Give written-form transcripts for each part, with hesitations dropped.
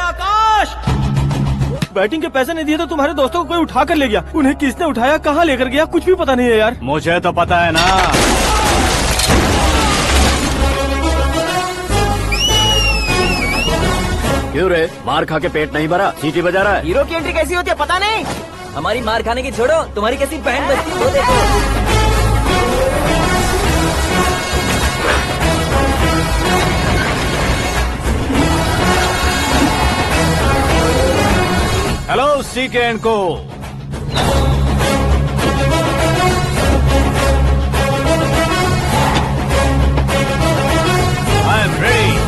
आकाश, batting के पैसे नहीं दिए तो तुम्हारे दोस्तों को कोई उठा कर ले गया। उन्हें किसने उठाया, कहाँ लेकर गया, कुछ भी पता नहीं है यार। मुझे तो पता है ना। क्यों रे, मार खा के पेट नहीं भरा, सीटी बजा रहा है? हीरो की एंट्री कैसी होती है पता नहीं। हमारी मार खाने की छोड़ो, तुम्हारी कैसी बैंड बजती है वो देखो। हेलो सीके एंड को। I am ready.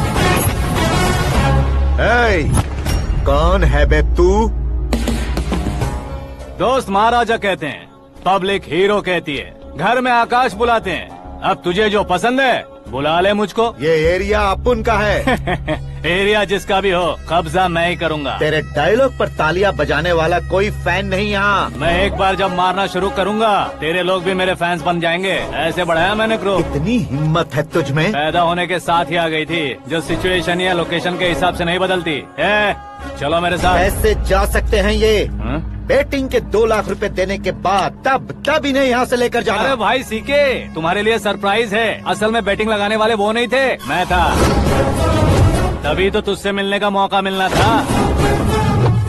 कौन है बे तू? दोस्त महाराजा कहते हैं, पब्लिक हीरो कहती है, घर में आकाश बुलाते हैं। अब तुझे जो पसंद है बुला ले मुझको। ये एरिया अपुन का है। एरिया जिसका भी हो, कब्जा मैं ही करूंगा। तेरे डायलॉग पर तालियां बजाने वाला कोई फैन नहीं यहाँ। मैं एक बार जब मारना शुरू करूंगा, तेरे लोग भी मेरे फैंस बन जाएंगे। ऐसे बढ़ाया मैंने ग्रुप। इतनी हिम्मत है तुझ में? पैदा होने के साथ ही आ गई थी, जो सिचुएशन या लोकेशन के हिसाब से नहीं बदलती। चलो मेरे साथ। ऐसे जा सकते हैं ये? हा? बेटिंग के 2 लाख रुपए देने के बाद तब इन्हें यहाँ से लेकर जाना। अरे भाई सीके, तुम्हारे लिए सरप्राइज है। असल में बैटिंग लगाने वाले वो नहीं थे, मैं था। तभी तो तुझसे मिलने का मौका मिलना था।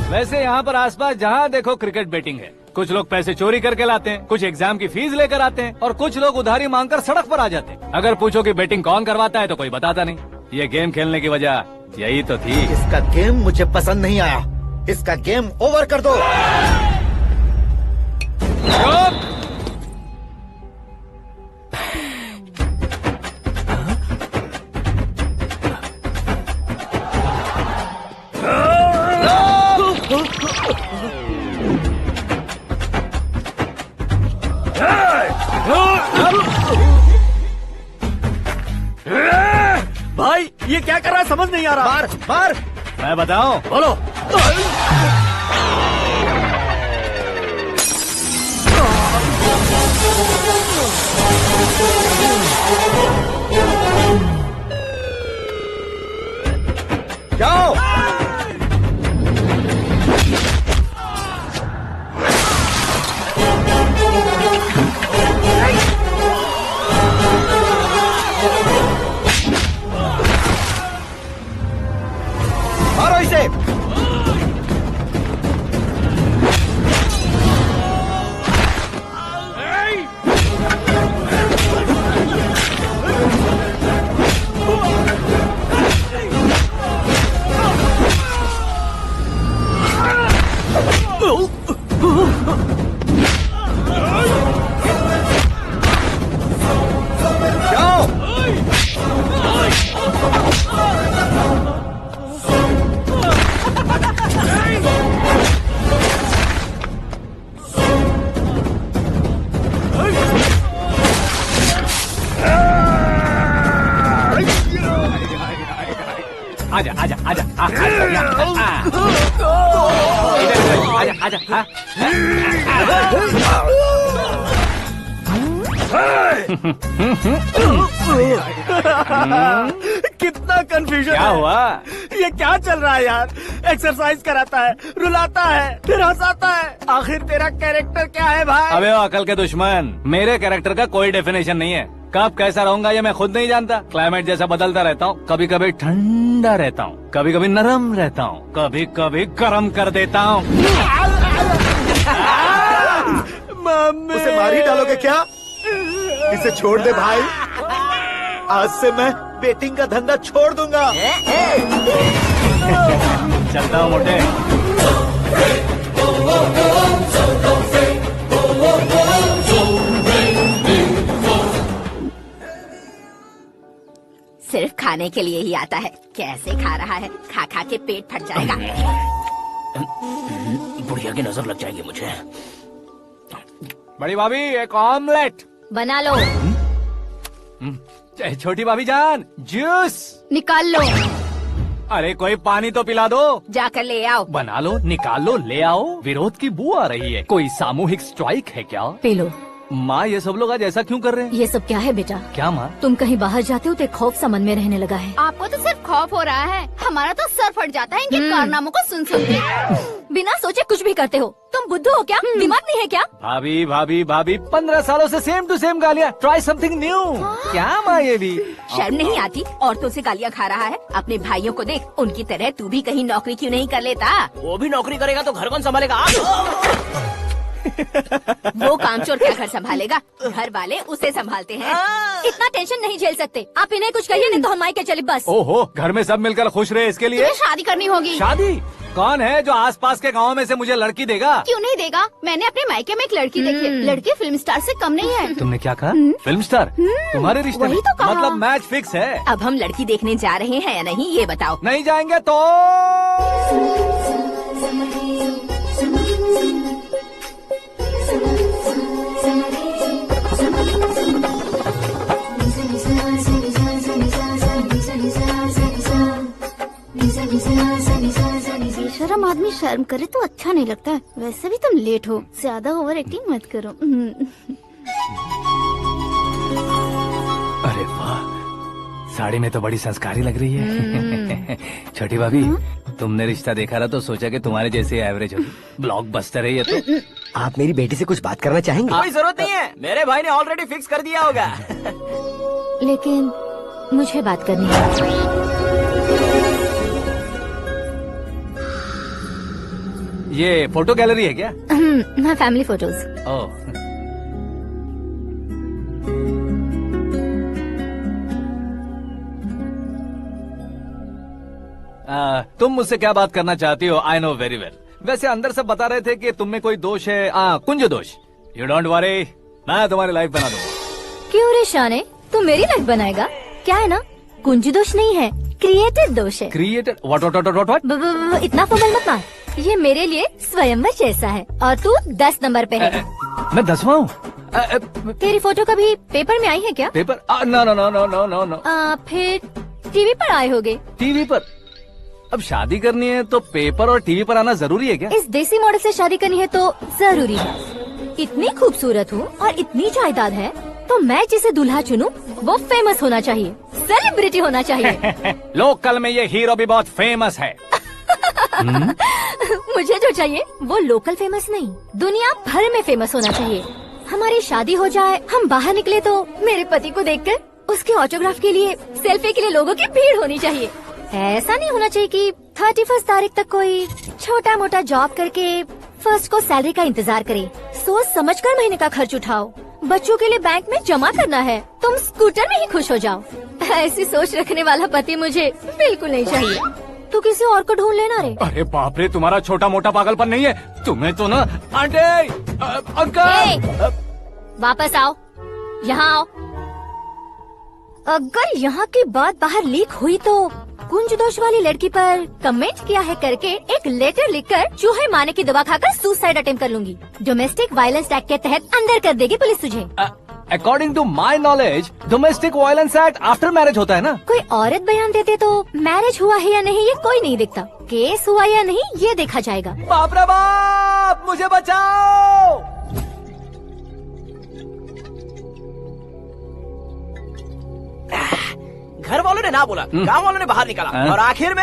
वैसे यहाँ पर आसपास जहाँ देखो क्रिकेट बैटिंग है। कुछ लोग पैसे चोरी करके लाते हैं, कुछ एग्जाम की फीस लेकर आते हैं, और कुछ लोग उधारी मांगकर सड़क पर आ जाते हैं। अगर पूछो कि बैटिंग कौन करवाता है तो कोई बताता नहीं। ये गेम खेलने की वजह यही तो थी। इसका गेम मुझे पसंद नहीं आया। इसका गेम ओवर कर दो। भाई ये क्या कर रहा है, समझ नहीं आ रहा। मार मार। मैं बताऊं? बोलो। जाओ। मारो इसे। आजा आजा आजा आजा आजा। कितना कंफ्यूजन। क्या हुआ? ये क्या चल रहा है यार? एक्सरसाइज कराता है, रुलाता है, फिर हंसाता है। आखिर तेरा कैरेक्टर क्या है भाई? अबे वो अकल के दुश्मन, मेरे कैरेक्टर का कोई डेफिनेशन नहीं है। कब कैसा रहूंगा ये मैं खुद नहीं जानता। क्लाइमेट जैसा बदलता रहता हूँ। कभी कभी ठंडा रहता हूँ, कभी कभी नरम रहता हूँ, कभी कभी गर्म कर देता हूँ। उसे मार ही डालोगे क्या? इसे छोड़ दे भाई। आज से मैं बेटिंग का धंधा छोड़ दूंगा। चलता हूँ मोटे। सिर्फ खाने के लिए ही आता है। कैसे खा रहा है, खा खा के पेट फट जाएगा। बुढ़िया की नजर लग जाएगी मुझे। बड़ी भाभी एक ऑमलेट बना लो। छोटी भाभी जान जूस निकाल लो। अरे कोई पानी तो पिला दो। जाकर ले आओ। बना लो, निकाल लो, ले आओ। विरोध की बू आ रही है। कोई सामूहिक स्ट्राइक है क्या? P low. माँ ये सब लोग आज ऐसा क्यों कर रहे हैं? ये सब क्या है बेटा? क्या माँ? तुम कहीं बाहर जाते हो तो एक खौफ सा मन में रहने लगा है। आपको तो सिर्फ खौफ हो रहा है, हमारा तो सर फट जाता है इनके कारनामों को सुन सुन के। बिना सोचे कुछ भी करते हो। तुम बुद्धू हो क्या? दिमाग नहीं है क्या? भाभी भाभी भाभी 15 सालों से सेम टू सेम गालियाँ। Try something new. क्या माँ ये भी? शर्म नहीं आती? औरतों से गालियाँ खा रहा है। अपने भाइयों को देख, उनकी तरह तू भी कहीं नौकरी क्यों नहीं कर लेता? वो भी नौकरी करेगा तो घर कौन संभालेगा? वो कामचोर क्या घर संभालेगा? घर वाले उसे संभालते हैं। इतना टेंशन नहीं झेल सकते। आप इन्हें कुछ कहिए नहीं तो हम मायके चले बस। ओहो, घर में सब मिलकर खुश रहे इसके लिए। तुम्हें शादी करनी होगी। शादी? कौन है जो आसपास के गाँव में से मुझे लड़की देगा? क्यों नहीं देगा? मैंने अपने मायके में एक लड़की देखी है। लड़की फिल्म स्टार से कम नहीं है। तुमने क्या कहा? Film star? तुम्हारे रिश्ते में? वही तो कहा। मतलब मैच फिक्स है? अब हम लड़की देखने जा रहे हैं या नहीं, ये बताओ। नहीं जाएंगे तो? बेशरम आदमी शर्म करे तो अच्छा नहीं लगता है। वैसे भी तुम लेट हो, ज्यादा ओवर एक्टिंग मत करो। अरे वाह, साड़ी में तो बड़ी संस्कारी लग रही है। छोटी भाभी, तुमने रिश्ता देखा ना तो सोचा कि तुम्हारे जैसे एवरेज होगी। ब्लॉकबस्टर है ये तो। आप मेरी बेटी से कुछ बात करना चाहेंगे? कोई जरूरत नहीं है, मेरे भाई ने ऑलरेडी फिक्स कर दिया होगा। लेकिन मुझे बात करनी है। ये फोटो गैलरी है क्या? मैं फैमिली फोटोज। ओह, तुम मुझसे क्या बात करना चाहती हो? I know very well. वैसे अंदर सब बता रहे थे कि तुम में कोई दोष है। कुंज दोष। यू डोंट वरी, मैं तुम्हारी लाइफ बना दूंगा। क्यों रे शाने, तू मेरी लाइफ बनाएगा? क्या है ना, कुंज दोष नहीं है, क्रिएटिव दोष है। क्रिएटर? व्हाट? इतना फमल मत मार। ये मेरे लिए स्वयंवर जैसा है और तू 10 नंबर पे है। मैं 10वां हूँ? तेरी फोटो कभी पेपर में आई है क्या? Paper? No no no no no no no. फिर टीवी पर आए होगे। टीवी पर? अब शादी करनी है तो पेपर और टीवी पर आना जरूरी है क्या? इस देसी मॉडल से शादी करनी है तो जरूरी है। इतनी खूबसूरत हूँ और इतनी जायदाद है तो मैं जिसे दूल्हा चुनूं वो फेमस होना चाहिए, सेलिब्रिटी होना चाहिए। लोकल में ये हीरो भी बहुत फेमस है। मुझे जो चाहिए वो लोकल फेमस नहीं, दुनिया भर में फेमस होना चाहिए। हमारी शादी हो जाए, हम बाहर निकले तो मेरे पति को देखकर उसके ऑटोग्राफ के लिए, सेल्फी के लिए लोगों की भीड़ होनी चाहिए। ऐसा नहीं होना चाहिए कि 31 तारीख तक कोई छोटा मोटा जॉब करके फर्स्ट को सैलरी का इंतजार करे। सोच समझकर महीने का खर्च उठाओ। बच्चों के लिए बैंक में जमा करना है, तुम स्कूटर में ही खुश हो जाओ। ऐसी सोच रखने वाला पति मुझे बिल्कुल नहीं चाहिए। तू किसी और को ढूंढ लेना रे। अरे बाप रे, तुम्हारा छोटा मोटा पागलपन नहीं है? तुम्हें तो ना आंटी, अंकल। वापस आओ, यहाँ आओ। अगर यहाँ की बात बाहर लीक हुई तो कुंज दोष वाली लड़की पर कमेंट किया है करके एक लेटर लिखकर चूहे मारने की दवा खाकर सुसाइड अटेम्प्ट कर लूंगी। डोमेस्टिक वायलेंस एक्ट के तहत अंदर कर देगी पुलिस तुझे। According to my knowledge domestic violence act after marriage होता है ना? कोई औरत बयान देते तो मैरिज हुआ है या नहीं ये कोई नहीं देखता, केस हुआ या नहीं ये देखा जाएगा। बाप रे बाप, मुझे बचाओ। घर वालों ने ना बोला, गांव वालों ने बाहर निकाला और आखिर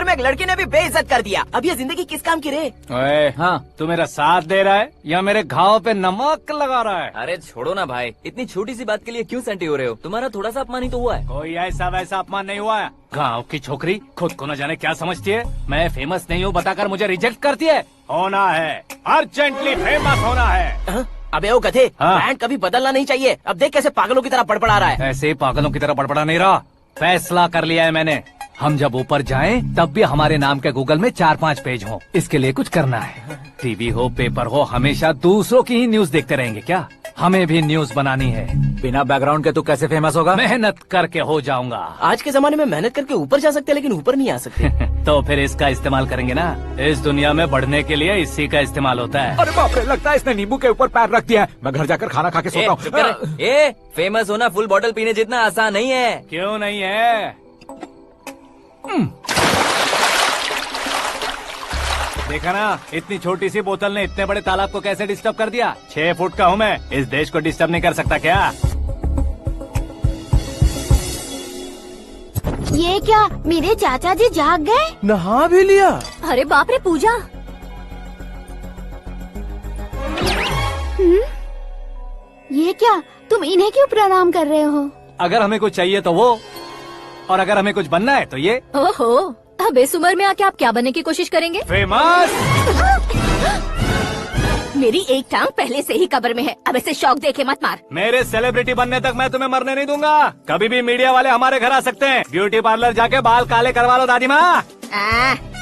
में एक लड़की ने भी बेइज्जत कर दिया। अब ये जिंदगी किस काम की रे? ओए, हाँ, तू मेरा साथ दे रहा है या मेरे घाव पे नमक लगा रहा है? अरे छोड़ो ना भाई, इतनी छोटी सी बात के लिए क्यों सैंटी हो रहे हो? तुम्हारा थोड़ा सा अपमान ही तो हुआ है। कोई ऐसा वैसा अपमान नहीं हुआ है। गाँव की छोकरी खुद को न जाने क्या समझती है। मैं फेमस नहीं हूँ बताकर मुझे रिजेक्ट करती है। होना है, अर्जेंटली फेमस होना है। अबे ओ गधे, हाँ। ब्रांड कभी बदलना नहीं चाहिए। अब देख कैसे पागलों की तरह बड़बड़ा रहा है। ऐसे पागलों की तरह बड़बड़ा नहीं रहा, फैसला कर लिया है मैंने। हम जब ऊपर जाएं तब भी हमारे नाम के गूगल में 4-5 पेज हो। इसके लिए कुछ करना है। टीवी हो, पेपर हो, हमेशा दूसरों की ही न्यूज देखते रहेंगे क्या? हमें भी न्यूज बनानी है। बिना बैकग्राउंड के तू कैसे फेमस होगा? मेहनत करके हो जाऊंगा। आज के जमाने में मेहनत करके ऊपर जा सकते हैं लेकिन ऊपर नहीं आ सकते। तो फिर इसका इस्तेमाल करेंगे ना। इस दुनिया में बढ़ने के लिए इसी का इस्तेमाल होता है। अरे बाप रे, लगता है इसने नींबू के ऊपर पैर रख दिया है। मैं घर जाकर खाना खा के सोता चुप कर। हूँ। फेमस होना फुल बॉटल पीने जितना आसान नहीं है। क्यों नहीं है? देखा ना, इतनी छोटी सी बोतल ने इतने बड़े तालाब को कैसे डिस्टर्ब कर दिया। 6 फुट का हूँ मैं, इस देश को डिस्टर्ब नहीं कर सकता क्या? ये क्या, मेरे चाचा जी जाग गए? नहा भी लिया। अरे बाप रे पूजा, ये क्या, तुम इन्हें क्यों प्रणाम कर रहे हो? अगर हमें कुछ चाहिए तो वो, और अगर हमें कुछ बनना है तो ये। ओहो, अब इस उम्र में आके आप क्या बनने की कोशिश करेंगे? फेमस। मेरी एक टांग पहले से ही कब्र में है, अब ऐसे शौक देके मत मार। मेरे सेलिब्रिटी बनने तक मैं तुम्हें मरने नहीं दूंगा। कभी भी मीडिया वाले हमारे घर आ सकते हैं। ब्यूटी पार्लर जाके बाल काले करवा लो दादी माँ।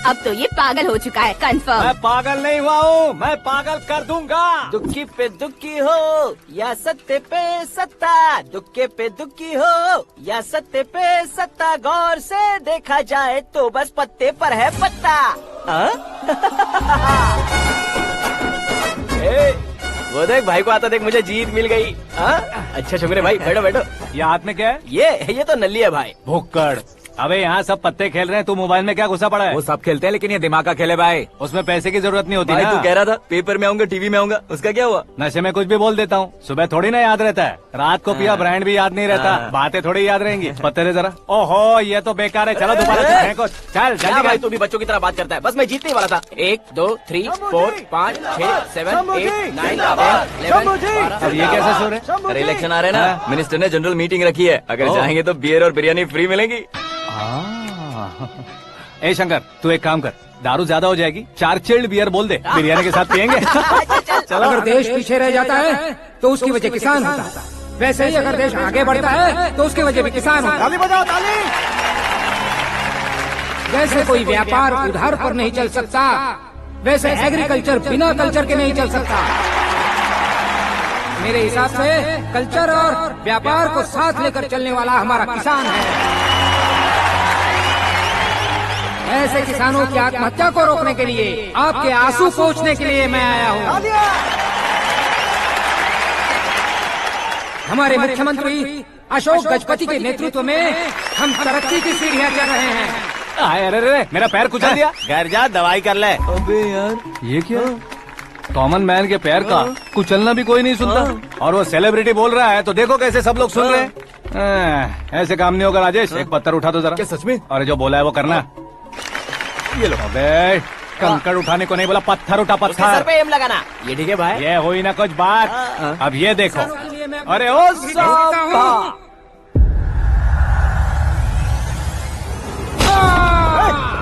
अब तो ये पागल हो चुका है, कंफर्म। मैं पागल नहीं हुआ हूँ, मैं पागल कर दूंगा। दुखी पे दुखी हो या सत्य पे सत्ता, दुखे पे दुखी हो या सत्य पे सत्ता, गौर से देखा जाए तो बस पत्ते पर है पत्ता। वो देख भाई को आता देख, मुझे जीत मिल गई। अच्छा शुक्र है भाई, बैठो बैठो। ये हाथ में क्या है? ये तो नल्ली है भाई। भुक्कड़। अबे यहाँ सब पत्ते खेल रहे हैं, तू मोबाइल में क्या घुसा पड़ा है? वो सब खेलते हैं लेकिन ये दिमाग का खेल है भाई। उसमें पैसे की जरूरत नहीं होती भाई ना। तू कह रहा था पेपर में आऊंगा, टीवी में आऊंगा, उसका क्या हुआ? नशे में कुछ भी बोल देता हूँ, सुबह थोड़ी ना याद रहता है। रात को पिया ब्रांड भी याद नहीं रहता, बातें थोड़ी याद रहेंगी। पत्ते दे जरा। ओहो, ये तो बेकार है, चलो दोबारा से फेंको। चल क्या जल्दी भाई, तू भी बच्चों की तरह बात करता है। बस मैं जीतने वाला था। 1 2 3 4 5 6 7 8 9 10 11 अब ये कैसे सो रहे? अरे इलेक्शन आ रहे हैं ना, मिनिस्टर ने जनरल मीटिंग रखी है, अगर जाएंगे तो बियर और बिरयानी फ्री मिलेगी। ए शंकर, तू एक काम कर, दारू ज्यादा हो जाएगी, 4 चिल्ड बियर बोल दे, बिरयानी के साथ पियेंगे। चलो, अगर देश पीछे रह जाता है तो उसकी वजह किसान होता है, वैसे ही अगर देश आगे बढ़ता है तो उसकी वजह भी किसान होता है। ताली बजाओ, ताली। जैसे कोई व्यापार उधार पर नहीं चल सकता, वैसे एग्रीकल्चर बिना कल्चर के नहीं चल सकता। मेरे हिसाब से कल्चर और व्यापार को साथ लेकर चलने वाला हमारा किसान है। ऐसे किसानों की आत्महत्या को रोकने के लिए, आपके आंसू पोंछने के लिए मैं आया हूँ। हमारे मुख्यमंत्री अशोक गजपति के नेतृत्व में हम तरक्की की सीढ़ियाँ चढ़ रहे हैं। अरे मेरा पैर कुचल दिया। घर जा, दवाई कर ले। अबे यार, ये क्या? कॉमन मैन के पैर का कुचलना भी कोई नहीं सुनता, और वो सेलिब्रिटी बोल रहा है तो देखो कैसे सब लोग सुन रहे हैं। ऐसे काम नहीं होगा राजेश, एक पत्थर उठा दो जरा। क्या सच में? और जो बोला है वो करना। ये लो। अबे कंकड़ उठाने को नहीं बोला, पत्थर उठा, उसके सर पत्थर। पे एम लगाना। ये ठीक है भाई। ये हुई ना कुछ बात। अब ये देखो। अरे ओ साहब,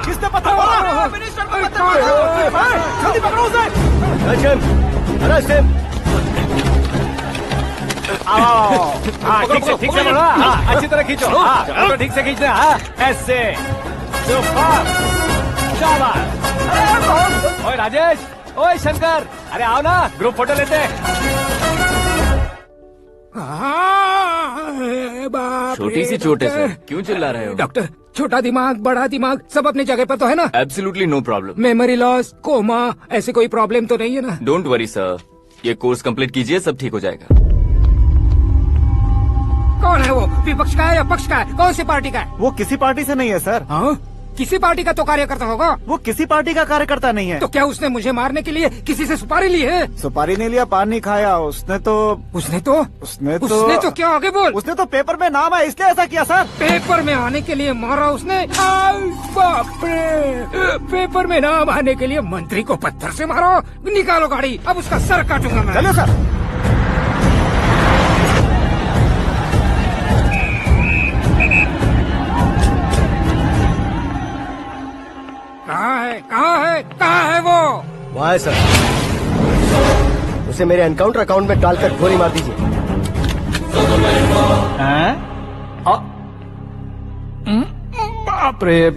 किसने पत्थर मारा? मिनिस्टर को पत्थर मारा। जल्दी पकड़ो उसे। हाँ ठीक से बढ़ो, हाँ अच्छी तरह खींचो, हाँ तो ठीक से खींचना, हाँ ऐसे। सुपर, शाबाश। ओए राजेश, ओए शंकर, अरे आओ ना, ग्रुप फोटो लेते हैं। छोटी सी चोट है सर, क्यों चिल्ला रहे हो? डॉक्टर, छोटा दिमाग बड़ा दिमाग सब अपनी जगह पर तो है ना? Absolutely no problem. Memory loss, coma, ऐसी कोई प्रॉब्लम तो नहीं है ना? डोंट वरी सर, ये कोर्स कंप्लीट कीजिए, सब ठीक हो जाएगा। कौन है वो? विपक्ष का है या पक्ष का है? कौन सी पार्टी का है? वो किसी पार्टी से नहीं है सर। हाँ? किसी पार्टी का तो कार्यकर्ता होगा। वो किसी पार्टी का कार्यकर्ता नहीं है। तो क्या उसने मुझे मारने के लिए किसी से सुपारी ली है? सुपारी नहीं लिया, पान नहीं खाया। उसने तो क्या आगे बोल? उसने तो पेपर में नाम है इसलिए ऐसा किया सर। पेपर में आने के लिए मारा उसने? बाप रे! पेपर में नाम आने के लिए मंत्री को पत्थर से मारो? निकालो गाड़ी, अब उसका सर काटूंगा मैं। चलो सर। कहाँ है वो? वहाँ है सर, उसे मेरे एनकाउंटर अकाउंट में डालकर गोली मार दीजिए। बाप रे,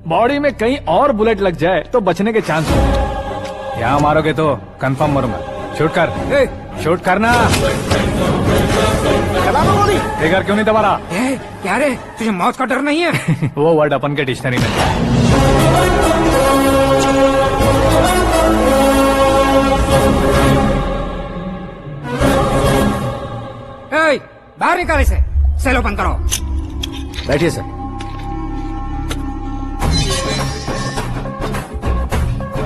बॉडी में कहीं और बुलेट लग जाए तो बचने के चांस हो। यहाँ मारोगे तो कंफर्म मरूंगा। शूट कर, शूट करना। ट्रिगर क्यों नहीं दबा रहा? क्या रे, तुझे मौत का डर नहीं है? वो वर्ड अपन के डिक्शनरी में। बाहर निकाल इसे, सेल ओपन करो। बैठिए सर।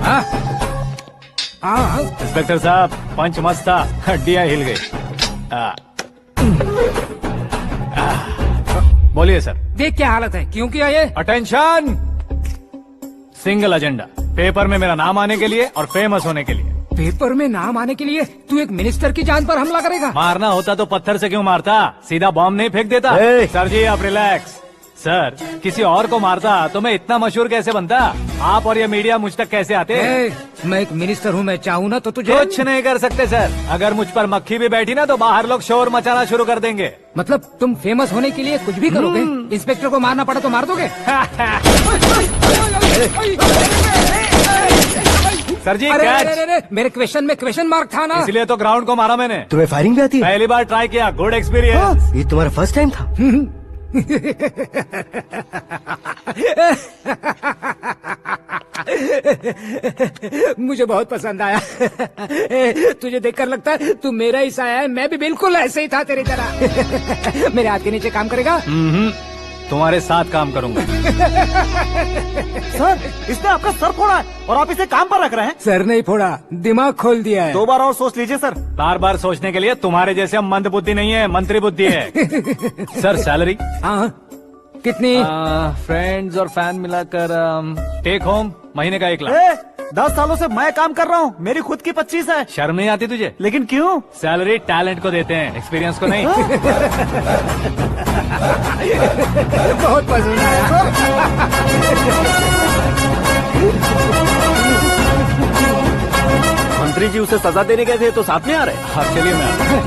हाँ हाँ इंस्पेक्टर साहब पंच मस्त था, हड्डियां हिल गई। बोलिए सर। देख क्या हालत है, क्यों किया ये? अटेंशन, सिंगल एजेंडा, पेपर में मेरा नाम आने के लिए और फेमस होने के लिए। पेपर में नाम आने के लिए तू एक मिनिस्टर की जान पर हमला करेगा? मारना होता तो पत्थर से क्यों मारता, सीधा बॉम्ब नहीं फेंक देता। सर जी आप रिलैक्स। सर किसी और को मारता तो मैं इतना मशहूर कैसे बनता, आप और ये मीडिया मुझ तक कैसे आते? मैं एक मिनिस्टर हूँ, मैं चाहूँ ना तो तुझे कुछ नहीं कर सकते सर। अगर मुझ पर मक्खी भी बैठी ना तो बाहर लोग शोर मचाना शुरू कर देंगे। मतलब तुम फेमस होने के लिए कुछ भी करोगे? इंस्पेक्टर को मारना पड़ा तो मार दोगे? सर जी अरे, कैच। अरे, अरे, मेरे क्वेश्चन में क्वेश्चन मार्क था ना। इसलिए तो ग्राउंड को मारा मैंने। तुम्हें फायरिंग भी आती है? पहली बार ट्राई किया, गुड एक्सपीरियंस। ये तुम्हारा फर्स्ट टाइम था? मुझे बहुत पसंद आया। तुझे देखकर लगता है तू मेरा ही साया है, मैं भी बिल्कुल ऐसे ही था तेरी तरह। मेरे हाथ के नीचे काम करेगा? तुम्हारे साथ काम करूंगा। सर इसने आपका सर फोड़ा है और आप इसे काम पर रख रहे हैं। सर नहीं फोड़ा, दिमाग खोल दिया है। 2 बार और सोच लीजिए सर। बार बार सोचने के लिए तुम्हारे जैसे मंद बुद्धि नहीं है, मंत्री बुद्धि है। Sir salary? हाँ कितनी? फ्रेंड्स और फैन मिलाकर टेक होम महीने का 1 लाख। 10 सालों से मैं काम कर रहा हूँ, मेरी खुद की 25 है। शर्म नहीं आती तुझे? लेकिन क्यों? सैलरी टैलेंट को देते हैं, एक्सपीरियंस को नहीं। बहुत पसंद आया। मंत्री जी उसे सजा देने गए थे तो साथ में आ रहे। हाँ चलिए मैं आता हूं।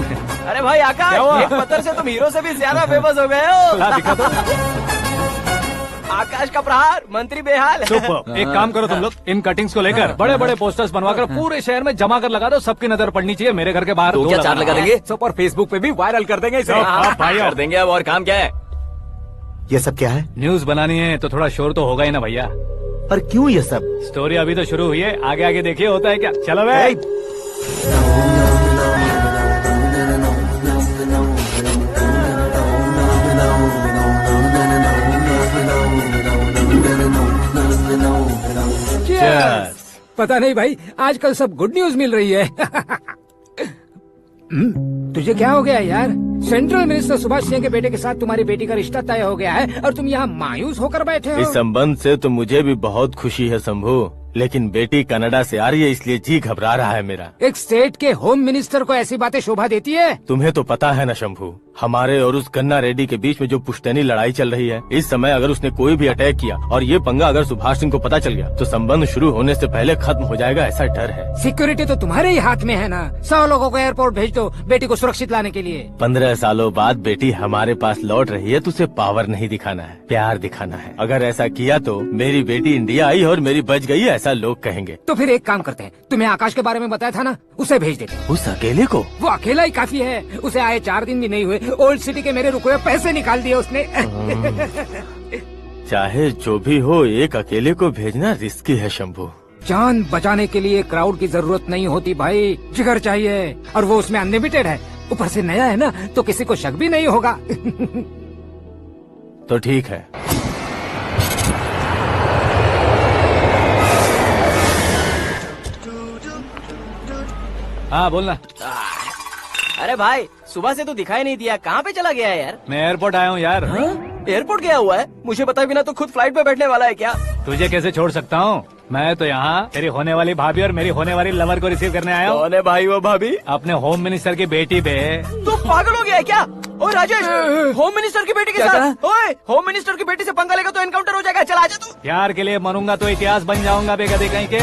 अरे भाई आकाश, क्या हुआ? एक पत्थर से तुम हीरो से भी ज्यादा फेमस हो गए हो। ला, दिखा दो। आकाश का प्रहार, मंत्री बेहाल। सुपर। एक काम करो तुम लोग, इन कटिंग्स को लेकर बड़े बड़े पोस्टर्स बनवाकर पूरे शहर में जमा कर लगा दो, सबकी नजर पड़नी चाहिए। मेरे घर के बाहर तो दो क्या लगाना। 4 लगा देंगे? सब और फेसबुक पे भी वायरल कर देंगे इसे। हाँ, भाई कर देंगे। अब और काम क्या है? ये सब क्या है? न्यूज बनानी है तो थोड़ा शोर तो होगा ही ना भैया। पर क्यों ये सब? स्टोरी अभी तो शुरू हुई है, आगे आगे देखिए होता है क्या। चलो भाई। Cheers. पता नहीं भाई, आजकल सब गुड न्यूज मिल रही है। तुझे क्या हो गया यार? सेंट्रल मिनिस्टर सुभाष सिंह के बेटे के साथ तुम्हारी बेटी का रिश्ता तय हो गया है और तुम यहाँ मायूस होकर बैठे हो। इस संबंध से तो मुझे भी बहुत खुशी है शंभू, लेकिन बेटी कनाडा से आ रही है इसलिए जी घबरा रहा है मेरा। एक स्टेट के होम मिनिस्टर को ऐसी बातें शोभा देती है? तुम्हें तो पता है ना शंभू, हमारे और उस कन्ना रेड्डी के बीच में जो पुश्तैनी लड़ाई चल रही है। इस समय अगर उसने कोई भी अटैक किया और ये पंगा अगर सुभाष सिंह को पता चल गया तो संबंध शुरू होने से पहले खत्म हो जाएगा, ऐसा डर है। सिक्योरिटी तो तुम्हारे ही हाथ में है ना। 100 लोगों को एयरपोर्ट भेज दो बेटी को सुरक्षित लाने के लिए। 15 सालों बाद बेटी हमारे पास लौट रही है तो उसे पावर नहीं दिखाना है, प्यार दिखाना है। अगर ऐसा किया तो मेरी बेटी इंडिया आई और मेरी बच गई, ऐसा लोग कहेंगे। तो फिर एक काम करते हैं, तुम्हें आकाश के बारे में बताया था ना, उसे भेज देते हैं। उस अकेले को? वो अकेला ही काफी है, उसे आए 4 दिन भी नहीं हुए, ओल्ड सिटी के मेरे रुके हुए पैसे निकाल दिए उसने। चाहे जो भी हो, एक अकेले को भेजना रिस्की है शंभू। जान बचाने के लिए क्राउड की जरूरत नहीं होती भाई, जिगर चाहिए, और वो उसमें अनलिमिटेड है। ऊपर से नया है ना तो किसी को शक भी नहीं होगा। तो ठीक है। हाँ बोलना। अरे भाई सुबह से तो दिखाई नहीं दिया, कहाँ पे चला गया है यार? मैं एयरपोर्ट आया हूँ यार। एयरपोर्ट गया हुआ है? मुझे बताए बिना तो खुद फ्लाइट पे बैठने वाला है क्या? तुझे कैसे छोड़ सकता हूँ? मैं तो यहाँ तेरी होने वाली भाभी और मेरी होने वाली लवर को रिसीव करने आया हूँ। कौन है भाई वो भाभी? अपने होम मिनिस्टर की बेटी पे। तू पागल हो गया है क्या? ओ राजेश, होम मिनिस्टर की बेटी के साथ? ओए, होम मिनिस्टर की बेटी से पंगा लेगा तो एनकाउंटर हो जाएगा। चल आजा तू। प्यार के लिए मरूंगा तो इतिहास बन जाऊंगा बेगदे कहीं के।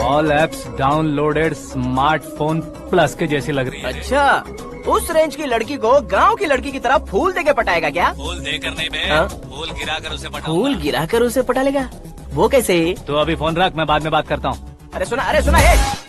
All apps downloaded smartphone plus के जैसी लग रही है। अच्छा, उस रेंज की लड़की को गांव की लड़की की तरह फूल देके पटाएगा क्या? फूल देकर नहीं बे, हाँ? फूल गिराकर उसे पटाऊंगा। फूल गिराकर उसे पटा लेगा? वो कैसे? तो अभी फोन रख, मैं बाद में बात करता हूँ। अरे सुना है।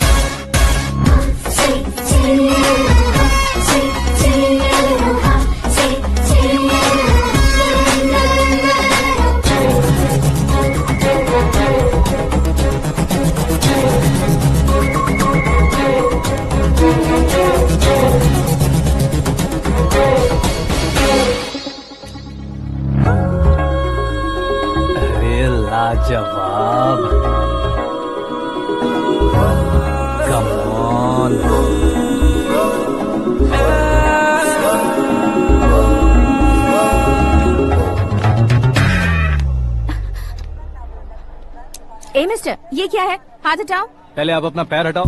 मिस्टर, ये क्या है? हाथ हटाओ। पहले आप अपना पैर हटाओ।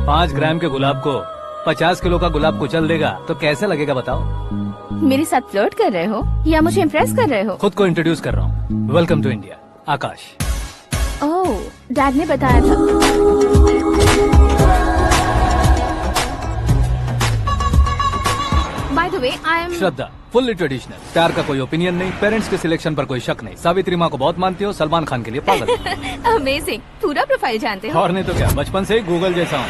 5 ग्राम के गुलाब को 50 किलो का गुलाब कुचल देगा तो कैसे लगेगा बताओ? मेरे साथ फ्लर्ट कर रहे हो या मुझे इम्प्रेस कर रहे हो? खुद को इंट्रोड्यूस कर रहा हूँ। Welcome to India, Akash. Oh, dad ने बताया था। By the way, I am Shraddha, fully traditional. प्यार का कोई ओपिनियन नहीं, पेरेंट्स के सिलेक्शन पर कोई शक नहीं। सावित्री माँ को बहुत मानती हो, सलमान खान के लिए पागल। अमेजिंग, पूरा प्रोफाइल जानते हो। और नहीं तो क्या, बचपन से ही गूगल जैसा हूँ।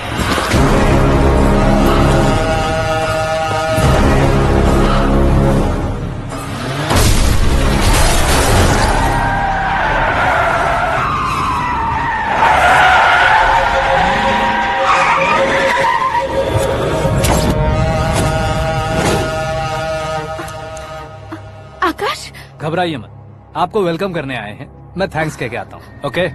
आकाश, घबराइए मत, आपको वेलकम करने आए हैं। मैं थैंक्स कह के आता हूँ, ओके?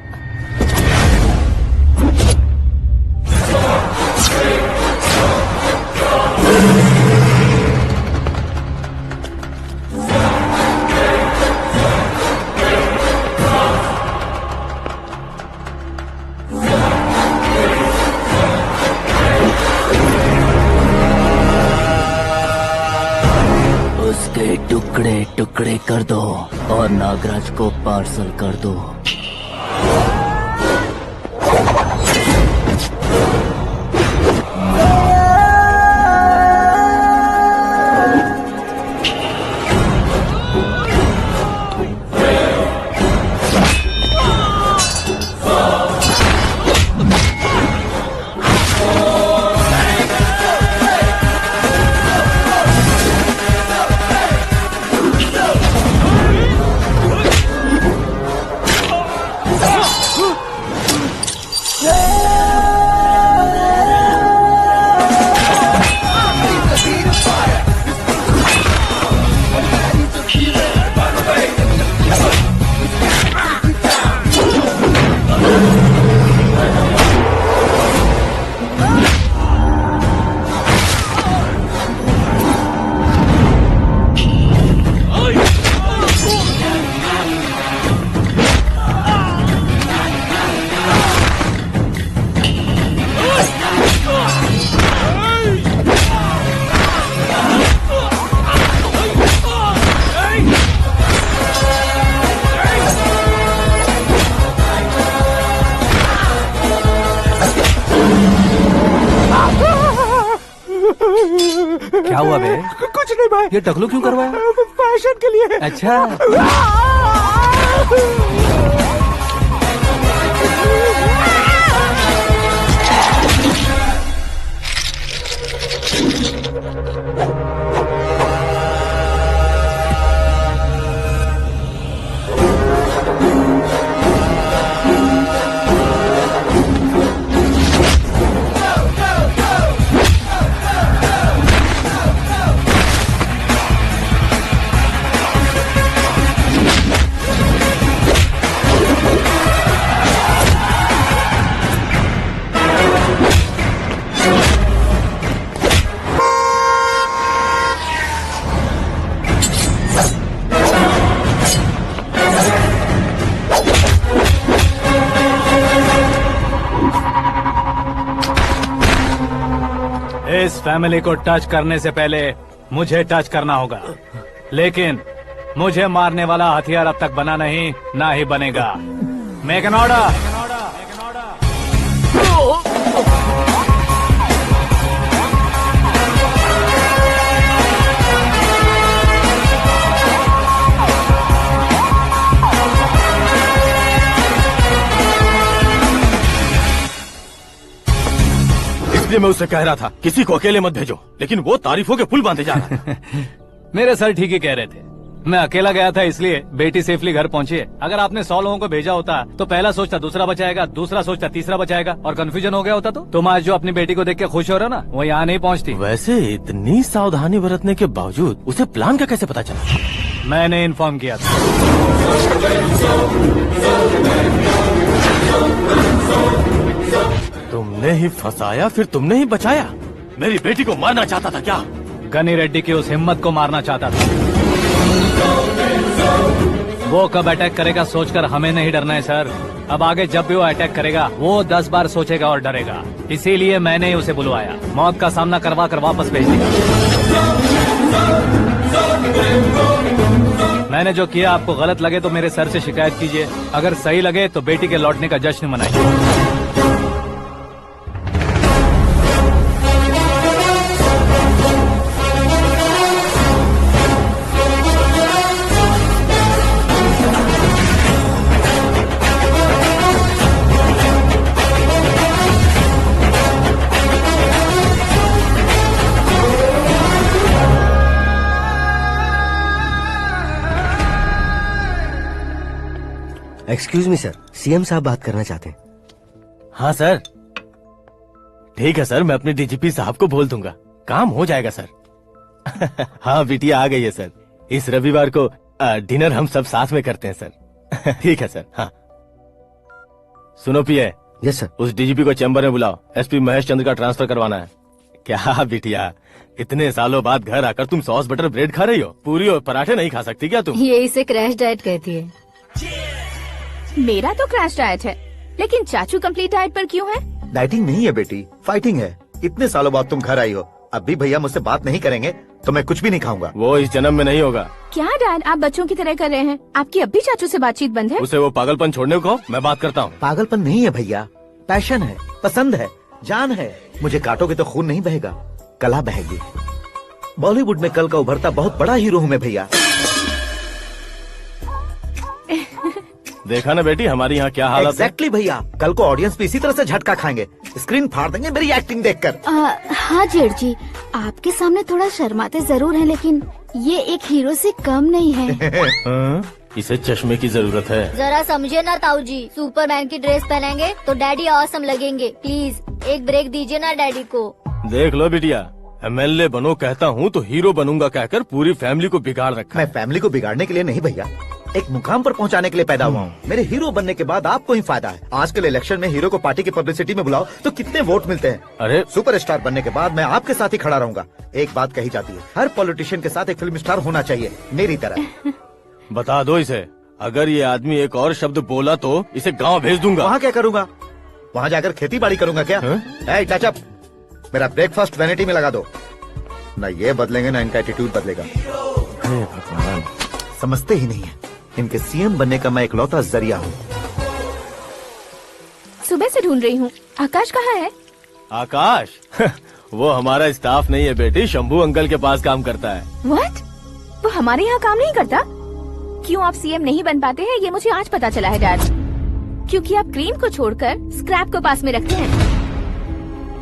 उसके टुकड़े टुकड़े कर दो और नागराज को पार्सल कर दो। क्या हुआ बे? कुछ नहीं भाई। ये टकलू क्यों करवाया? फैशन के लिए। अच्छा, इस फैमिली को टच करने से पहले मुझे टच करना होगा, लेकिन मुझे मारने वाला हथियार अब तक बना नहीं, ना ही बनेगा। Make an order. इसलिए मैं उससे कह रहा था किसी को अकेले मत भेजो, लेकिन वो तारीफों के पुल बांधे जा रहा था। मेरे सर ठीक ही कह रहे थे। मैं अकेला गया था इसलिए बेटी सेफली घर पहुंची है। अगर आपने 100 लोगों को भेजा होता तो पहला सोचता दूसरा बचाएगा, दूसरा सोचता तीसरा बचाएगा, और कंफ्यूजन हो गया होता तो तुम आज जो अपनी बेटी को देख के खुश हो रहे हो ना, वो यहाँ नहीं पहुँचती। वैसे इतनी सावधानी बरतने के बावजूद उसे प्लान का कैसे पता चला? मैंने इन्फॉर्म किया था। तुमने ही फंसाया, फिर तुमने ही बचाया। मेरी बेटी को मारना चाहता था क्या? गनी रेड्डी की उस हिम्मत को मारना चाहता था। वो कब अटैक करेगा सोचकर हमें नहीं डरना है सर। अब आगे जब भी वो अटैक करेगा वो 10 बार सोचेगा और डरेगा। इसीलिए मैंने ही उसे बुलवाया। मौत का सामना करवा कर वापस भेज दिया। मैंने जो किया आपको गलत लगे तो मेरे सर से शिकायत कीजिए, अगर सही लगे तो बेटी के लौटने का जश्न मनाइए। एक्सक्यूज मी सर, सीएम साहब बात करना चाहते हैं। हाँ सर, ठीक है सर, मैं अपने डीजीपी साहब को बोल दूंगा, काम हो जाएगा सर। हाँ बिटिया आ गई है सर। इस रविवार को डिनर हम सब साथ में करते हैं सर। ठीक है सर। हाँ सुनो पिए। Yes sir. उस डीजीपी को चैम्बर में बुलाओ, एसपी महेश चंद्र का ट्रांसफर करवाना है। क्या बिटिया, इतने सालों बाद घर आकर तुम सॉस बटर ब्रेड खा रही हो? पूरी और पराठे नहीं खा सकती क्या तुम? ये इसे क्रैश डाइट कहती है। मेरा तो क्रैश डाइट है, लेकिन चाचू कंप्लीट डाइट पर क्यों है? डाइटिंग नहीं है बेटी, फाइटिंग है। इतने सालों बाद तुम घर आई हो, अब भी भैया मुझसे बात नहीं करेंगे तो मैं कुछ भी नहीं खाऊंगा। वो इस जन्म में नहीं होगा। क्या डैड, आप बच्चों की तरह कर रहे हैं? आपकी अब भी चाचू से बातचीत बंद है? उसे वो पागलपन छोड़ने को, मैं बात करता हूँ। पागलपन नहीं है भैया, पैशन है, पसंद है, जान है। मुझे काटोगे तो खून नहीं बहेगा, कला बहेगी। बॉलीवुड में कल का उभरता बहुत बड़ा हीरो हूँ मैं भैया। देखा ना बेटी हमारी यहाँ क्या हालत है। एग्जैक्टली भैया, कल को ऑडियंस भी इसी तरह से झटका खाएंगे, स्क्रीन फाड़ देंगे मेरी एक्टिंग देखकर। हाँ जेठ जी, आपके सामने थोड़ा शर्माते जरूर हैं, लेकिन ये एक हीरो से कम नहीं है। इसे चश्मे की जरूरत है। जरा समझे ना ताऊ जी, सुपरमैन की ड्रेस पहनेंगे तो डैडी ऑसम लगेंगे। प्लीज एक ब्रेक दीजिए ना डैडी को। देख लो बिटिया, एमएलए बनो कहता हूँ तो हीरो बनूंगा कहकर पूरी फैमिली को बिगाड़ रखा मैं है। फैमिली को बिगाड़ने के लिए नहीं भैया, एक मुकाम पर पहुंचाने के लिए पैदा हुआ हूँ। मेरे हीरो बनने के बाद आपको ही फायदा है। आजकल इलेक्शन में हीरो को पार्टी की पब्लिसिटी में बुलाओ तो कितने वोट मिलते हैं। अरे सुपरस्टार बनने के बाद मैं आपके साथ ही खड़ा रहूंगा। एक बात कही जाती है, हर पॉलिटिशियन के साथ एक फिल्म स्टार होना चाहिए, मेरी तरह। बता दो इसे, अगर ये आदमी एक और शब्द बोला तो इसे गांव भेज दूंगा। वहाँ क्या करूँगा? वहाँ जाकर खेती बाड़ी करूँगा क्या? ए, टच अप, मेरा ब्रेकफास्ट वैनिटी में लगा दो। न ये बदलेंगे न इनका एटीट्यूड बदलेगा। समझते ही नहीं है, इनके सीएम बनने का मैं इकलौता जरिया हूँ। सुबह से ढूंढ रही हूँ, आकाश कहाँ है? आकाश वो हमारा स्टाफ नहीं है बेटी, शंभू अंकल के पास काम करता है। व्हाट? वो हमारे यहाँ काम नहीं करता? क्यों आप सीएम नहीं बन पाते हैं ये मुझे आज पता चला है डैड। क्योंकि आप क्रीम को छोड़कर स्क्रैप को पास में रखते हैं।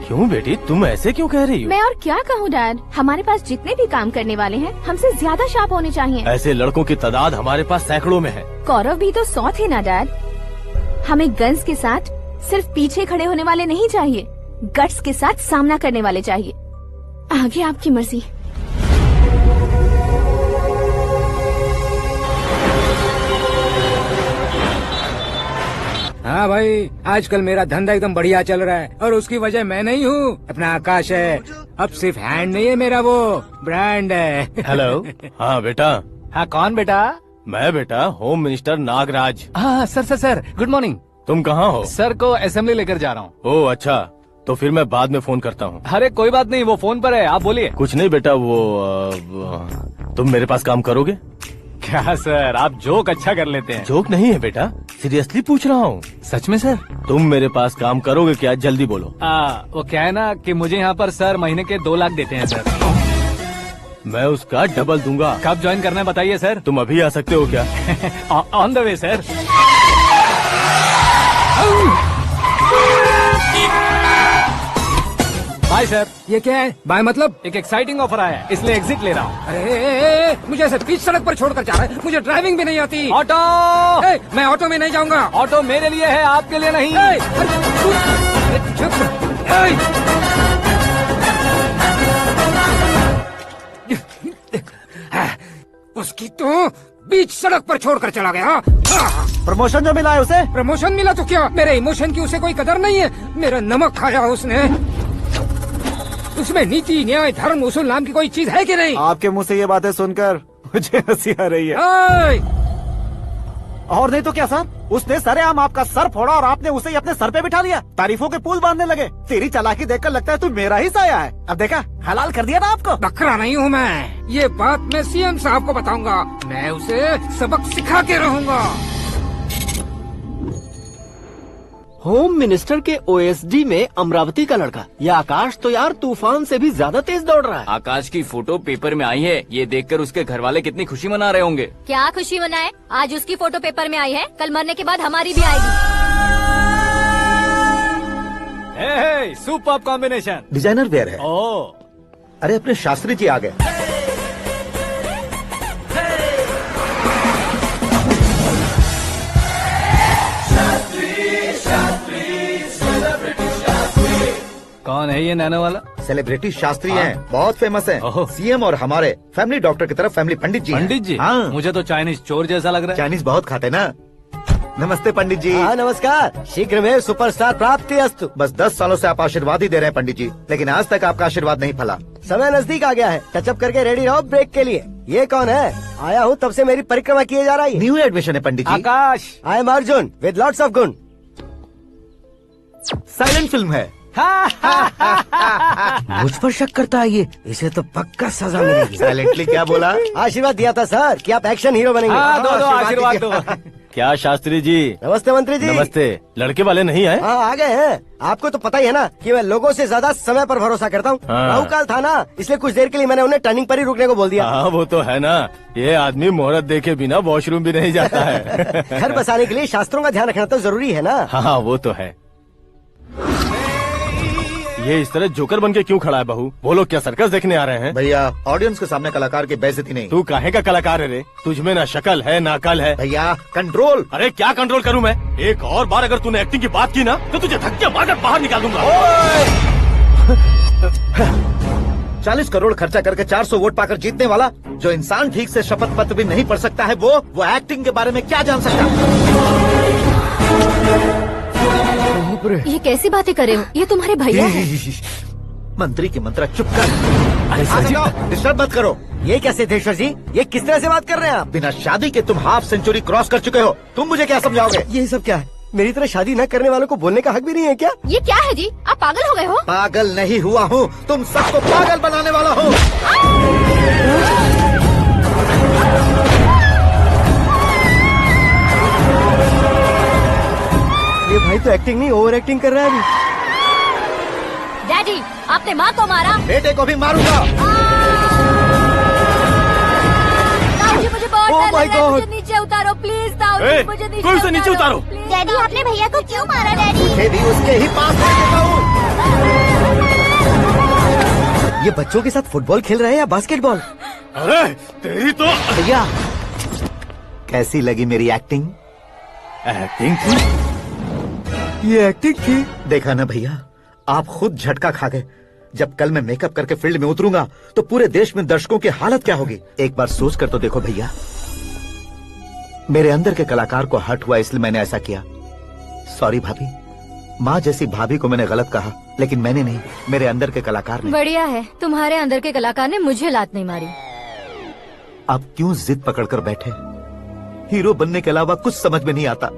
क्यों बेटी, तुम ऐसे क्यों कह रही हो? मैं और क्या कहूँ डैड, हमारे पास जितने भी काम करने वाले हैं हमसे ज्यादा शार्प होने चाहिए। ऐसे लड़कों की तादाद हमारे पास सैकड़ों में है। कौरव भी तो 100 थे ना डैड। हमें गन्स के साथ सिर्फ पीछे खड़े होने वाले नहीं चाहिए, गट्स के साथ सामना करने वाले चाहिए। आगे आपकी मर्जी। हाँ भाई, आजकल मेरा धंधा एकदम बढ़िया चल रहा है और उसकी वजह मैं नहीं हूँ, अपना आकाश है। अब सिर्फ हैंड नहीं है मेरा, वो ब्रांड है। हेलो। हाँ बेटा। हाँ कौन बेटा? मैं बेटा होम मिनिस्टर नागराज। हाँ सर गुड मॉर्निंग। तुम कहाँ हो? सर को असेंबली लेकर जा रहा हूँ। ओह अच्छा, तो फिर मैं बाद में फोन करता हूँ। अरे कोई बात नहीं, वो फोन पर है, आप बोलिए। कुछ नहीं बेटा, तुम मेरे पास काम करोगे? क्या सर, आप जोक अच्छा कर लेते हैं। जोक नहीं है बेटा, सीरियसली पूछ रहा हूँ। सच में सर? तुम मेरे पास काम करोगे क्या? जल्दी बोलो। वो क्या है ना कि मुझे यहाँ पर सर महीने के 2 लाख देते हैं सर। मैं उसका डबल दूंगा। कब ज्वाइन करना है बताइए सर। तुम अभी आ सकते हो क्या? On the way sir. Bye sir. ये क्या है? बाय मतलब? एक एक्साइटिंग ऑफर आया है, इसलिए एग्जिट ले रहा हूँ। अरे मुझे ऐसे बीच सड़क पर छोड़कर जा रहा है, मुझे ड्राइविंग भी नहीं आती। ऑटो। मैं ऑटो में नहीं जाऊंगा। ऑटो मेरे लिए है, आपके लिए नहीं। उसकी तो बीच सड़क पर छोड़कर चला गया। प्रमोशन जो मिला है उसे? प्रमोशन मिला तो क्या, मेरे इमोशन की उसे कोई कदर नहीं है। मेरा नमक खाया उसने। उसमें नीति न्याय धर्म उसूल नाम की कोई चीज है कि नहीं? आपके मुंह से ये बातें सुनकर मुझे हंसी आ रही है। और नहीं तो क्या सर, उसने सरेआम आपका सर फोड़ा और आपने उसे ही अपने सर पे बिठा लिया। तारीफों के पुल बांधने लगे। तेरी चालाकी देखकर लगता है तू मेरा ही साया है। अब देखा, हलाल कर दिया ना आपको। बकरा नहीं हूँ मैं, ये बात मैं सीएम साहब को बताऊंगा। मैं उसे सबक सिखा के रहूंगा। होम मिनिस्टर के ओएसडी में अमरावती का लड़का, ये आकाश तो यार तूफान से भी ज्यादा तेज दौड़ रहा है। आकाश की फोटो पेपर में आई है, ये देखकर उसके घर वाले कितनी खुशी मना रहे होंगे। क्या खुशी मनाए, आज उसकी फोटो पेपर में आई है, कल मरने के बाद हमारी भी आएगी। Super combination. डिजाइनर वेयर है। ओ, अरे अपने शास्त्री जी आ गए। कौन है ये नैनो वाला? सेलिब्रिटी शास्त्री हैं, बहुत फेमस हैं। सीएम और हमारे फैमिली डॉक्टर की तरफ फैमिली पंडित जी हैं। पंडित जी? हाँ। मुझे तो चाइनीज चोर जैसा लग रहा है। चाइनीज बहुत खाते ना। नमस्ते पंडित जी। हाँ नमस्कार, शीघ्र में सुपरस्टार प्राप्ति अस्तु। बस 10 सालों से आप आशीर्वाद ही दे रहे हैं पंडित जी, लेकिन आज तक आपका आशीर्वाद नहीं फला। समय नजदीक आ गया है, टचअप करके रेडी रहो ब्रेक के लिए। ये कौन है? आया हूँ तब से मेरी परिक्रमा किए जा रही है। न्यू एडमिशन है Pandit ji. Akash. I am Arjun with lots of गुण। साइलेंट फिल्म है। मुझ पर शक करता है ये, इसे तो पक्का सजा मिलेगी। साइलेंटली क्या बोला? आशीर्वाद दिया था सर कि आप एक्शन हीरो बनेंगे। हाँ, दो आशीर्वाद दो। क्या शास्त्री जी? नमस्ते मंत्री जी। नमस्ते। लड़के वाले नहीं आए? हाँ आ गए हैं। आपको तो पता ही है ना कि मैं लोगों से ज्यादा समय पर भरोसा करता हूँ। हाँ। राहु काल था ना, इसलिए कुछ देर के लिए मैंने उन्हें टर्निंग पर ही रुकने को बोल दिया। हाँ वो तो है ना, ये आदमी मुहूर्त देखे बिना वॉशरूम भी नहीं जाता है। घर बसाने के लिए शास्त्रों का ध्यान रखना तो जरूरी है ना। हाँ वो तो है। ये इस तरह जोकर बन के क्यों खड़ा है बहू? वो लोग क्या सर्कस देखने आ रहे हैं? भैया ऑडियंस के सामने कलाकार की बेइज्जती नहीं। तू काहे का कलाकार है रे? तुझमें ना शक्ल है ना अकल है। भैया कंट्रोल। अरे क्या कंट्रोल करूं मैं? एक और बार अगर तूने एक्टिंग की बात की ना तो तुझे धक्के मारकर बाहर निकाल दूंगा। 40 करोड़ खर्चा करके 400 वोट पाकर जीतने वाला, जो इंसान ठीक से शपथ पत्र भी नहीं पढ़ सकता है, वो एक्टिंग के बारे में क्या जान सकता है? ये कैसी बातें कर रहे हो? ये तुम्हारे भैया हैं। मंत्री की मंत्रा चुप कर। डिस्टर्ब मत करो। ये क्या सिद्धेश्वर जी, ये किस तरह से बात कर रहे हैं आप? बिना शादी के तुम हाफ सेंचुरी क्रॉस कर चुके हो, तुम मुझे क्या समझाओगे? ये सब क्या है? मेरी तरह शादी न करने वालों को बोलने का हक भी नहीं है क्या? ये क्या है जी, आप पागल हो गए हो? पागल नहीं हुआ हूँ, तुम सबको पागल बनाने वाला हो। ये भाई तो एक्टिंग नहीं ओवर एक्टिंग कर रहा है अभी। डैडी, आपने माँ को मारा। बेटे को भी मारूंगा। ताऊजी मुझे बहुत Oh डर my लग रहा है, God! मुझे नीचे उतारो प्लीज। ताऊजी मुझे नीचे कोई उसे नीचे उतारो। डैडी आपने भैया को क्यों मारा? डैडी मुझे भी उसके ही पास लेके जाऊं। ये बच्चों के साथ फुटबॉल खेल रहे हैं या बास्केटबॉल? अरे तेरी तो भैया कैसी लगी मेरी एक्टिंग? एक्टिंग थी? ये एक्टिंग थी। देखा ना भैया, आप खुद झटका खा गए। जब कल मैं मेकअप करके फील्ड में उतरूंगा तो पूरे देश में दर्शकों की हालत क्या होगी? एक बार सोच कर तो देखो भैया। मेरे अंदर के कलाकार को हर्ट हुआ इसलिए मैंने ऐसा किया। सॉरी भाभी। माँ जैसी भाभी को मैंने गलत कहा, लेकिन मैंने नहीं, मेरे अंदर के कलाकार ने। बढ़िया है, तुम्हारे अंदर के कलाकार ने मुझे लात नहीं मारी। आप क्यों जिद पकड़कर बैठे? हीरो बनने के अलावा कुछ समझ में नहीं आता।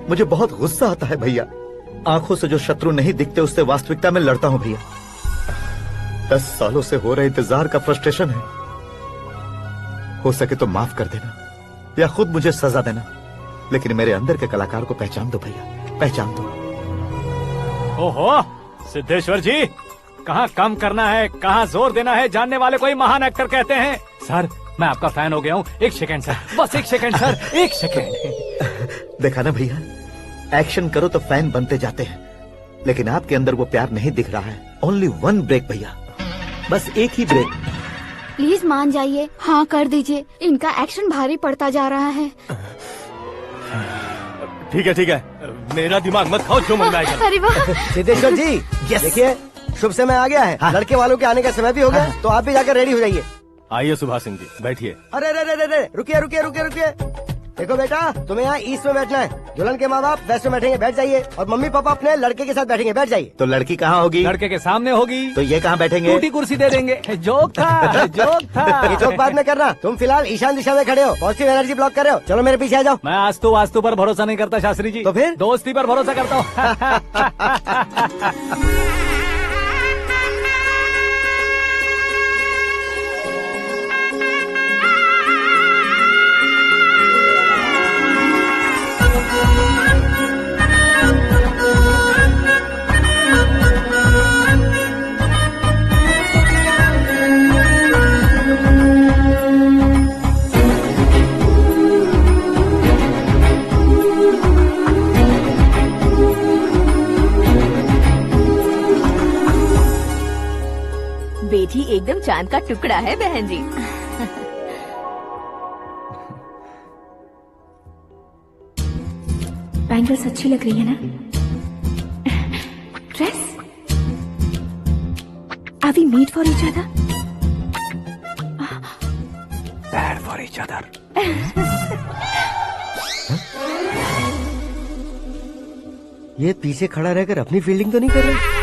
मुझे बहुत गुस्सा आता है भैया। आंखों से जो शत्रु नहीं दिखते उससे वास्तविकता में लड़ता हूँ भैया। 10 सालों से हो रहे इंतजार का फ्रस्ट्रेशन है। हो सके तो माफ कर देना या खुद मुझे सजा देना, लेकिन मेरे अंदर के कलाकार को पहचान दो भैया, पहचान दो। ओहो सिद्धेश्वर जी, कहाँ कम करना है कहाँ जोर देना है जानने वाले को ही महान एक्टर कहते हैं। सर मैं आपका फैन हो गया हूँ। एक सेकंड सर, बस एक सेकंड सर, एक सेकंड। देखा ना भैया, एक्शन करो तो फैन बनते जाते हैं, लेकिन आपके अंदर वो प्यार नहीं दिख रहा है। ओनली 1 ब्रेक भैया, बस एक ही ब्रेक। प्लीज मान जाइए, हाँ कर दीजिए। इनका एक्शन भारी पड़ता जा रहा है। ठीक है, मेरा दिमाग मत खाओ, जो मन में आएगा। अरे वाह। सिद्धेश्वर जी देखिए, शुभ समय आ गया है। हाँ। लड़के वालों के आने का समय भी हो गया, तो आप भी जाकर रेडी हो जाइए। आइए सुभाष सिंह जी, बैठिए। अरे रुकिए। देखो बेटा, तुम्हें यहाँ ईस्ट में बैठना है, दुल्हन के माँ बाप वेस्ट में बैठेंगे, बैठ जाइए, और मम्मी पापा अपने लड़के के साथ बैठेंगे, बैठ जाइए। तो लड़की कहाँ होगी? लड़के के सामने होगी। तो ये कहाँ बैठेंगे? टूटी कुर्सी दे देंगे। जोक था, जोक था। ये जोक बाद में करना, तुम फिलहाल ईशान दिशा में खड़े हो, पॉजिटिव एनर्जी ब्लॉक कर रहे हो। चलो मेरे पीछे आ जाओ। मैं वास्तु पर भरोसा नहीं करता शास्त्री जी। तो फिर? दोस्ती पर भरोसा करता हूँ। बेटी एकदम चांद का टुकड़ा है बहन जी। बैंगल्स अच्छी लग रही है ना? Dress? Are we made for each other? Bad for each other. ये पीछे खड़ा रहकर अपनी फील्डिंग तो नहीं कर रहा?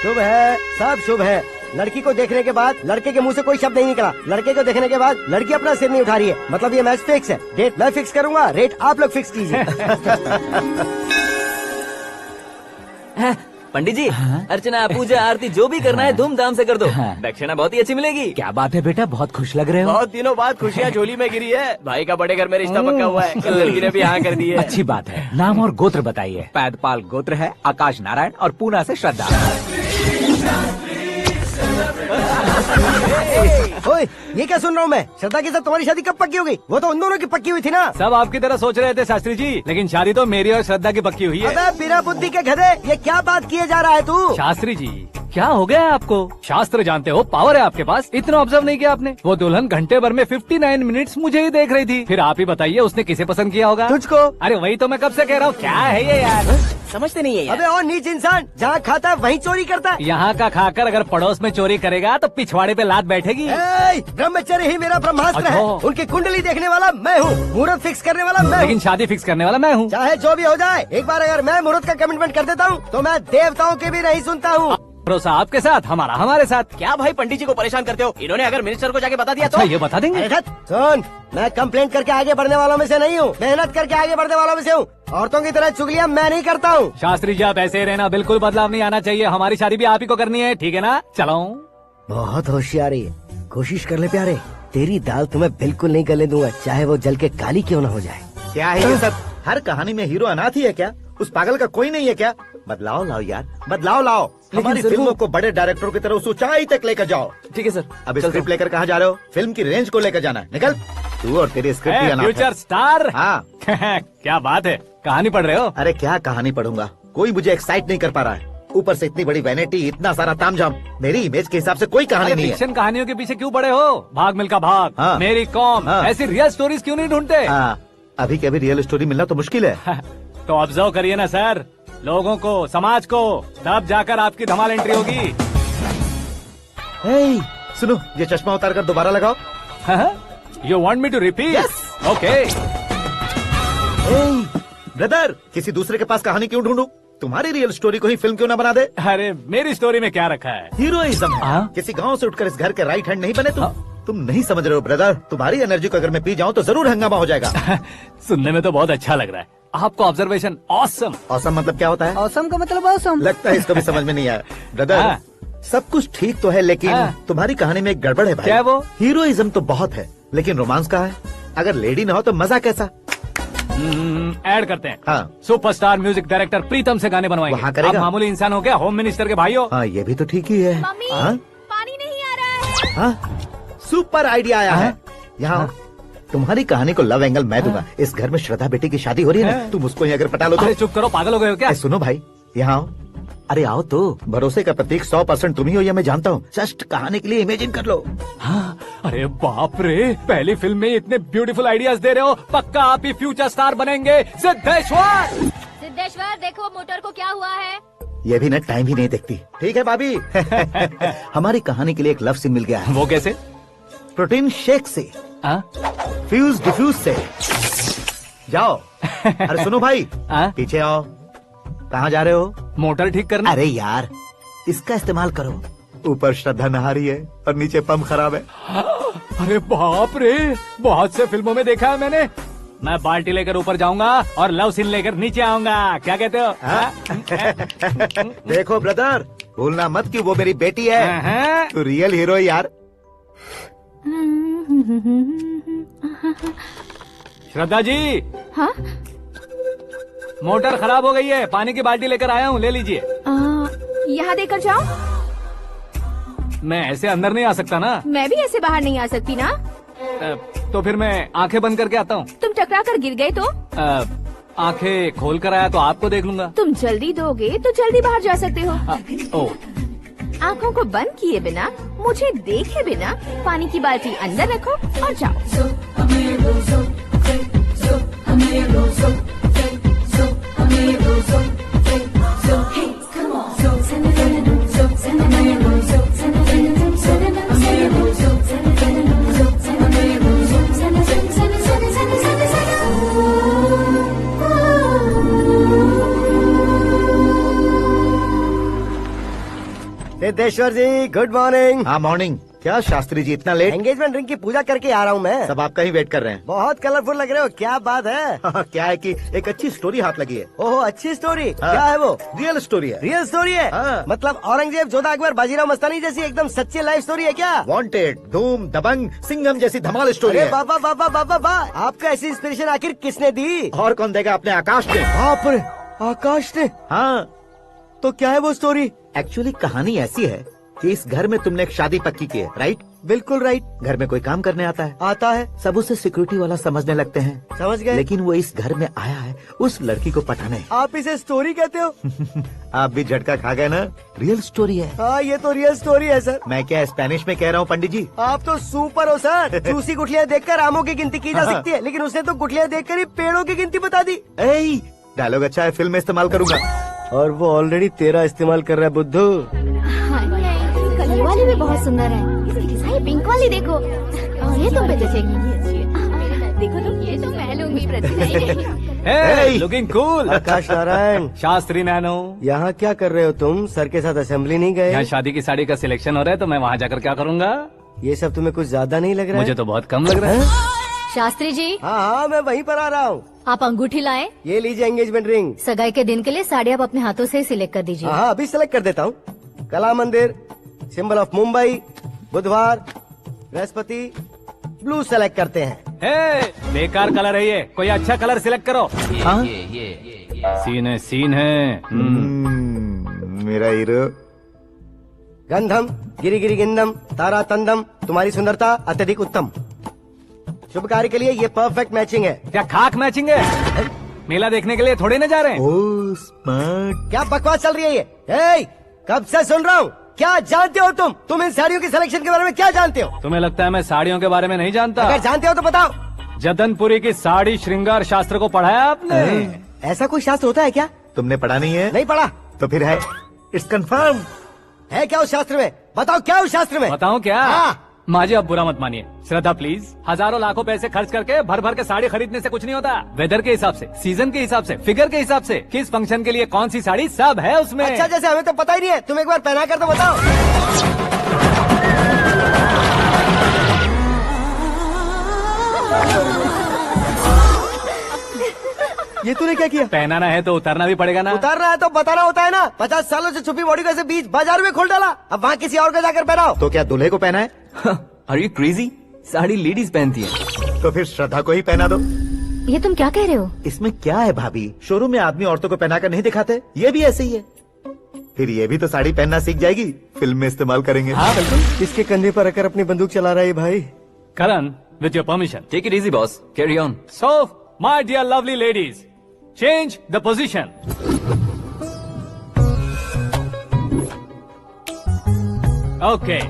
शुभ है, सब शुभ है। लड़की को देखने के बाद लड़के के मुंह से कोई शब्द नहीं निकला, लड़के को देखने के बाद लड़की अपना सिर नहीं उठा रही है, मतलब ये मैच फिक्स है। डेट मैं फिक्स करूंगा, रेट आप लोग फिक्स कीजिए। पंडित जी, अर्चना, पूजा, आरती जो भी करना है धूमधाम से कर दो। दक्षिणा बहुत ही अच्छी मिलेगी। क्या बात है बेटा, बहुत खुश लग रहे हो। बहुत दिनों बाद खुशियाँ झोली में गिरी है। भाई का बड़े घर में रिश्ता पक्का हुआ है, कल लड़की ने भी हाँ कर दी है। अच्छी बात है। नाम और गोत्र बताइए। पैदपाल गोत्र है, आकाश नारायण, और पूना से श्रद्धा। ओए, ये क्या सुन रहा हूँ मैं? श्रद्धा के साथ तुम्हारी शादी कब पक्की हो गई? वो तो उन दोनों की पक्की हुई थी ना। सब आपकी तरह सोच रहे थे शास्त्री जी, लेकिन शादी तो मेरी और श्रद्धा की पक्की हुई है। अबे बिना बुद्धि के गधे, ये क्या बात किए जा रहा है तू? शास्त्री जी, क्या हो गया है आपको? शास्त्र जानते हो, पावर है आपके पास। इतना ऑब्जर्व नहीं किया आपने? वो दुल्हन घंटे भर में 59 मिनट्स मुझे ही देख रही थी। फिर आप ही बताइए उसने किसे पसंद किया होगा? तुझको। अरे वही तो मैं कब से कह रहा हूँ, क्या है ये यार? समझते नहीं है यार। अबे और नीच इंसान, जहाँ खाता है वहीं चोरी करता है। यहाँ का खाकर अगर पड़ोस में चोरी करेगा तो पिछवाड़े पे लात बैठेगी। ब्रह्मचर्य ही मेरा ब्रह्मास्त्र है। अच्छा। उनकी कुंडली देखने वाला मैं हूँ, मुहूर्त फिक्स करने वाला मैं हूँ। लेकिन शादी फिक्स करने वाला मैं हूँ। चाहे जो भी हो जाए, एक बार अगर मैं मुहूर्त का कमिटमेंट कर देता हूँ तो मैं देवताओं की भी नहीं सुनता हूँ। भरोसा आपके साथ, हमारा हमारे साथ। क्या भाई पंडित जी को परेशान करते हो? इन्होंने अगर मिनिस्टर को जाके बता दिया तो? अच्छा, ये बता देंगे। सुन, मैं कंप्लेंट करके आगे बढ़ने वालों में से नहीं हूँ, मेहनत करके आगे बढ़ने वालों में से हूँ। औरतों की तरह चुगलियाँ मैं नहीं करता हूँ। शास्त्री जी, आप ऐसे ही रहना, बिल्कुल बदलाव नहीं आना चाहिए। हमारी शादी भी आप ही को करनी है, ठीक है ना? चलो। बहुत होशियारी है, कोशिश कर ले प्यारे, तेरी दाल तुम्हें बिल्कुल नहीं गलने दूंगा, चाहे वो जल के काली क्यों न हो जाए। क्या है ये सब? हर कहानी में हीरो अनाथ ही है क्या? उस पागल का कोई नहीं है क्या? बदलाव लाओ यार, बदलाव लाओ। हमारी फिल्मों को बड़े डायरेक्टरों की तरह उस ऊंचाई तक लेकर जाओ। ठीक है सर। अब स्क्रिप्ट लेकर कहाँ जा रहे हो? फिल्म की रेंज को लेकर जाना है, निकल। तू और तेरी स्क्रिप्ट ही अनाथ है। Future star. हाँ। क्या बात है, कहानी पढ़ रहे हो? अरे क्या कहानी पढ़ूंगा, कोई मुझे एक्साइट नहीं कर पा रहा है। ऊपर से इतनी बड़ी वैनिटी, इतना सारा तामझाम, मेरी इमेज के हिसाब से कोई कहानी नहीं है। फिक्शन कहानियों के पीछे क्यों पड़े हो? भाग मिल्खा भाग, हाँ। मेरी कॉम, हाँ। ऐसी रियल स्टोरीज क्यों नहीं ढूंढते? हाँ, अभी के अभी रियल स्टोरी मिलना तो मुश्किल है। तो ऑब्जर्व करिए ना सर, लोगों को, समाज को, तब जाकर आपकी धमाल एंट्री होगी। सुनो, ये चश्मा उतार कर दोबारा लगाओ। You want me to repeat? Okay. Brother, किसी दूसरे के पास कहानी क्यों ढूंढूं? तुम्हारी रियल स्टोरी को ही फिल्म क्यों ना बना दे? अरे मेरी स्टोरी में क्या रखा है? हीरोइज्म है। किसी गांव से उठकर इस घर के राइट हैंड नहीं बने तुम। तुम नहीं समझ रहे हो ब्रदर, तुम्हारी एनर्जी को अगर मैं पी जाऊं तो जरूर हंगामा हो जाएगा। सुनने में तो बहुत अच्छा लग रहा है। आपको ऑब्जर्वेशन ऑसम। ऑसम मतलब क्या होता है? औसम का मतलब औसम। लगता है इसको भी समझ में नहीं आया। ब्रदर, सब कुछ ठीक तो है, लेकिन तुम्हारी कहानी में एक गड़बड़ है भाई। क्या वो? हीरोइज्म तो बहुत है, लेकिन रोमांस कहाँ है? अगर लेडी ना हो तो मजा कैसा? ऐड करते हैं। हाँ। सुपरस्टार म्यूजिक डायरेक्टर प्रीतम से गाने बनवाएंगे। वहाँ करेगा? आप मामूली इंसान हो क्या, होम मिनिस्टर के भाई हो? हाँ, ये भी तो ठीक ही है। मम्मी, हाँ? पानी नहीं आ रहा है। हाँ? सुपर आइडिया आया है। यहाँ तुम्हारी कहानी को लव एंगल मैं दूंगा। इस घर में श्रद्धा बेटी की शादी हो रही है ना, तुम उसको ही अगर पटा लो तो। अरे चुप करो, पागल हो गए हो क्या? सुनो भाई, यहाँ आओ। अरे आओ तो, भरोसे का प्रतीक 100% तुम ही हो, यह मैं जानता हूँ। जस्ट कहानी के लिए इमेजिन कर लो। हाँ, अरे बाप रे, पहली फिल्म में इतने ब्यूटीफुल आइडियाज दे रहे हो, पक्का आप ही फ्यूचर स्टार बनेंगे। सिद्धेश्वर, सिद्धेश्वर देखो मोटर को क्या हुआ है। ये भी ना टाइम ही नहीं देखती। ठीक है भाभी। हमारी कहानी के लिए एक लव सीन मिल गया है। वो कैसे? प्रोटीन शेक से। फ्यूज डिफ्यूज से जाओ। अरे सुनो भाई, पीछे आओ। कहाँ जा रहे हो? मोटर ठीक करना। अरे यार, इसका इस्तेमाल करो। ऊपर श्रद्धा नहा रही है और नीचे पंप खराब है। अरे बाप रे, बहुत से फिल्मों में देखा है मैंने। मैं बाल्टी लेकर ऊपर जाऊंगा और लव सीन लेकर नीचे आऊंगा। क्या कहते हो? देखो ब्रदर, भूलना मत कि वो मेरी बेटी है। तू रियल हीरो यार। श्रद्धा जी। हाँ? मोटर खराब हो गई है, पानी की बाल्टी लेकर आया हूँ, ले लीजिए। यहाँ देकर जाओ। मैं ऐसे अंदर नहीं आ सकता ना। मैं भी ऐसे बाहर नहीं आ सकती ना। तो फिर मैं आंखें बंद करके आता हूँ। तुम टकरा कर गिर गए तो? आंखें खोल कर आया तो आपको देख लूंगा। तुम जल्दी दोगे तो जल्दी बाहर जा सकते हो। ओ, आँखों को बंद किए बिना, मुझे देखे बिना पानी की बाल्टी अंदर रखो और जाओ। सिद्धेश्वर जी, गुड मॉर्निंग। हाँ मॉर्निंग। क्या शास्त्री जी इतना लेट? एंगेजमेंट रिंग की पूजा करके आ रहा हूँ मैं। सब आपका ही वेट कर रहे हैं। बहुत कलरफुल लग रहे हो, क्या बात है? क्या है कि एक अच्छी स्टोरी हाथ लगी है। ओहो, अच्छी स्टोरी। क्या है वो? रियल स्टोरी है। रियल स्टोरी है? मतलब औरंगजेब, जोधा अकबर, बाजीराव मस्तानी जैसी एकदम सच्ची लाइफ स्टोरी है क्या? वांटेड, धूम, दबंग, सिंघम जैसी धमाल स्टोरी है। बाबा बाबा बाबा बा, आपका ऐसी इंस्पिरेशन आखिर किसने दी? और कौन देगा? अपने आकाश ने। बाप रे, आकाश ने? हाँ। तो क्या है वो स्टोरी? एक्चुअली कहानी ऐसी है कि इस घर में तुमने एक शादी पक्की की है, राइट? बिल्कुल राइट। घर में कोई काम करने आता है? आता है। सब उसे सिक्योरिटी वाला समझने लगते हैं। समझ गए। लेकिन वो इस घर में आया है उस लड़की को पटाने। आप इसे स्टोरी कहते हो? आप भी झटका खा गए ना। रियल स्टोरी है। हाँ, ये तो रियल स्टोरी है सर। मैं क्या स्पेनिश में कह रहा हूँ पंडित जी? आप तो सुपर हो सर। चूसी गुठलियाँ देखकर आमों की गिनती की जा सकती है, लेकिन उसने तो गुठलियाँ देखकर ही पेड़ों की गिनती बता दी। डायलॉग अच्छा है, फिल्म में इस्तेमाल करूंगा। और वो ऑलरेडी तेरा इस्तेमाल कर रहा है बुद्धू। ये वाली भी बहुत सुंदर है। ये पिंक वाली देखो, और ये तुम पे जचेगी। देखो तो ये तो मैं लूंगी प्रतिभा। Hey, looking cool। आकाश नारायण। शास्त्री नैनो। यहाँ क्या कर रहे हो तुम? सर के साथ असेंबली नहीं गए? यहाँ शादी की साड़ी का सिलेक्शन हो रहा है, तो मैं वहाँ जाकर क्या करूँगा? ये सब तुम्हें कुछ ज्यादा नहीं लग रहा है? मुझे तो बहुत कम लग रहा है। शास्त्री जी। हाँ हाँ, मैं वहीं पर आ रहा हूँ। आप अंगूठी लाएं। ये लीजिए एंगेजमेंट रिंग। सगाई के दिन के लिए साड़ी आप अपने हाथों से सिलेक्ट कर दीजिए। हाँ, अभी सिलेक्ट कर देता हूँ। कला मंदिर, सिंबल ऑफ मुंबई, बुधवार, बृहस्पति, ब्लू सेलेक्ट करते हैं। बेकार कलर है ये, कोई अच्छा कलर सिलेक्ट करो। सीन है। मेरा हीरो। गंधम, गिरी गिरी गिंदम, तारा तंदम, तुम्हारी सुंदरता अत्यधिक उत्तम। शुभ कार्य के लिए ये परफेक्ट मैचिंग है। क्या खाक मैचिंग है? मेला देखने के लिए थोड़ी ना जा रहे हैं। Oh smart. क्या बकवास चल रही है ये? कब से सुन रहा हूँ। क्या जानते हो तुम इन साड़ियों की सिलेक्शन के बारे में क्या जानते हो? तुम्हें लगता है मैं साड़ियों के बारे में नहीं जानता? अगर जानते हो तो बताओ। जदनपुरी की साड़ी श्रृंगार शास्त्र को पढ़ा है आपने? ऐसा कोई शास्त्र होता है क्या? तुमने पढ़ा नहीं है? नहीं पढ़ा। तो फिर है, इट्स कंफर्म। है क्या उस शास्त्र में? बताओ क्या उस शास्त्र में? बताऊं क्या? माँ जी, आप बुरा मत मानिए। श्रद्धा प्लीज, हजारों लाखों पैसे खर्च करके भर भर के साड़ी खरीदने से कुछ नहीं होता। वेदर के हिसाब से, सीजन के हिसाब से, फिगर के हिसाब से, किस फंक्शन के लिए कौन सी साड़ी, सब है उसमें। अच्छा, जैसे हमें तो पता ही नहीं है, तुम एक बार पहना कर तो बताओ। ये तूने क्या किया? पहनाना है तो उतारना भी पड़ेगा ना। उतारना है तो बताना होता है ना। 50 सालों से छुपी बॉडी को ऐसे बीच बाजार में खोल डाला, अब वहाँ किसी और को जाकर पहनाओ। तो क्या दूल्हे को पहना है? Are you crazy? Sari ladies पहनती है। तो फिर श्रद्धा को ही पहना दो। ये तुम क्या कह रहे हो? इसमें क्या है भाभी, शोरूम में आदमी औरतों को पहनाकर नहीं दिखाते, ये भी ऐसे ही है। फिर ये भी तो साड़ी पहनना सीख जाएगी, फिल्म में इस्तेमाल करेंगे। हाँ बिल्कुल। इसके कंधे पर रखकर अपनी बंदूक चला रहा है भाई। करण, with your permission. Take it easy, boss. Carry on. So, my dear lovely ladies, change the position. Okay.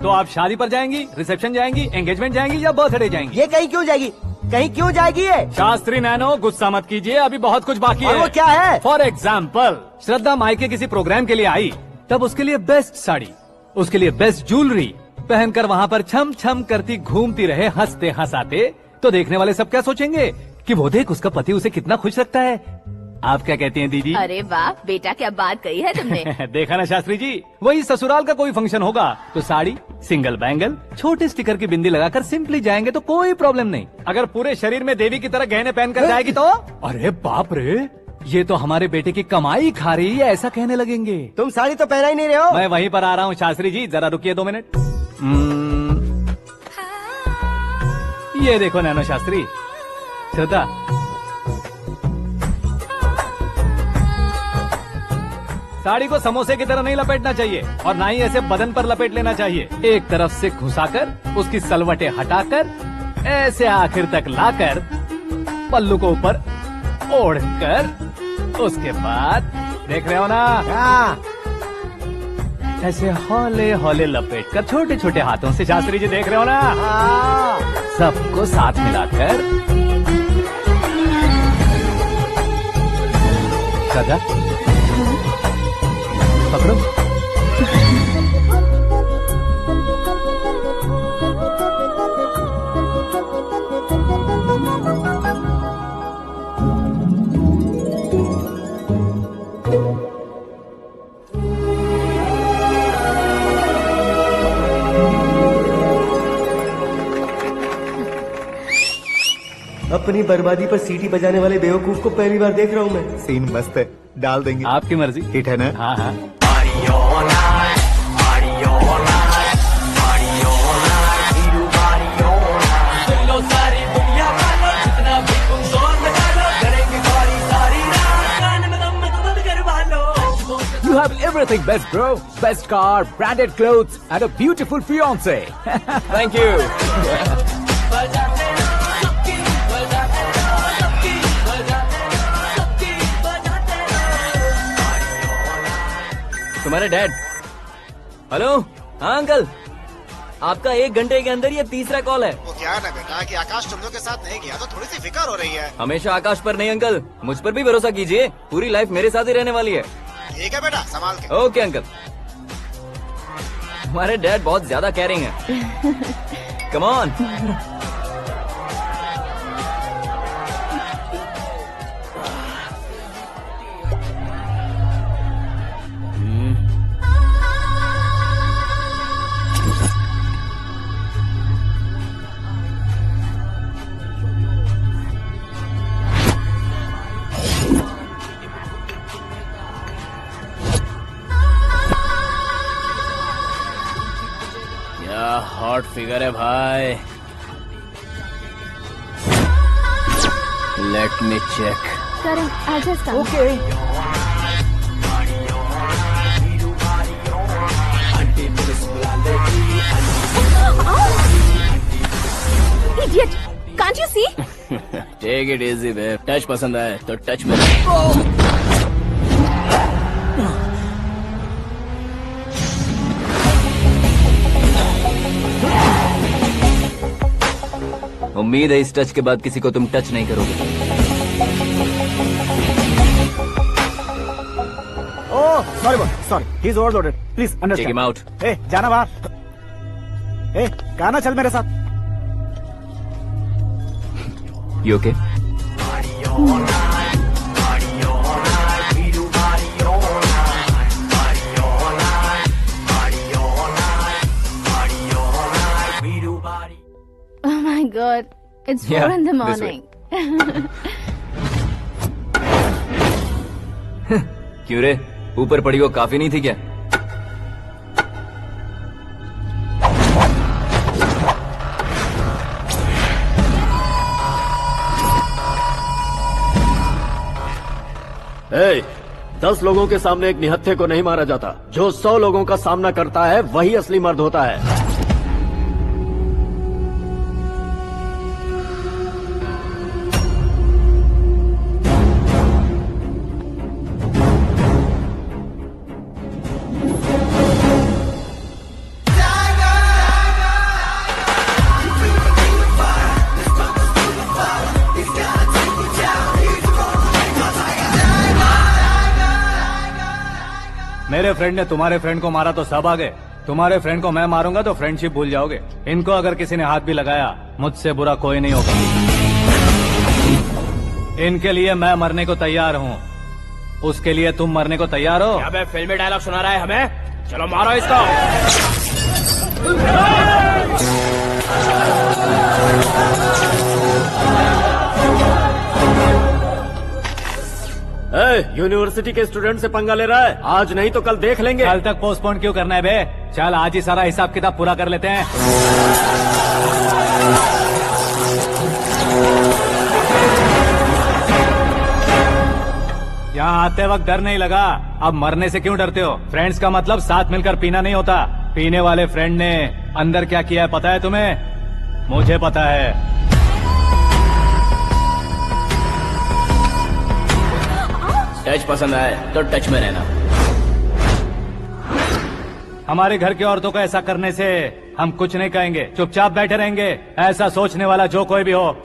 तो आप शादी पर जाएंगी, रिसेप्शन जाएंगी, एंगेजमेंट जाएंगी या बर्थडे जाएंगी? ये कहीं क्यों जाएगी? कहीं क्यों जाएगी ये? शास्त्री नैनो, गुस्सा मत कीजिए, अभी बहुत कुछ बाकी है। और वो क्या है? फॉर एग्जाम्पल, श्रद्धा मायके किसी प्रोग्राम के लिए आई, तब उसके लिए बेस्ट साड़ी, उसके लिए बेस्ट ज्वेलरी, पहनकर वहाँ पर छम छम करती घूमती रहे हंसते हंसाते, तो देखने वाले सब क्या सोचेंगे कि वो देख उसका पति उसे कितना खुश रखता है। आप क्या कहती हैं दीदी? अरे वाह बेटा, क्या बात कही है तुमने। देखा ना शास्त्री जी, वही ससुराल का कोई फंक्शन होगा तो साड़ी, सिंगल बैंगल, छोटे स्टिकर की बिंदी लगाकर सिंपली जाएंगे तो कोई प्रॉब्लम नहीं। अगर पूरे शरीर में देवी की तरह गहने पहनकर जाएगी तो अरे बाप रे, ये तो हमारे बेटे की कमाई खा रही है, ऐसा कहने लगेंगे। तुम साड़ी तो पहना ही नहीं रहे हो। मैं वहीं पर आ रहा हूँ शास्त्री जी, जरा रुकिए 2 मिनट। ये देखो नैनो शास्त्री, श्रद्धा, साड़ी को समोसे की तरह नहीं लपेटना चाहिए और ना ही ऐसे बदन पर लपेट लेना चाहिए। एक तरफ से घुसाकर उसकी सलवटें हटाकर ऐसे आखिर तक लाकर पल्लू को ऊपर ओढ़कर, उसके बाद देख रहे हो ना, ऐसे हौले हौले लपेट कर छोटे छोटे हाथों से, शास्त्री जी देख रहे हो ना, सबको साथ मिलाकर सदा पकड़ो। अपनी बर्बादी पर सीटी बजाने वाले बेवकूफ को पहली बार देख रहा हूँ मैं। सीन मस्त है, डाल देंगे। आपकी मर्जी। हिट है ना? हाँ हाँ। You have everything best, bro. Best car, branded clothes, and a beautiful fiance. Thank you. तुम्हारे डैड। हेलो, हाँ अंकल, आपका 1 घंटे के अंदर ये तीसरा कॉल है। वो क्या है ना बेटा कि आकाश तुम लोग के साथ नहीं गया तो थोड़ी सी फिक्र हो रही है। हमेशा आकाश पर नहीं अंकल, मुझ पर भी भरोसा कीजिए, पूरी लाइफ मेरे साथ ही रहने वाली है। ठीक है बेटा, संभाल के। Okay uncle. हमारे डैड बहुत ज्यादा केयरिंग है। Come on. हॉट फिगर है भाई। Let me check. Karan, I'll just come. Okay. Idiot! Can't you see? Take it easy, babe. Touch पसंद आए तो टच में। उम्मीद है इस टच के बाद किसी को तुम टच नहीं करोगे। Oh sorry, he is overloaded, please Take him understand. out. ए जाना बाहर। ए गाना चल मेरे साथ। You okay? Oh my God, it's 4 Yeah, in the this morning. क्यों रे, ऊपर पड़ी वो काफी नहीं थी क्या? ए, 10 लोगों के सामने एक निहत्थे को नहीं मारा जाता। जो 100 लोगों का सामना करता है वही असली मर्द होता है। मेरे फ्रेंड ने तुम्हारे फ्रेंड को मारा तो सब आ गए, तुम्हारे फ्रेंड को मैं मारूंगा तो फ्रेंडशिप भूल जाओगे। इनको अगर किसी ने हाथ भी लगाया, मुझसे बुरा कोई नहीं होगा। इनके लिए मैं मरने को तैयार हूँ, उसके लिए तुम मरने को तैयार हो? अबे फिल्मी डायलॉग सुना रहा है हमें, चलो मारो इसको। यूनिवर्सिटी के स्टूडेंट से पंगा ले रहा है, आज नहीं तो कल देख लेंगे। कल तक पोस्टपोन क्यों करना है बे? चल आज ही सारा हिसाब किताब पूरा कर लेते हैं। यहाँ आते वक्त डर नहीं लगा, अब मरने से क्यों डरते हो? फ्रेंड्स का मतलब साथ मिलकर पीना नहीं होता। पीने वाले फ्रेंड ने अंदर क्या किया है पता है तुम्हें? मुझे पता है। टच पसंद आए तो टच में रहना। हमारे घर की औरतों को ऐसा करने से हम कुछ नहीं कहेंगे, चुपचाप बैठे रहेंगे। ऐसा सोचने वाला जो कोई भी हो,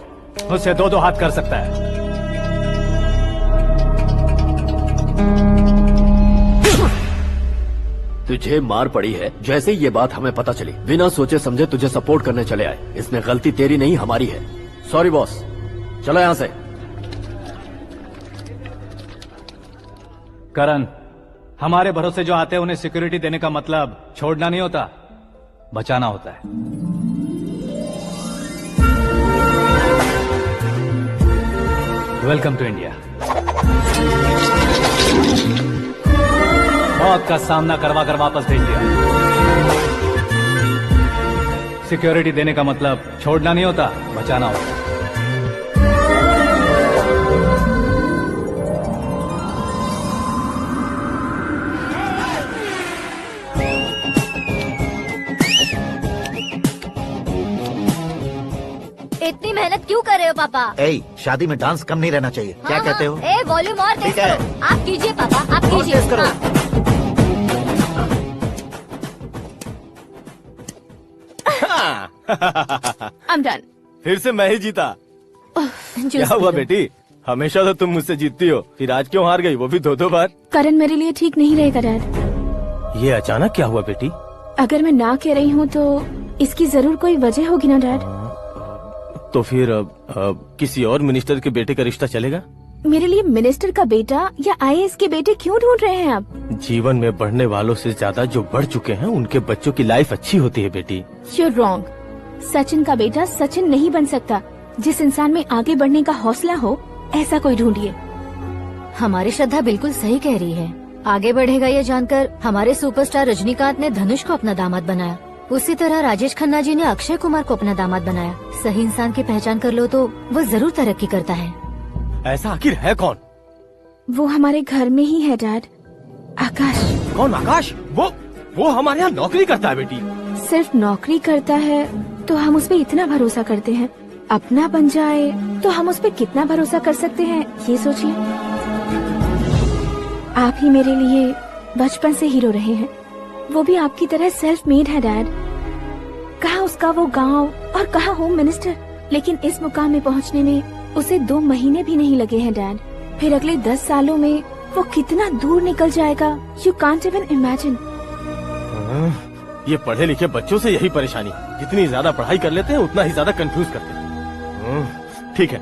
उससे दो हाथ कर सकता है। तुझे मार पड़ी है, जैसे ये बात हमें पता चली बिना सोचे समझे तुझे सपोर्ट करने चले आए। इसमें गलती तेरी नहीं हमारी है। सॉरी बॉस, चलो यहाँ से। करण, हमारे भरोसे जो आते हैं उन्हें सिक्योरिटी देने का मतलब छोड़ना नहीं होता, बचाना होता है। Welcome to India. मौत का सामना करवा कर वापस भेज दिया। सिक्योरिटी देने का मतलब छोड़ना नहीं होता, बचाना होता है। इतनी मेहनत क्यों कर रहे हो पापा? शादी में डांस कम नहीं रहना चाहिए। क्या कहते हो? ए वॉल्यूम और तेज ठीक है। करो। आप कीजिए पापा, आप कीजिए। तेज करो। I'm done. फिर से मैं ही जीता। क्या हुआ बेटी? हमेशा तो तुम मुझसे जीतती हो, फिर आज क्यों हार गई, वो भी दो बार? करण मेरे लिए ठीक नहीं रहेगा डैड। ये अचानक क्या हुआ बेटी? अगर मैं ना कह रही हूँ तो इसकी जरूर कोई वजह होगी ना डैड। तो फिर किसी और मिनिस्टर के बेटे का रिश्ता चलेगा? मेरे लिए मिनिस्टर का बेटा या आईएएस के बेटे क्यों ढूंढ रहे हैं आप? जीवन में बढ़ने वालों से ज्यादा जो बढ़ चुके हैं उनके बच्चों की लाइफ अच्छी होती है बेटी। You're wrong. सचिन का बेटा सचिन नहीं बन सकता। जिस इंसान में आगे बढ़ने का हौसला हो, ऐसा कोई ढूंढिए। हमारी श्रद्धा बिल्कुल सही कह रही है। आगे बढ़ेगा ये जानकर हमारे सुपरस्टार रजनीकांत ने धनुष को अपना दामाद बनाया। उसी तरह राजेश खन्ना जी ने अक्षय कुमार को अपना दामाद बनाया। सही इंसान की पहचान कर लो तो वो जरूर तरक्की करता है। ऐसा आखिर है कौन? वो हमारे घर में ही है डैड, आकाश। कौन आकाश? वो हमारे यहाँ नौकरी करता है बेटी। सिर्फ नौकरी करता है तो हम उस पे इतना भरोसा करते हैं, अपना बन जाए तो हम उस पे कितना भरोसा कर सकते हैं, ये सोचिए। आप ही मेरे लिए बचपन से हीरो रहे हैं, वो भी आपकी तरह सेल्फ मेड है डैड। कहाँ उसका वो गांव और कहाँ होम मिनिस्टर, लेकिन इस मुकाम में पहुँचने में उसे 2 महीने भी नहीं लगे हैं डैड। फिर अगले 10 सालों में वो कितना दूर निकल जाएगा, यू कांट इवन इमेजिन। ये पढ़े लिखे बच्चों से यही परेशानी, जितनी ज्यादा पढ़ाई कर लेते हैं उतना ही ज्यादा कंफ्यूज करते हैं। ठीक है,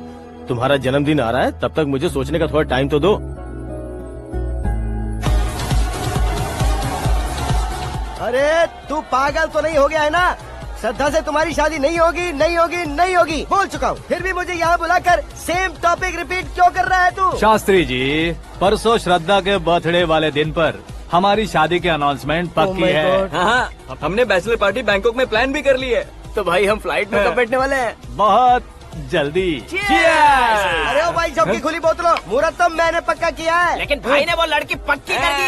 तुम्हारा जन्मदिन आ रहा है, तब तक मुझे सोचने का थोड़ा टाइम तो दो। अरे तू पागल तो नहीं हो गया है ना? श्रद्धा से तुम्हारी शादी नहीं होगी, नहीं होगी, नहीं होगी, बोल चुका हूँ। फिर भी मुझे यहाँ बुलाकर सेम टॉपिक रिपीट क्यों कर रहा है तू? शास्त्री जी, परसों श्रद्धा के बर्थडे वाले दिन पर हमारी शादी की अनाउंसमेंट पक्की है। हाँ, हमने बैचलर पार्टी बैंकॉक में प्लान भी कर ली है। तो भाई हम फ्लाइट में कब बैठने वाले हैं? बहुत जल्दी। अरे ओ भाई, सबकी खुली बोतलों, मुहूर्त तो मैंने पक्का किया है। लेकिन भाई ने वो लड़की पक्की कर दी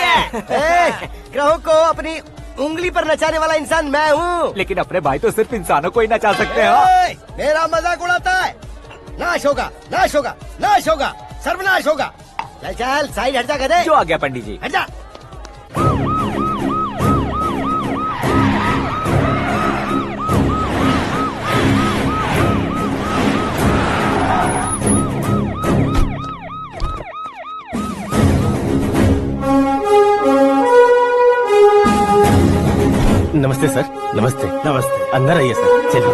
है। ग्रहों को अपनी उंगली पर नचाने वाला इंसान मैं हूँ। लेकिन अपने भाई तो सिर्फ इंसानों को ही नचा सकते हैं। मेरा मजाक उड़ाता है। नाश होगा, नाश होगा, नाश होगा, सर्वनाश होगा। चल चल साइड हट जा, गधे। जो आ गया पंडित जी। हट जा। नमस्ते सर। नमस्ते। नमस्ते। अंदर आइए सर, चलिए।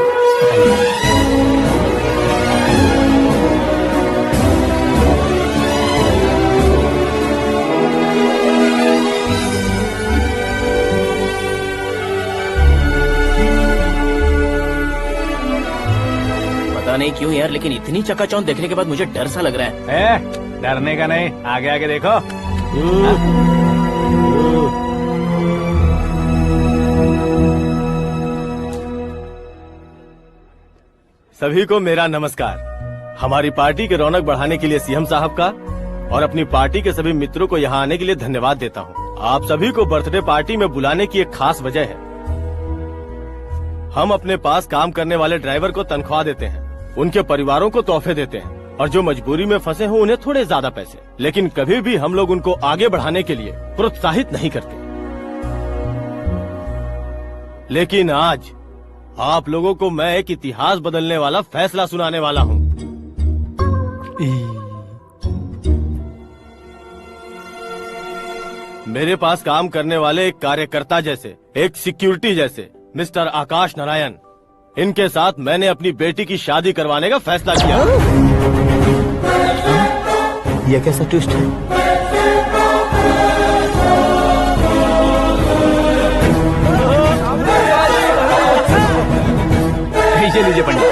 पता नहीं क्यों यार, लेकिन इतनी चकाचौंध देखने के बाद मुझे डर सा लग रहा है। डरने का नहीं, आगे आगे देखो। सभी को मेरा नमस्कार। हमारी पार्टी के रौनक बढ़ाने के लिए सीएम साहब का और अपनी पार्टी के सभी मित्रों को यहाँ आने के लिए धन्यवाद देता हूँ। आप सभी को बर्थडे पार्टी में बुलाने की एक खास वजह है। हम अपने पास काम करने वाले ड्राइवर को तनख्वाह देते हैं, उनके परिवारों को तोहफे देते हैं और जो मजबूरी में फंसे हो उन्हें थोड़े ज्यादा पैसे। लेकिन कभी भी हम लोग उनको आगे बढ़ाने के लिए प्रोत्साहित नहीं करते। लेकिन आज आप लोगों को मैं एक इतिहास बदलने वाला फैसला सुनाने वाला हूँ। मेरे पास काम करने वाले एक कार्यकर्ता जैसे, एक सिक्योरिटी जैसे मिस्टर आकाश नारायण, इनके साथ मैंने अपनी बेटी की शादी करवाने का फैसला किया। यह कैसा ट्विस्ट है? लीजिए पंडित,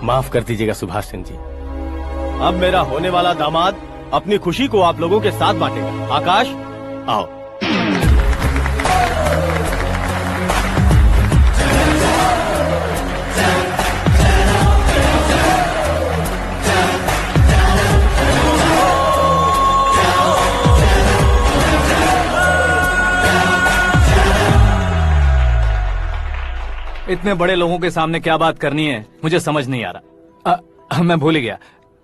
माफ कर दीजिएगा सुभाष सिंह जी। अब मेरा होने वाला दामाद अपनी खुशी को आप लोगों के साथ बांटेगा। आकाश, आओ। इतने बड़े लोगों के सामने क्या बात करनी है मुझे समझ नहीं आ रहा। मैं भूल ही गया।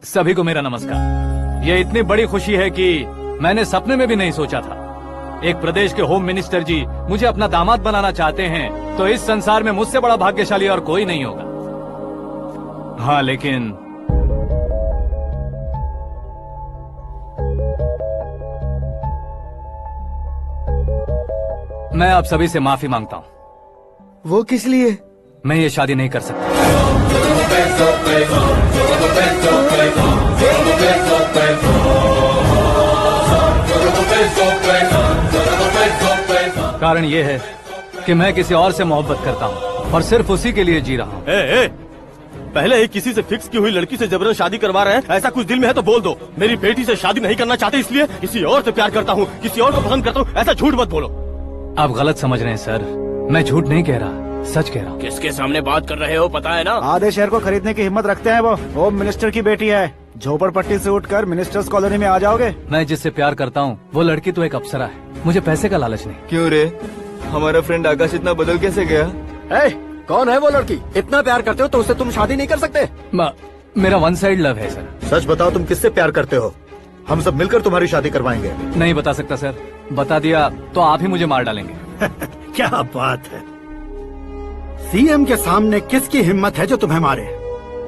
सभी को मेरा नमस्कार। ये इतनी बड़ी खुशी है कि मैंने सपने में भी नहीं सोचा था। एक प्रदेश के होम मिनिस्टर जी मुझे अपना दामाद बनाना चाहते हैं तो इस संसार में मुझसे बड़ा भाग्यशाली और कोई नहीं होगा। हाँ, लेकिन मैं आप सभी से माफी मांगता हूँ। वो किस लिए? मैं ये शादी नहीं कर सकता। कारण ये है कि मैं किसी और से मोहब्बत करता हूँ और सिर्फ उसी के लिए जी रहा हूँ। पहले ही किसी से फिक्स की हुई लड़की से जबरन शादी करवा रहे हैं। ऐसा कुछ दिल में है तो बोल दो। मेरी बेटी से शादी नहीं करना चाहते इसलिए किसी और से प्यार करता हूँ, किसी और को पसंद करता हूँ, ऐसा झूठ मत बोलो। आप गलत समझ रहे हैं सर, मैं झूठ नहीं कह रहा, सच कह रहा हूँ। किसके सामने बात कर रहे हो पता है ना? आधे शहर को खरीदने की हिम्मत रखते हैं वो। होम मिनिस्टर की बेटी है। झोपड़पट्टी से उठकर मिनिस्टर्स कॉलोनी में आ जाओगे। मैं जिससे प्यार करता हूँ वो लड़की तो एक अप्सरा है। मुझे पैसे का लालच नहीं। क्यों रे, हमारा फ्रेंड आकाश इतना बदल कैसे गया? कौन है वो लड़की? इतना प्यार करते हो तो उससे तुम शादी नहीं कर सकते? मेरा वन साइड लव है सर। सच बताओ, तुम किससे प्यार करते हो? हम सब मिलकर तुम्हारी शादी करवाएंगे। नहीं बता सकता सर, बता दिया तो आप ही मुझे मार डालेंगे। क्या बात है, सीएम के सामने किसकी हिम्मत है जो तुम्हें मारे?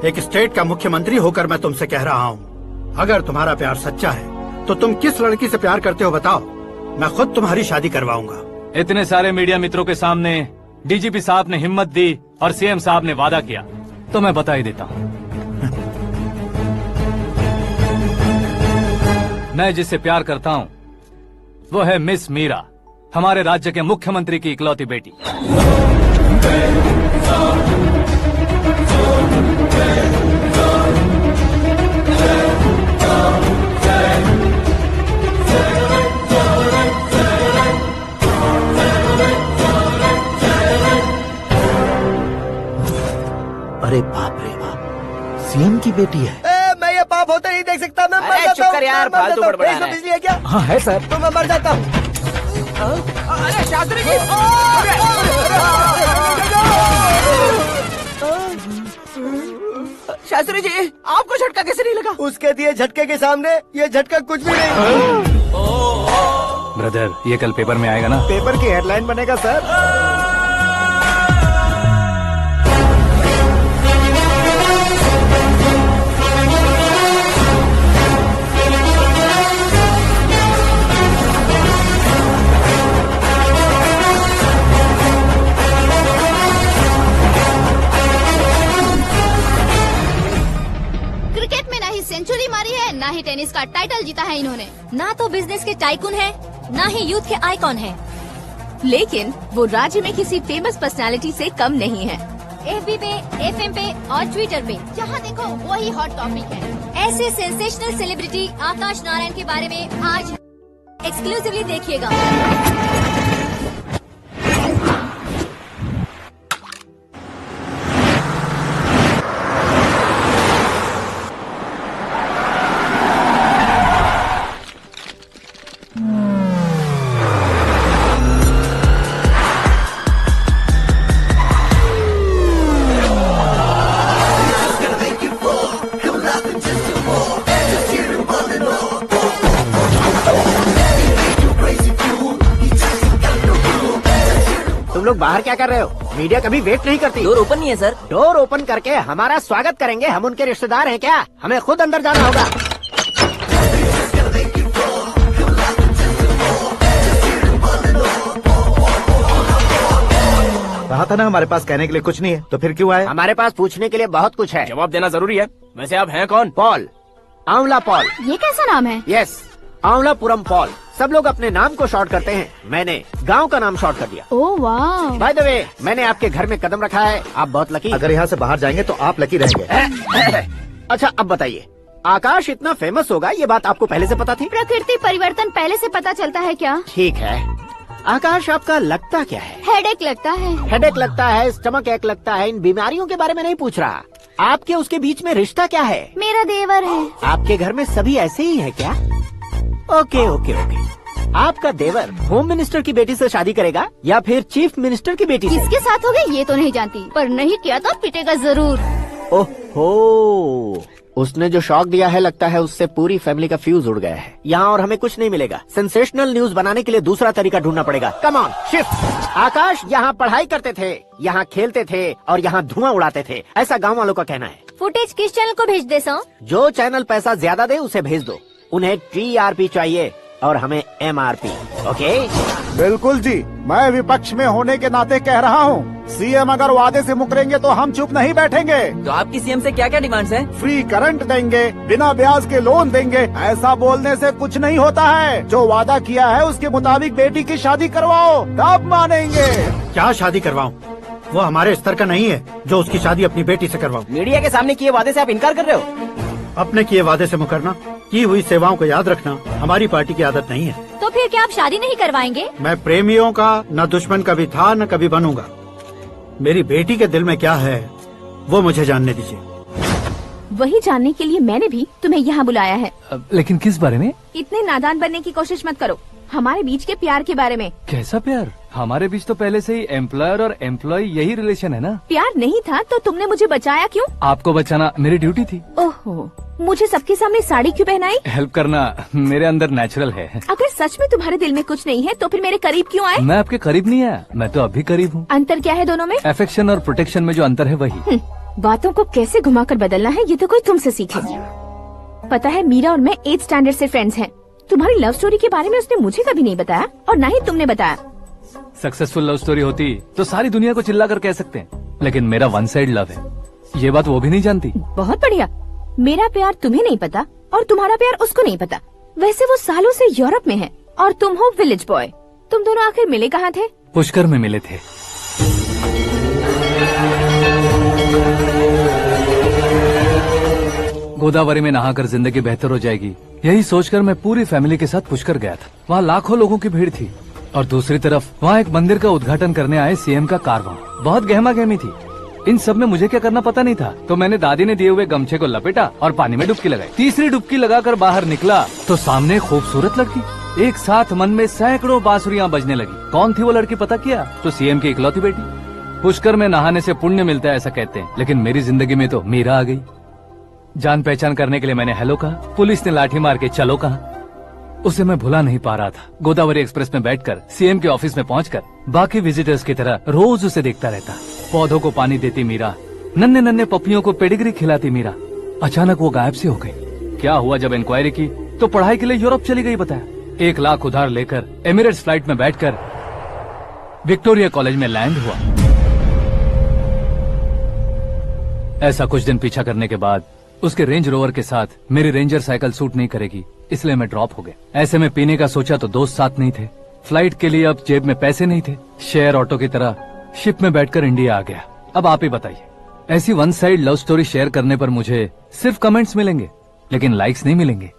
एक स्टेट का मुख्यमंत्री होकर मैं तुमसे कह रहा हूँ, अगर तुम्हारा प्यार सच्चा है तो तुम किस लड़की से प्यार करते हो बताओ, मैं खुद तुम्हारी शादी करवाऊंगा। इतने सारे मीडिया मित्रों के सामने डीजीपी साहब ने हिम्मत दी और सीएम साहब ने वादा किया तो मैं बता ही देता हूँ। मैं जिससे प्यार करता हूँ वो है मिस मीरा, हमारे राज्य के मुख्यमंत्री की इकलौती बेटी। अरे बाप रे बाप, सीएम की बेटी है। मैं ये पाप होते नहीं देख सकता। मैं मर जाता चुप कर यार, हूँ, फालतू बड़बड़ा रहा है। बिजली है क्या? हाँ है सर। तो मैं मर जाता हूँ। अरे शास्त्री जी, शास्त्री जी, आपको झटका कैसे नहीं लगा? उसके दिए झटके के सामने ये झटका कुछ भी नहीं। ब्रदर, ये कल पेपर में आएगा ना? पेपर की हेडलाइन बनेगा सर। का टाइटल जीता है इन्होंने। ना तो बिजनेस के टाइकून है, ना ही यूथ के आइकॉन है, लेकिन वो राज्य में किसी फेमस पर्सनालिटी से कम नहीं है। FB पे, FM पे और ट्विटर पे जहाँ देखो वही हॉट टॉपिक है। ऐसे सेंसेशनल सेलिब्रिटी आकाश नारायण के बारे में आज एक्सक्लूसिवली देखिएगा। तुम लोग बाहर क्या कर रहे हो? मीडिया कभी वेट नहीं करती। डोर ओपन नहीं है सर। डोर ओपन करके हमारा स्वागत करेंगे? हम उनके रिश्तेदार हैं क्या? हमें खुद अंदर जाना होगा। कहा था ना हमारे पास कहने के लिए कुछ नहीं है, तो फिर क्यों आए? हमारे पास पूछने के लिए बहुत कुछ है। जवाब देना जरूरी है। वैसे आप हैं कौन? पॉल, आंवला पॉल। ये कैसा नाम है? Yes, Aanvalapuram Paul. सब लोग अपने नाम को शॉर्ट करते हैं, मैंने गांव का नाम शॉर्ट कर दिया। ओह वाह। बाय द वे, मैंने आपके घर में कदम रखा है, आप बहुत लकी। अगर यहाँ से बाहर जाएंगे तो आप लकी रहेंगे। अच्छा अब बताइए, आकाश इतना फेमस होगा ये बात आपको पहले से पता थी? प्रकृति परिवर्तन पहले से पता चलता है क्या? ठीक है, आकाश आपका लगता क्या है? हेडेक लगता है। हेडेक लगता है, स्टमक एक लगता है, इन बीमारियों के बारे में नहीं पूछ रहा। आपके उसके बीच में रिश्ता क्या है? मेरा देवर है। आपके घर में सभी ऐसे ही है क्या? Okay okay okay. आपका देवर होम मिनिस्टर की बेटी से शादी करेगा या फिर चीफ मिनिस्टर की बेटी से? किसके साथ होगा ये तो नहीं जानती, पर नहीं किया तो पिटेगा जरूर। ओहो, उसने जो शॉक दिया है लगता है उससे पूरी फैमिली का फ्यूज उड़ गया है। यहाँ और हमें कुछ नहीं मिलेगा। सेंसेशनल न्यूज बनाने के लिए दूसरा तरीका ढूंढना पड़ेगा। Come on, shift. आकाश यहाँ पढ़ाई करते थे, यहाँ खेलते थे और यहाँ धुआं उड़ाते थे, ऐसा गाँव वालों का कहना है। फुटेज किस चैनल को भेज दे सो? जो चैनल पैसा ज्यादा दे उसे भेज दो। उन्हें TRP चाहिए और हमें MRP। ओके? बिल्कुल जी, मैं विपक्ष में होने के नाते कह रहा हूँ, सीएम अगर वादे से मुकरेंगे तो हम चुप नहीं बैठेंगे। तो आपकी सीएम से क्या क्या डिमांड्स हैं? फ्री करंट देंगे, बिना ब्याज के लोन देंगे। ऐसा बोलने से कुछ नहीं होता है। जो वादा किया है उसके मुताबिक बेटी की शादी करवाओ, तब मानेंगे। क्या शादी करवाऊं? वो हमारे स्तर का नहीं है जो उसकी शादी अपनी बेटी से करवाऊं। मीडिया के सामने किए वादे से आप इनकार कर रहे हो? अपने किए वादे से मुकरना, की हुई सेवाओं को याद रखना हमारी पार्टी की आदत नहीं है। तो फिर क्या आप शादी नहीं करवाएंगे? मैं प्रेमियों का न दुश्मन कभी था न कभी बनूंगा। मेरी बेटी के दिल में क्या है वो मुझे जानने दीजिए। वही जानने के लिए मैंने भी तुम्हें यहाँ बुलाया है। लेकिन किस बारे में? इतने नादान बनने की कोशिश मत करो। हमारे बीच के प्यार के बारे में। कैसा प्यार? हमारे बीच तो पहले से ही एम्प्लॉयर और एम्प्लॉय यही रिलेशन है ना। प्यार नहीं था तो तुमने मुझे बचाया क्यों? आपको बचाना मेरी ड्यूटी थी। ओहो, मुझे सबके सामने साड़ी क्यों पहनाई? हेल्प करना मेरे अंदर नेचुरल है। अगर सच में तुम्हारे दिल में कुछ नहीं है तो फिर मेरे करीब क्यों आए? मैं आपके करीब नहीं आया, मैं तो अभी करीब हूँ। अंतर क्या है दोनों में? अफेक्शन और प्रोटेक्शन में जो अंतर है वही। बातों को कैसे घुमाकर बदलना है ये तो कोई तुमसे सीखे। पता है, मीरा और मैं 8th स्टैंडर्ड से फ्रेंड्स हैं। तुम्हारी लव स्टोरी के बारे में उसने मुझे कभी नहीं बताया और ना ही तुमने बताया। सक्सेसफुल लव स्टोरी होती तो सारी दुनिया को चिल्ला कर कह सकते हैं, लेकिन मेरा वन साइड लव है, ये बात वो भी नहीं जानती। बहुत बढ़िया। मेरा प्यार तुम्हें नहीं पता और तुम्हारा प्यार उसको नहीं पता। वैसे वो सालों से यूरोप में है और तुम हो विलेज बॉय। तुम दोनों आखिर मिले कहाँ थे? पुष्कर में मिले थे। गोदावरी में नहाकर जिंदगी बेहतर हो जाएगी, यही सोचकर मैं पूरी फैमिली के साथ पुष्कर गया था। वहाँ लाखों लोगों की भीड़ थी और दूसरी तरफ वहाँ एक मंदिर का उद्घाटन करने आए सीएम का कारवां। बहुत गहमा गहमी थी। इन सब में मुझे क्या करना पता नहीं था, तो मैंने दादी ने दिए हुए गमछे को लपेटा और पानी में डुबकी लगाई। तीसरी डुबकी लगाकर बाहर निकला तो सामने खूबसूरत लड़की। एक साथ मन में सैकड़ों बांसुरियां बजने लगी। कौन थी वो लड़की पता किया? तो सीएम की इकलौती बेटी। पुष्कर में नहाने से पुण्य मिलता है ऐसा कहते हैं, लेकिन मेरी जिंदगी में तो मीरा आ गई। जान पहचान करने के लिए मैंने हेलो कहा, पुलिस ने लाठी मार के चलो कहा। उसे मैं भुला नहीं पा रहा था। गोदावरी एक्सप्रेस में बैठकर सीएम के ऑफिस में पहुंचकर बाकी विजिटर्स की तरह रोज उसे देखता रहता। पौधों को पानी देती मीरा, नन्हे नन्हे पपियों को पेडिग्री खिलाती मीरा। अचानक वो गायब सी हो गई। क्या हुआ? जब इंक्वायरी की तो पढ़ाई के लिए यूरोप चली गई बताया। 1 लाख उधार लेकर एमिरेट्स फ्लाइट में बैठकर विक्टोरिया कॉलेज में लैंड हुआ। ऐसा कुछ दिन पीछा करने के बाद उसके रेंज रोवर के साथ मेरी रेंजर साइकिल सूट नहीं करेगी, इसलिए मैं ड्रॉप हो गया। ऐसे में पीने का सोचा तो दोस्त साथ नहीं थे, फ्लाइट के लिए अब जेब में पैसे नहीं थे, शेयर ऑटो की तरह शिप में बैठकर इंडिया आ गया। अब आप ही बताइए, ऐसी one side love story share करने पर मुझे सिर्फ कमेंट्स मिलेंगे, लेकिन लाइक्स नहीं मिलेंगे।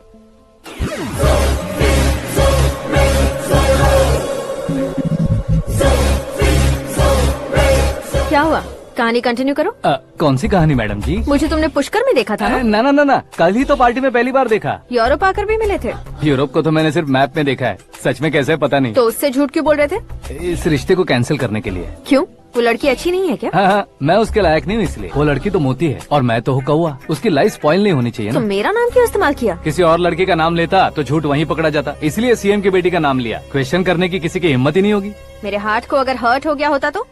क्या हुआ, कहानी कंटिन्यू करो। कौन सी कहानी मैडम जी? मुझे तुमने पुष्कर में देखा था ना? ना, कल ही तो पार्टी में पहली बार देखा। यूरोप आकर भी मिले थे? यूरोप को तो मैंने सिर्फ मैप में देखा है, सच में कैसे पता नहीं। तो उससे झूठ क्यों बोल रहे थे? इस रिश्ते को कैंसिल करने के लिए। क्यों, वो लड़की अच्छी नहीं है क्या? हाँ, मैं उसके लायक नहीं हूँ इसलिए। वो लड़की तो मोती है और मैं तो हूँ कौवा, उसकी लाइफ स्पॉइल नहीं होनी चाहिए तो ना। मेरा नाम क्यों इस्तेमाल किया? किसी और लड़की का नाम लेता तो झूठ वहीं पकड़ा जाता, इसलिए सीएम की बेटी का नाम लिया। क्वेश्चन करने की किसी की हिम्मत ही नहीं होगी। मेरे हार्ट को अगर हर्ट हो गया होता तो?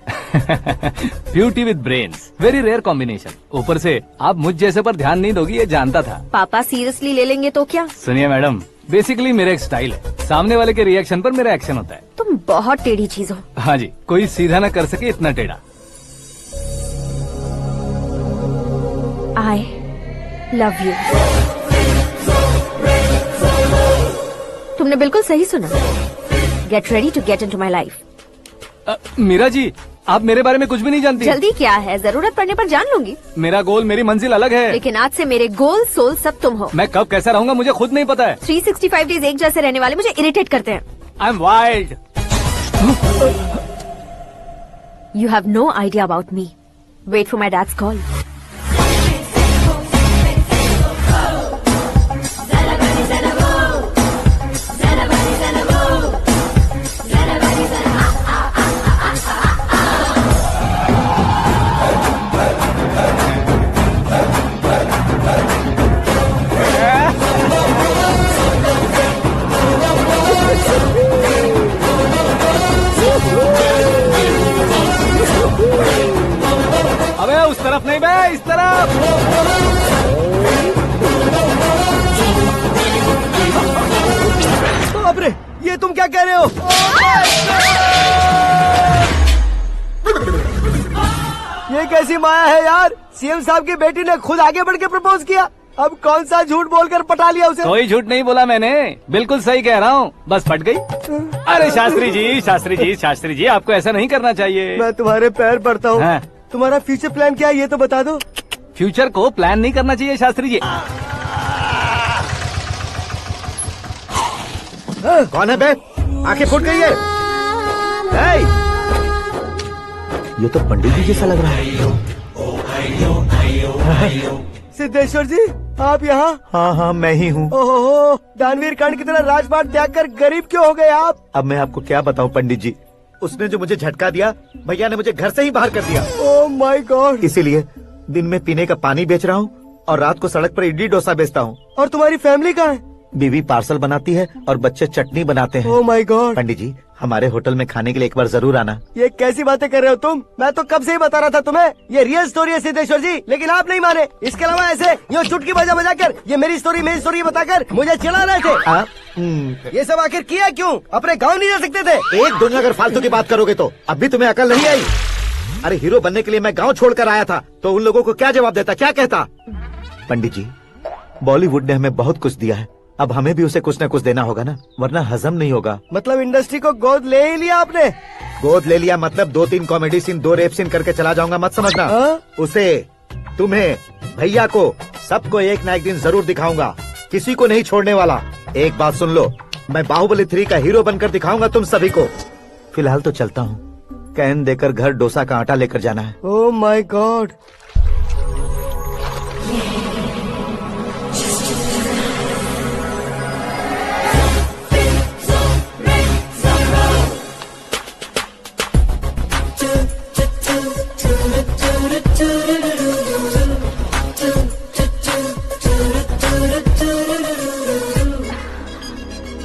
Beauty with brains, very rare combination. ऊपर से आप मुझ जैसे पर ध्यान नहीं दोगी ये जानता था। पापा सीरियसली ले लेंगे तो क्या? सुनिए मैडम, बेसिकली मेरा एक स्टाइल है, सामने वाले के रिएक्शन पर मेरा एक्शन होता है। तुम बहुत टेढ़ी चीज हो। हाँ जी, कोई सीधा न कर सके इतना टेढ़ा। I love you। तुमने बिल्कुल सही सुना। Get ready to get into my life। Meera ji, आप मेरे बारे में कुछ भी नहीं जानती। जल्दी क्या है, जरूरत पड़ने पर जान लूंगी। मेरा गोल, मेरी मंजिल अलग है। लेकिन आज से मेरे गोल सोल सब तुम हो। मैं कब कैसा रहूंगा मुझे खुद नहीं पता है। 365 डेज एक जैसे रहने वाले मुझे इरिटेट करते हैं। I am wild. You have no idea about me। Wait for my dad's call। अबे उस तरफ नहीं बे, इस तरफ। बाप रे, ये तुम क्या कह रहे हो? ये कैसी माया है यार? सीएम साहब की बेटी ने खुद आगे बढ़ के प्रपोज किया, अब कौन सा झूठ बोलकर पटा लिया उसे? कोई झूठ नहीं बोला मैंने, बिल्कुल सही कह रहा हूँ, बस फट गई। अरे शास्त्री जी आपको ऐसा नहीं करना चाहिए। मैं तुम्हारे पैर पड़ता हूँ। हाँ। तुम्हारा फ्यूचर प्लान क्या है ये तो बता दो। फ्यूचर को प्लान नहीं करना चाहिए शास्त्री जी। कौन है बे? आंखें फूट गई है। ये तो पंडित जी जैसा लग रहा है। सिद्धेश्वर जी, आप यहाँ? हाँ, मैं ही हूँ। ओहो, दानवीर कांड की तरह राजपाट त्याग कर गरीब क्यों हो गए आप? अब मैं आपको क्या बताऊँ पंडित जी, उसने जो मुझे झटका दिया, भैया ने मुझे घर से ही बाहर कर दिया। Oh my God. इसीलिए दिन में पीने का पानी बेच रहा हूँ और रात को सड़क पर इडली डोसा बेचता हूँ। और तुम्हारी फैमिली कहाँ है? बीवी पार्सल बनाती है और बच्चे चटनी बनाते हैं। Oh my God. पंडित जी, हमारे होटल में खाने के लिए एक बार जरूर आना। ये कैसी बातें कर रहे हो तुम? मैं तो कब से ही बता रहा था तुम्हें, ये रियल स्टोरी है सिद्धेश्वर जी, लेकिन आप नहीं माने। इसके अलावा ऐसे यूँ चुटकी बजा कर ये मेरी स्टोरी बताकर मुझे चिढ़ा रहे थे। ये सब आखिर किया क्यों? अपने गाँव नहीं जा सकते थे? एक दोनों अगर फालतू की बात करोगे तो अब भी तुम्हें अकल नहीं आई। अरे हीरो बनने के लिए मैं गाँव छोड़कर आया था, तो उन लोगों को क्या जवाब देता, क्या कहता? पंडित जी, बॉलीवुड ने हमें बहुत कुछ दिया है, अब हमें भी उसे कुछ न कुछ देना होगा ना, वरना हजम नहीं होगा। मतलब इंडस्ट्री को गोद ले ही लिया आपने? गोद ले लिया मतलब 2-3 कॉमेडी सीन, 2 रेप सीन करके चला जाऊंगा मत समझना। उसे, तुम्हें, भैया को, सबको एक ना एक दिन जरूर दिखाऊंगा, किसी को नहीं छोड़ने वाला। एक बात सुन लो, मैं बाहुबली 3 का हीरो बनकर दिखाऊंगा तुम सभी को। फिलहाल तो चलता हूँ, कैन देकर घर डोसा का आटा लेकर जाना है। Oh my God.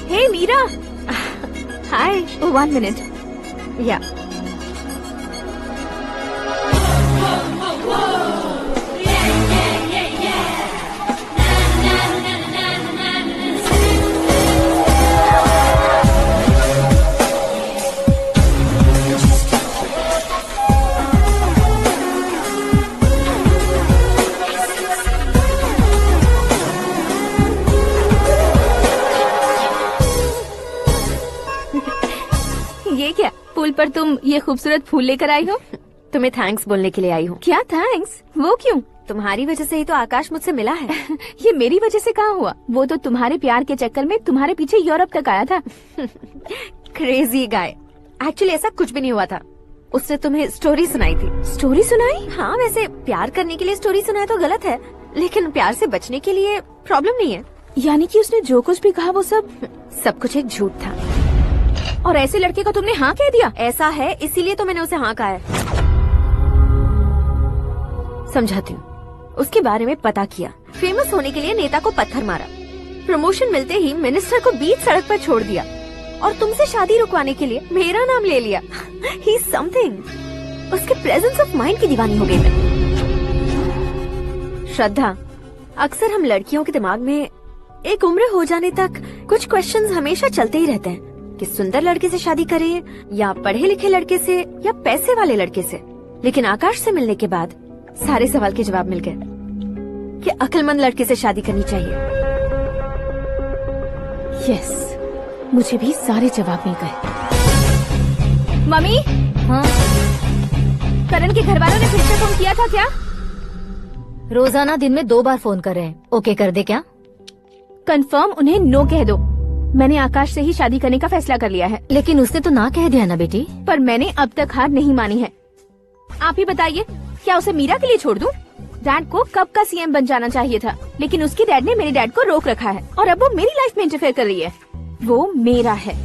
Hey Meera। Hi। Oh, 1 minute। Yeah। ये क्या, पुल पर तुम ये खूबसूरत फूल लेकर आई हो? तुम्हें थैंक्स बोलने के लिए आई हूँ। क्या थैंक्स? वो क्यों? तुम्हारी वजह से ही तो आकाश मुझसे मिला है। ये मेरी वजह से कहाँ हुआ? वो तो तुम्हारे प्यार के चक्कर में तुम्हारे पीछे यूरोप तक आया था। Crazy guy. एक्चुअली ऐसा कुछ भी नहीं हुआ था। उसने तुम्हें स्टोरी सुनाई थी। स्टोरी सुनाई? हाँ, वैसे प्यार करने के लिए स्टोरी सुनाए तो गलत है, लेकिन प्यार से बचने के लिए प्रॉब्लम नहीं है। यानी कि उसने जो कुछ भी कहा वो सब कुछ एक झूठ था। और ऐसे लड़के को तुमने हाँ कह दिया? ऐसा है, इसीलिए तो मैंने उसे हाँ कहा है। समझाती हूँ। उसके बारे में पता किया, फेमस होने के लिए नेता को पत्थर मारा, प्रमोशन मिलते ही मिनिस्टर को बीच सड़क पर छोड़ दिया और तुमसे शादी रुकवाने के लिए मेरा नाम ले लिया। ही समथिंग। उसके प्रेजेंस ऑफ माइंड की दीवानी हो गई मैं। श्रद्धा, अक्सर हम लड़कियों के दिमाग में एक उम्र हो जाने तक कुछ क्वेश्चंस हमेशा चलते ही रहते हैं कि सुंदर लड़के से शादी करें या पढ़े लिखे लड़के से या पैसे वाले लड़के से। लेकिन आकाश से मिलने के बाद सारे सवाल के जवाब मिल गए कि अक्लमंद लड़के से शादी करनी चाहिए। यस, मुझे भी सारे जवाब मिल गए। मम्मी, हाँ? करण के घर वालों ने फिर से फोन किया था क्या? रोजाना दिन में 2 बार फोन कर रहे हैं। ओके कर दे क्या? कंफर्म उन्हें नो कह दो। मैंने आकाश से ही शादी करने का फैसला कर लिया है। लेकिन उसने तो ना कह दिया ना बेटी। पर मैंने अब तक हार नहीं मानी है। आप ही बताइए, क्या उसे मीरा के लिए छोड़ दूं? डैड को कब का सीएम बन जाना चाहिए था, लेकिन उसकी डैड ने मेरे डैड को रोक रखा है और अब वो मेरी लाइफ में इंटरफेयर कर रही है। वो मेरा है,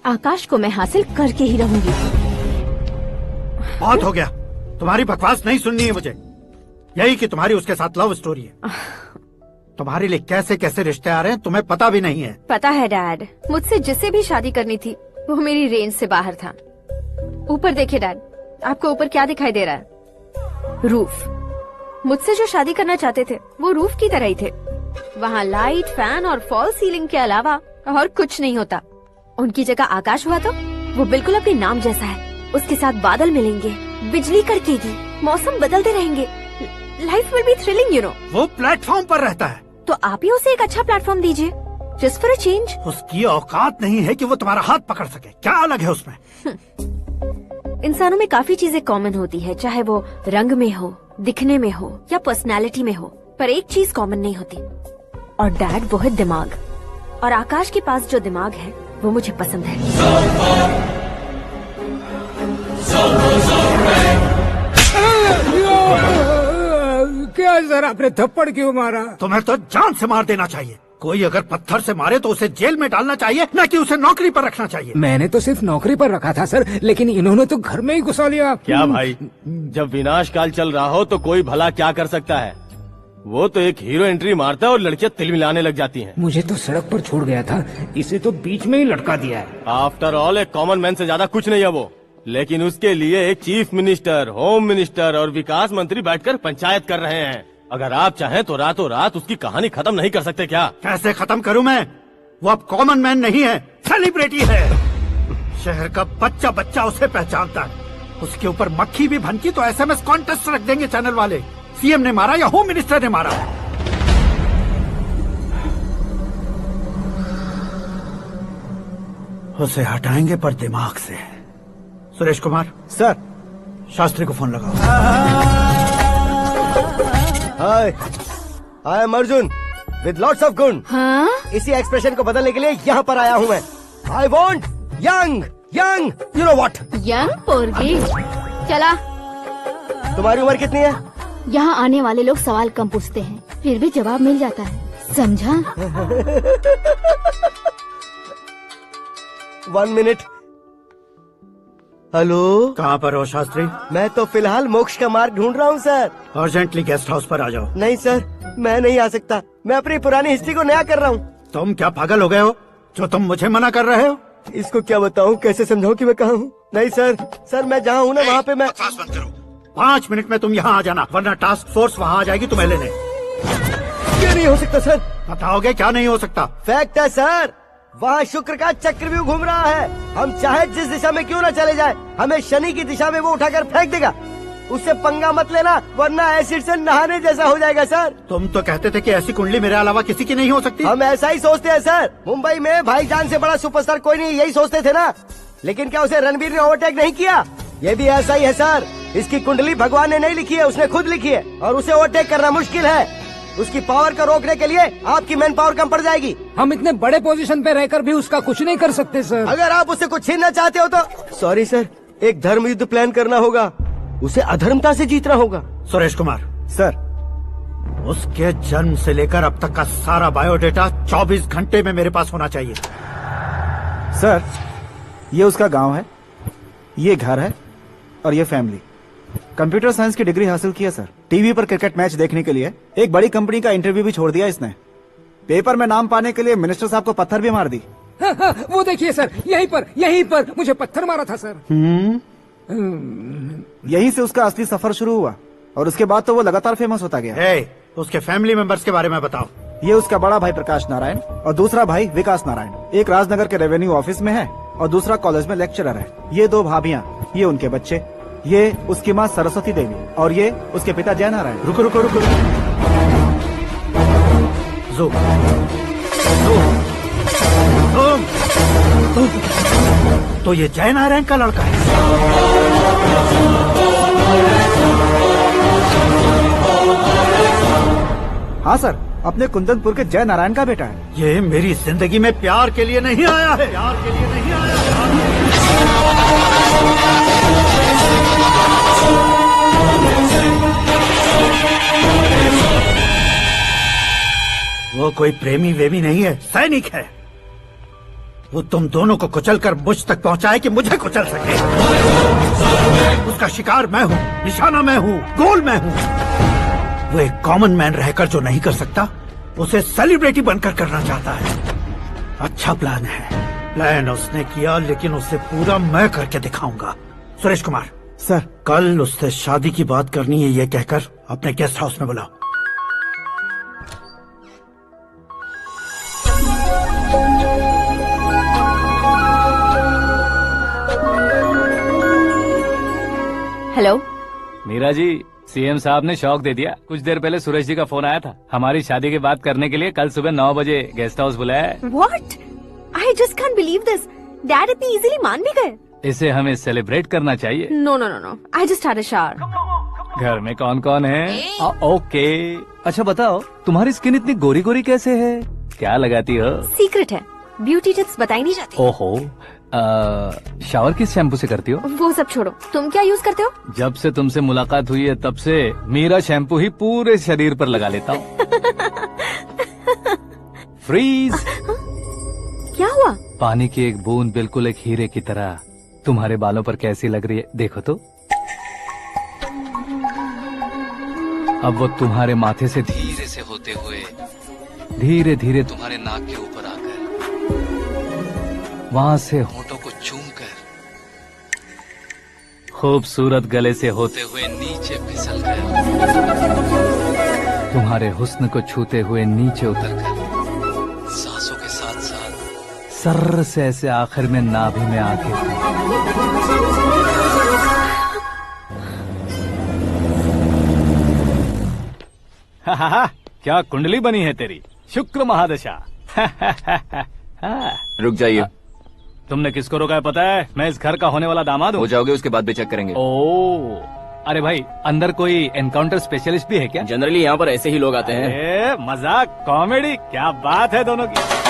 आकाश को मैं हासिल करके ही रहूंगी। बहुत हो गया, तुम्हारी बकवास नहीं सुननी है मुझे। यही कि तुम्हारी उसके साथ लव स्टोरी है। तुम्हारे लिए कैसे कैसे रिश्ते आ रहे हैं तुम्हें पता भी नहीं है। पता है डैड, मुझसे जिसे भी शादी करनी थी वो मेरी रेंज से बाहर था। ऊपर देखिए डैड, आपको ऊपर क्या दिखाई दे रहा है? रूफ। मुझसे जो शादी करना चाहते थे वो रूफ की तरह ही थे। वहाँ लाइट, फैन और फॉल सीलिंग के अलावा और कुछ नहीं होता। उनकी जगह आकाश हुआ तो वो बिल्कुल अपने नाम जैसा है। उसके साथ बादल मिलेंगे, बिजली कड़केगी, मौसम बदलते रहेंगे, life will be thrilling, you know. वो प्लेटफॉर्म पर रहता है तो आप ही उसे एक अच्छा प्लेटफॉर्म दीजिए, जस्ट फॉर अ चेंज। उसकी औकात नहीं है कि वो तुम्हारा हाथ पकड़ सके। क्या अलग है उसमें? इंसानों में काफी चीजें कॉमन होती है, चाहे वो रंग में हो, दिखने में हो या पर्सनालिटी में हो, पर एक चीज कॉमन नहीं होती, और डैड वो है दिमाग। और आकाश के पास जो दिमाग है वो मुझे पसंद है। क्या सर, आपने थप्पड़ क्यों मारा? तुम्हें तो जान से मार देना चाहिए। कोई अगर पत्थर से मारे तो उसे जेल में डालना चाहिए, न कि उसे नौकरी पर रखना चाहिए। मैंने तो सिर्फ नौकरी पर रखा था सर, लेकिन इन्होंने तो घर में ही घुसा लिया। क्या भाई, जब विनाश काल चल रहा हो तो कोई भला क्या कर सकता है? वो तो एक हीरो एंट्री मारता है और लड़कियां तिल मिलाने लग जाती हैं। मुझे तो सड़क पर छोड़ गया था, इसे तो बीच में ही लटका दिया है। आफ्टर ऑल एक कॉमन मैन से ज्यादा कुछ नहीं है वो, लेकिन उसके लिए एक चीफ मिनिस्टर, होम मिनिस्टर और विकास मंत्री बैठकर पंचायत कर रहे हैं। अगर आप चाहें तो रातों रात उसकी कहानी खत्म नहीं कर सकते क्या? कैसे खत्म करूं मैं? वो अब कॉमन मैन नहीं है, सेलिब्रिटी है। शहर का बच्चा बच्चा उसे पहचानता है। उसके ऊपर मक्खी भी भनकी तो SMS कॉन्टेस्ट रख देंगे चैनल वाले। सीएम ने मारा या होम मिनिस्टर ने मारा? उसे हटाएंगे पर दिमाग से। सुरेश कुमार सर, शास्त्री को फोन लगाओ। Hi, I am Arjun with lots of गुण। हाँ? इसी एक्सप्रेशन को बदलने के लिए यहाँ पर आया हूँ मैं। I want young young, you know what? Young पोरगी। चला। तुम्हारी उम्र कितनी है? यहाँ आने वाले लोग सवाल कम पूछते हैं, फिर भी जवाब मिल जाता है, समझा? 1 मिनट। हेलो, कहाँ पर हो शास्त्री? मैं तो फिलहाल मोक्ष का मार्ग ढूंढ रहा हूँ सर। अर्जेंटली गेस्ट हाउस पर आ जाओ। नहीं सर, मैं नहीं आ सकता। मैं अपनी पुरानी हिस्ट्री को नया कर रहा हूँ। तुम क्या पागल हो गए हो जो तुम मुझे मना कर रहे हो? इसको क्या बताऊँ, कैसे समझाऊँ कि मैं कहाँ हूँ? नहीं सर, मैं जहाँ हूँ ना वहाँ पे मैं। 5 मिनट में तुम यहाँ आ जाना, वरना टास्क फोर्स वहाँ आ जाएगी तुम्हें लेने। क्या नहीं हो सकता सर? बताओगे क्या नहीं हो सकता? फैक्ट है सर, वहाँ शुक्र का चक्रव्यूह घूम रहा है। हम चाहे जिस दिशा में क्यों न चले जाए, हमें शनि की दिशा में वो उठाकर फेंक देगा। उससे पंगा मत लेना, वरना एसिड से नहाने जैसा हो जाएगा सर। तुम तो कहते थे कि ऐसी कुंडली मेरे अलावा किसी की नहीं हो सकती। हम ऐसा ही सोचते हैं सर। मुंबई में भाईजान से बड़ा सुपरस्टार कोई नहीं, यही सोचते थे ना। लेकिन क्या उसे रणवीर ने ओवरटेक नहीं किया? ये भी ऐसा ही है सर। इसकी कुंडली भगवान ने नहीं लिखी है, उसने खुद लिखी है और उसे ओवरटेक करना मुश्किल है। उसकी पावर को रोकने के लिए आपकी मैन पावर कम पड़ जाएगी। हम इतने बड़े पोजीशन पे रहकर भी उसका कुछ नहीं कर सकते सर। अगर आप उससे कुछ छीनना चाहते हो तो सॉरी सर, एक धर्म युद्ध प्लान करना होगा। उसे अधर्मता से जीतना होगा। सुरेश कुमार सर, उसके जन्म से लेकर अब तक का सारा बायोडेटा 24 घंटे में मेरे पास होना चाहिए। सर, ये उसका गांव है, ये घर है और ये फैमिली। कंप्यूटर साइंस की डिग्री हासिल की है सर। टीवी पर क्रिकेट मैच देखने के लिए एक बड़ी कंपनी का इंटरव्यू भी छोड़ दिया इसने। पेपर में नाम पाने के लिए मिनिस्टर साहब को पत्थर भी मार दी। वो देखिए सर, यहीं पर मुझे पत्थर मारा था सर। यहीं से उसका असली सफर शुरू हुआ और उसके बाद तो वो लगातार फेमस होता गया। उसके फैमिली मेंबर्स के बारे में बताओ। ये उसका बड़ा भाई प्रकाश नारायण और दूसरा भाई विकास नारायण। एक राजनगर के रेवेन्यू ऑफिस में है और दूसरा कॉलेज में लेक्चरर है। ये 2 भाभियाँ, ये उनके बच्चे, ये उसकी माँ सरस्वती देवी और ये उसके पिता जय नारायण। रुको रुको रुको, तो ये जय नारायण का लड़का है। हाँ सर, अपने कुंदनपुर के जय नारायण का बेटा है। ये मेरी जिंदगी में प्यार के लिए नहीं आया है। प्यार के लिए नहीं आया है। वो कोई प्रेमी वेमी नहीं है, सैनिक है। वो तुम दोनों को कुचलकर मुझ तक पहुंचाए कि मुझे कुचल सके। उसका शिकार मैं हूँ, निशाना मैं हूँ, गोल मैं हूँ। वो एक कॉमन मैन रहकर जो नहीं कर सकता, उसे सेलिब्रिटी बनकर करना चाहता है। अच्छा प्लान है। प्लान उसने किया, लेकिन उसे पूरा मैं करके दिखाऊंगा। सुरेश कुमार सर, कल उससे शादी की बात करनी है, ये कहकर अपने गेस्ट हाउस में बुलाओ। हेलो मीरा जी, सीएम साहब ने शौक दे दिया। कुछ देर पहले सुरेश जी का फोन आया था, हमारी शादी की बात करने के लिए कल सुबह 9 बजे गेस्ट हाउस बुलाया है। What? I just can't believe this. Dad इतनी इजीली मान भी गए। इसे हमें सेलिब्रेट करना चाहिए। No, no, no, no. I just had a shower. घर में कौन कौन है? ओके। अच्छा बताओ, तुम्हारी स्किन इतनी गोरी गोरी कैसे है? क्या लगाती हो? सीक्रेट है, ब्यूटी टिप्स बताई नहीं जाती। ओहो, शावर किस शैम्पू से करती हो? वो सब छोड़ो, तुम क्या यूज करते हो? जब से तुमसे मुलाकात हुई है तब से मेरा शैम्पू ही पूरे शरीर पर लगा लेता हूँ। फ्रीज। क्या हुआ? पानी की एक बूंद बिल्कुल एक हीरे की तरह तुम्हारे बालों पर कैसी लग रही है, देखो तो। अब वो तुम्हारे माथे से धीरे से होते हुए धीरे धीरे तुम्हारे नाक के ऊपर आकर वहां से होठों को चूमकर खूबसूरत गले से होते हुए नीचे फिसल कर तुम्हारे हुस्न को छूते हुए नीचे उतरकर सांसों के साथ साथ सर्र से ऐसे आखिर में नाभि में आके क्या कुंडली बनी है तेरी, शुक्र महादशा। रुक जाइए। तुमने किसको रोका है पता है? मैं इस घर का होने वाला दामाद हूँ। हो जाओगे उसके बाद भी चेक करेंगे। ओ, अरे भाई, अंदर कोई एनकाउंटर स्पेशलिस्ट भी है क्या? जनरली यहाँ पर ऐसे ही लोग आते हैं। मजाक, कॉमेडी, क्या बात है दोनों की।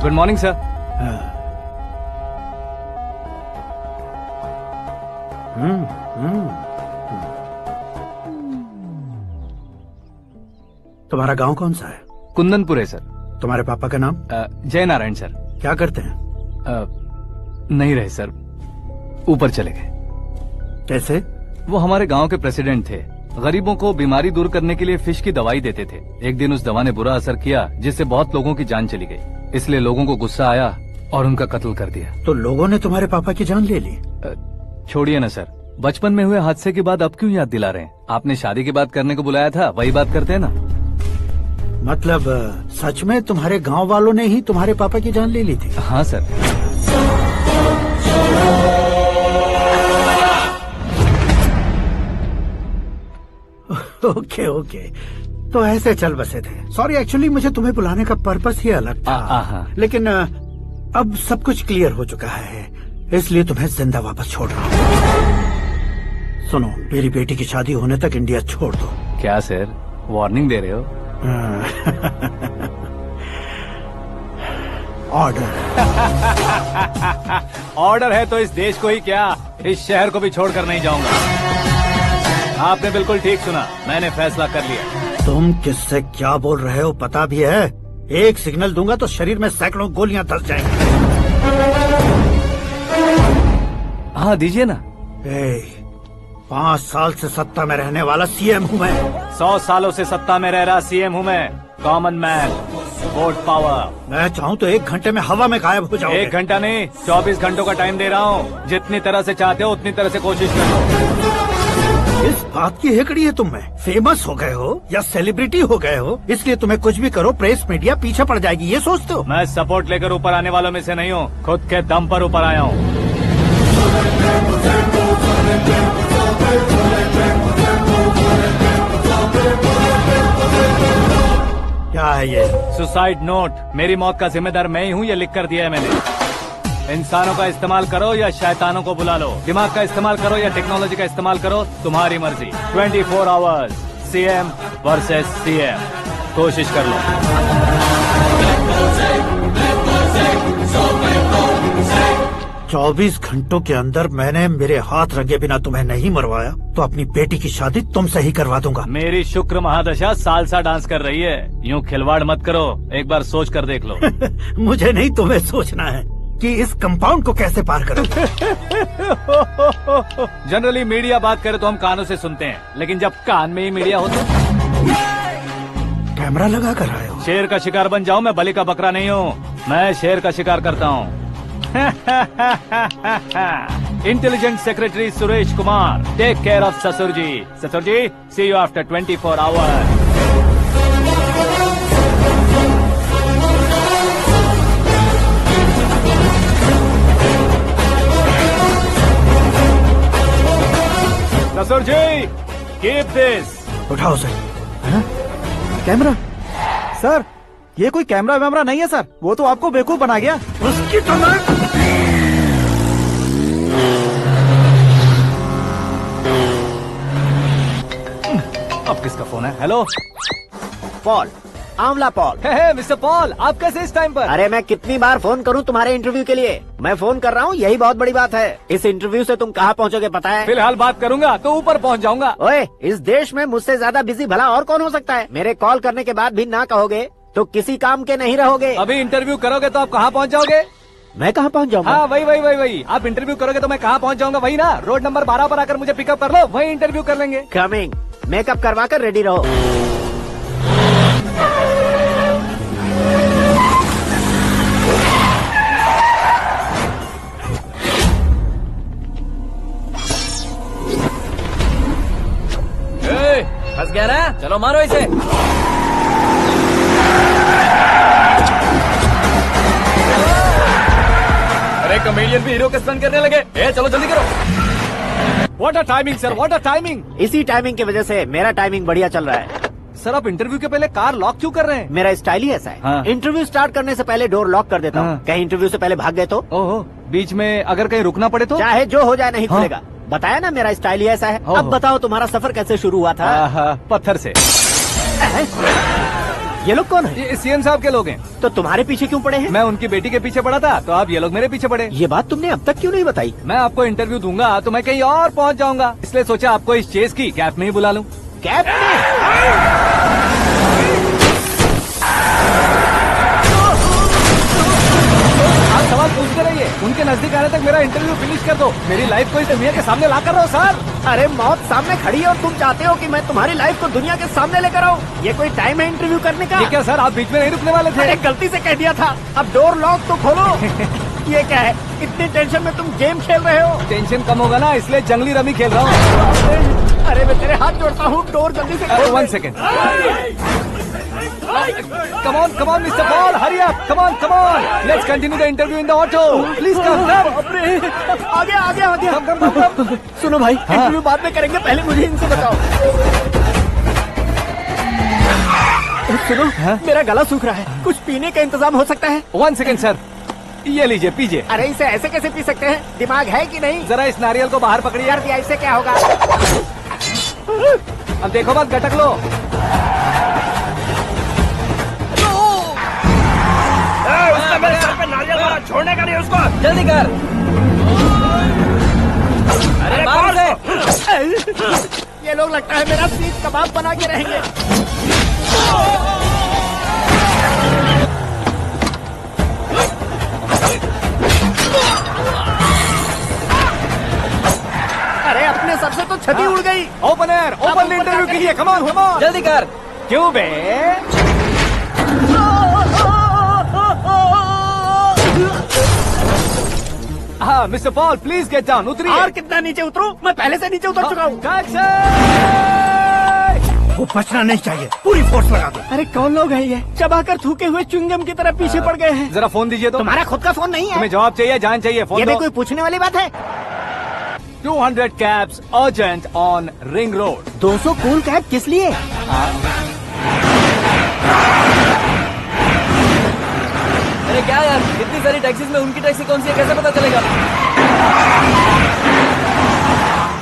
Good morning sir. तुम्हारा गांव कौन सा है? कुंदनपुर है सर। तुम्हारे पापा का नाम? जय नारायण सर। क्या करते हैं? नहीं रहे सर, ऊपर चले गए। कैसे? वो हमारे गांव के प्रेसिडेंट थे। गरीबों को बीमारी दूर करने के लिए फिश की दवाई देते थे। एक दिन उस दवा ने बुरा असर किया, जिससे बहुत लोगों की जान चली गई। इसलिए लोगों को गुस्सा आया और उनका कत्ल कर दिया। तो लोगों ने तुम्हारे पापा की जान ले ली? छोड़िए ना सर, बचपन में हुए हादसे की बात अब क्यों याद दिला रहे हैं? आपने शादी की बात करने को बुलाया था, वही बात करते हैं ना। मतलब सच में तुम्हारे गांव वालों ने ही तुम्हारे पापा की जान ले ली थी? हाँ सर। ओके ओके, तो ऐसे चल बसे थे। सॉरी, एक्चुअली मुझे तुम्हें बुलाने का पर्पस ही अलग था, लेकिन अब सब कुछ क्लियर हो चुका है, इसलिए तुम्हें जिंदा वापस छोड़ रहा हूँ। सुनो, मेरी बेटी की शादी होने तक इंडिया छोड़ दो। क्या सर, वार्निंग दे रहे हो? ऑर्डर। ऑर्डर है तो इस देश को ही क्या, इस शहर को भी छोड़कर नहीं जाऊंगा। आपने बिल्कुल ठीक सुना, मैंने फैसला कर लिया। तुम किससे क्या बोल रहे हो पता भी है? एक सिग्नल दूंगा तो शरीर में सैकड़ों गोलियां धस जाएंगी। हाँ दीजिए ना। 5 साल से सत्ता में रहने वाला सीएम हूँ मैं। 100 सालों से सत्ता में रह रहा सीएम हूँ मैं। Common man, vote power. मैं चाहूँ तो 1 घंटे में हवा में गायब हो जाऊंगा। 1 घंटा नहीं, 24 घंटों का टाइम दे रहा हूँ। जितनी तरह से चाहते हो उतनी तरह से कोशिश कर लो। इस बात की हेकड़ी है तुम में? फेमस हो गए हो या सेलिब्रिटी हो गए हो, इसलिए तुम्हें कुछ भी करो प्रेस मीडिया पीछे पड़ जाएगी, ये सोचते हो? मैं सपोर्ट लेकर ऊपर आने वालों में से नहीं हूँ, खुद के दम पर ऊपर आया हूँ। क्या है ये? Suicide note. मेरी मौत का जिम्मेदार मैं ही हूँ, ये लिख कर दिया है मैंने। इंसानों का इस्तेमाल करो या शैतानों को बुला लो, दिमाग का इस्तेमाल करो या टेक्नोलॉजी का इस्तेमाल करो, तुम्हारी मर्जी। 24 आवर्स सीएम वर्सेस सीएम, कोशिश कर लो। 24 घंटों के अंदर मैंने मेरे हाथ रंगे बिना तुम्हें नहीं मरवाया तो अपनी बेटी की शादी तुमसे ही करवा दूंगा। मेरी शुक्र महादशा सालसा डांस कर रही है, यूँ खिलवाड़ मत करो, एक बार सोच कर देख लो। मुझे नहीं, तुम्हें सोचना है कि इस कंपाउंड को कैसे पार करूं। जनरली मीडिया बात करे तो हम कानों से सुनते हैं, लेकिन जब कान में ही मीडिया हो तो कैमरा लगा कर आए हो। शेर का शिकार बन जाऊं, मैं बलि का बकरा नहीं हूँ, मैं शेर का शिकार करता हूँ। Intelligent secretary Suresh Kumar, take care of ससुर जी। ससुर जी, सी यू आफ्टर 24 आवर्स। ससुर जी, कीप दिस। उठाओ सर। कैमरा? सर, ये कोई कैमरा वैमरा नहीं है सर, वो तो आपको बेवकूफ बना गया। उसकी तो मैं... अब किसका फोन है? हेलो पॉल, आंवला पॉल। हे मिस्टर पॉल, आप कैसे इस टाइम पर? अरे मैं कितनी बार फोन करूं तुम्हारे इंटरव्यू के लिए? मैं फोन कर रहा हूं, यही बहुत बड़ी बात है। इस इंटरव्यू से तुम कहां पहुंचोगे पता है? फिलहाल बात करूंगा तो ऊपर पहुंच जाऊंगा। ओए, इस देश में मुझसे ज्यादा बिजी भला और कौन हो सकता है? मेरे कॉल करने के बाद भी ना कहोगे तो किसी काम के नहीं रहोगे। अभी इंटरव्यू करोगे तो आप कहाँ पहुँच जाओगे? मैं कहाँ पहुँच जाऊंगा? हाँ वही। आप इंटरव्यू करोगे तो मैं कहाँ पहुँच जाऊंगा? वही ना, रोड नंबर 12 पर आकर मुझे पिकअप कर लो, वही इंटरव्यू कर लेंगे। कमिंग। मेकअप करवा कर रेडी रहो। फंस गया ना, चलो मारो इसे। अरे कमेडियन भी हीरो के स्टंट करने लगे। चलो जल्दी करो। What a timing sir, what a timing. इसी टाइमिंग की वजह से मेरा टाइमिंग बढ़िया चल रहा है। सर, आप इंटरव्यू के पहले कार लॉक क्यों कर रहे हैं? मेरा स्टाइल ही ऐसा है। हाँ। इंटरव्यू स्टार्ट करने से पहले डोर लॉक कर देता हूँ। हाँ। कहीं इंटरव्यू से पहले भाग गए तो? ओहो, बीच में अगर कहीं रुकना पड़े तो? चाहे जो हो जाए नहीं हाँ। खुलेगा। बताया ना, मेरा स्टाइल ही ऐसा है। अब बताओ तुम्हारा सफर कैसे शुरू हुआ था? पत्थर से। ये लोग कौन है? ये सीएम साहब के लोग हैं। तो तुम्हारे पीछे क्यों पड़े हैं? मैं उनकी बेटी के पीछे पड़ा था, तो आप ये लोग मेरे पीछे पड़े। ये बात तुमने अब तक क्यों नहीं बताई? मैं आपको इंटरव्यू दूंगा तो मैं कहीं और पहुंच जाऊंगा, इसलिए सोचा आपको इस चेस की कैप में ही बुला लूं। कैप में? आप सवाल पूछते रहिए, उनके नजदीक आने तक मेरा इंटरव्यू फिनिश कर दो। मेरी लाइफ को इस दुनिया के सामने ला कर रहो सर। अरे मौत सामने खड़ी है और तुम चाहते हो कि मैं तुम्हारी लाइफ को दुनिया के सामने लेकर आऊं? ये कोई टाइम है इंटरव्यू करने का? ये क्या सर, आप बीच में नहीं रुकने वाले थे? अरे गलती से कह दिया था, अब डोर लॉक तो खोलो। ये क्या है, इतनी टेंशन में तुम गेम खेल रहे हो? टेंशन कम होगा ना, इसलिए जंगली रमी खेल रहा हूँ। अरे मैं तेरे हाथ जोड़ता हूँ, डोर जल्दी से खोलो। 1 second. Come on, Mr. Paul, hurry up! Come on! Let's continue the interview in the auto. Please come. आगे। Come. सुनो भाई, इंटरव्यू बाद में करेंगे, पहले मुझे इनसे बताओ। सुनो, मेरा गला सूख रहा है, कुछ पीने का इंतजाम हो सकता है? 1 सेकेंड सर, ये लीजिए पीजिए। अरे इसे ऐसे कैसे पी सकते हैं? दिमाग है कि नहीं? जरा इस नारियल को बाहर पकड़िए। यार दिया, इससे क्या होगा? अब देखो मत, गटक लो। उसने मेरे सर पे नारियल मारा, छोड़ने का नहीं उसको। जल्दी कर। अरे मार दे। ये लोग लगता है मेरा सीख कबाब बना के रहेंगे। अरे अपने सबसे तो छती उड़ गई। ओपन एयर, ओपन इंटरव्यू के लिए, कम ऑन कम ऑन। जल्दी कर। क्यों बे? हाँ mister Paul, please get down, उतरिए। और कितना नीचे उतरूं? मैं पहले से नीचे उतर चुका हूँ। वो बचना नहीं चाहिए, पूरी फोर्स लगा दो। अरे कौन लोग हैं ये? चबाकर थूके हुए च्युइंगम की तरह पीछे पड़ गए हैं। जरा फोन दीजिए तो। तुम्हारा खुद का फोन नहीं है? तुम्हें जवाब चाहिए, जान चाहिए, फोन ये दो। भी कोई पूछने वाली बात है? 200 cabs urgent on Ring Road। 200 cool cab किस लिए? अरे क्या यार, इतनी सारी टैक्सीज में उनकी टैक्सी कौन सी है, कैसे पता चलेगा?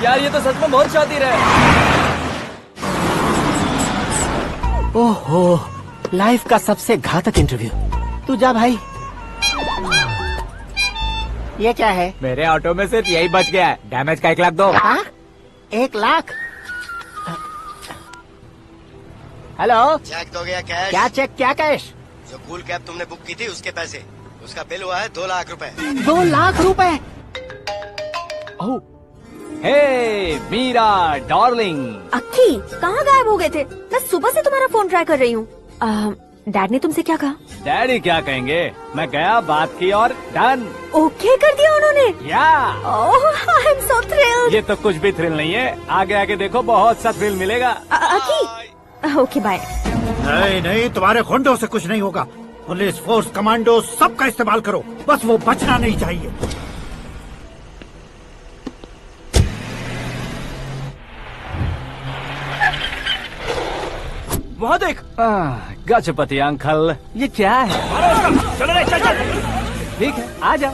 यार ये तो सच में बहुत शातिर है। ओहो, लाइफ का सबसे घातक इंटरव्यू। तू जा भाई। ये क्या है? मेरे ऑटो में सिर्फ यही बच गया है, डैमेज का 1 लाख दो। 1 लाख? हेलो, चेक तो गया कैश। क्या चेक, क्या कैश? जो कूल कैब तुमने बुक की थी उसके पैसे, उसका बिल हुआ है 2 लाख रुपए। 2 लाख रुपए? हे मीरा डार्लिंग। अक्की, कहाँ गायब हो गए थे? मैं सुबह से तुम्हारा फोन ट्राई कर रही हूँ। डैड ने तुमसे क्या कहा? डैडी क्या कहेंगे, मैं गया, बात की और डन। ओके कर दिया उन्होंने? या आई एम सो थ्रिल्ड। ये तो कुछ भी थ्रिल नहीं है, आगे आगे देखो बहुत सा थ्रिल मिलेगा। अक्की, ओके बाय। नहीं नहीं, तुम्हारे गुंडों से कुछ नहीं होगा। पुलिस फोर्स, कमांडो, सबका इस्तेमाल करो, बस वो बचना नहीं चाहिए। वहाँ देख। गजपति अंकल, ये क्या है? चलो रे, चल चल। ठीक है, आ जा।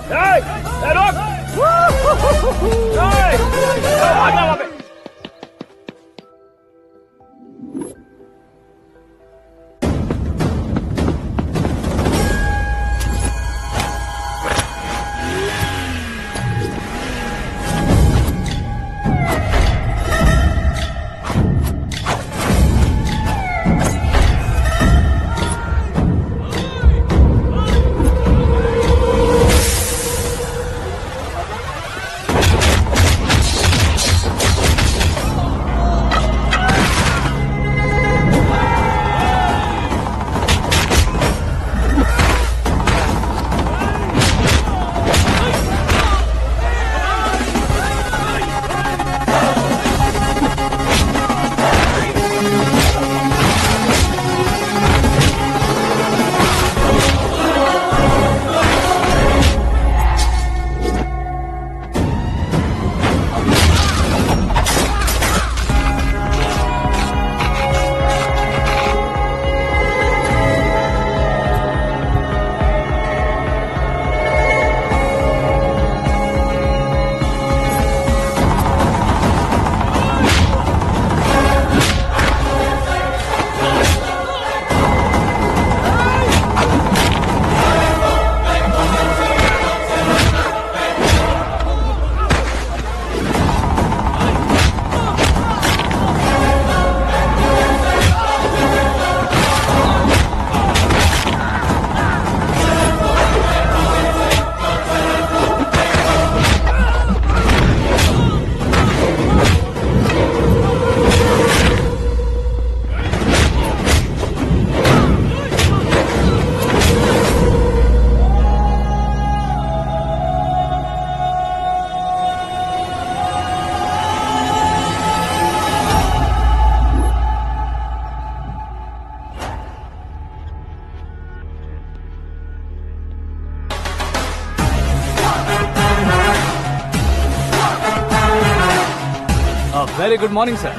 Very good morning sir.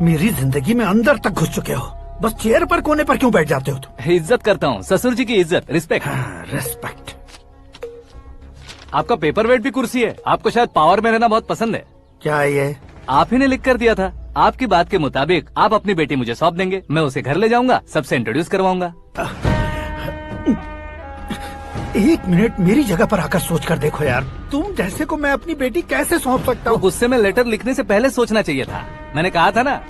मेरी जिंदगी में अंदर तक घुस चुके हो, बस चेयर पर कोने पर क्यों बैठ जाते हो तुम? इज्जत करता हूँ, ससुर जी की इज्जत, रिस्पेक्ट। रिस्पेक्ट। आपका पेपर वेट भी कुर्सी है। आपको शायद पावर में रहना बहुत पसंद है। क्या ये? आप ही ने लिख कर दिया था। आपकी बात के मुताबिक आप अपनी बेटी मुझे सौंप देंगे, मैं उसे घर ले जाऊंगा, सबसे इंट्रोड्यूस करवाऊंगा। एक मिनट मेरी जगह पर आकर सोच कर देखो यार, तुम जैसे को मैं अपनी बेटी कैसे सौंप सकता हूँ? गुस्से में लेटर लिखने से पहले सोचना चाहिए था। मैंने कहा था ना,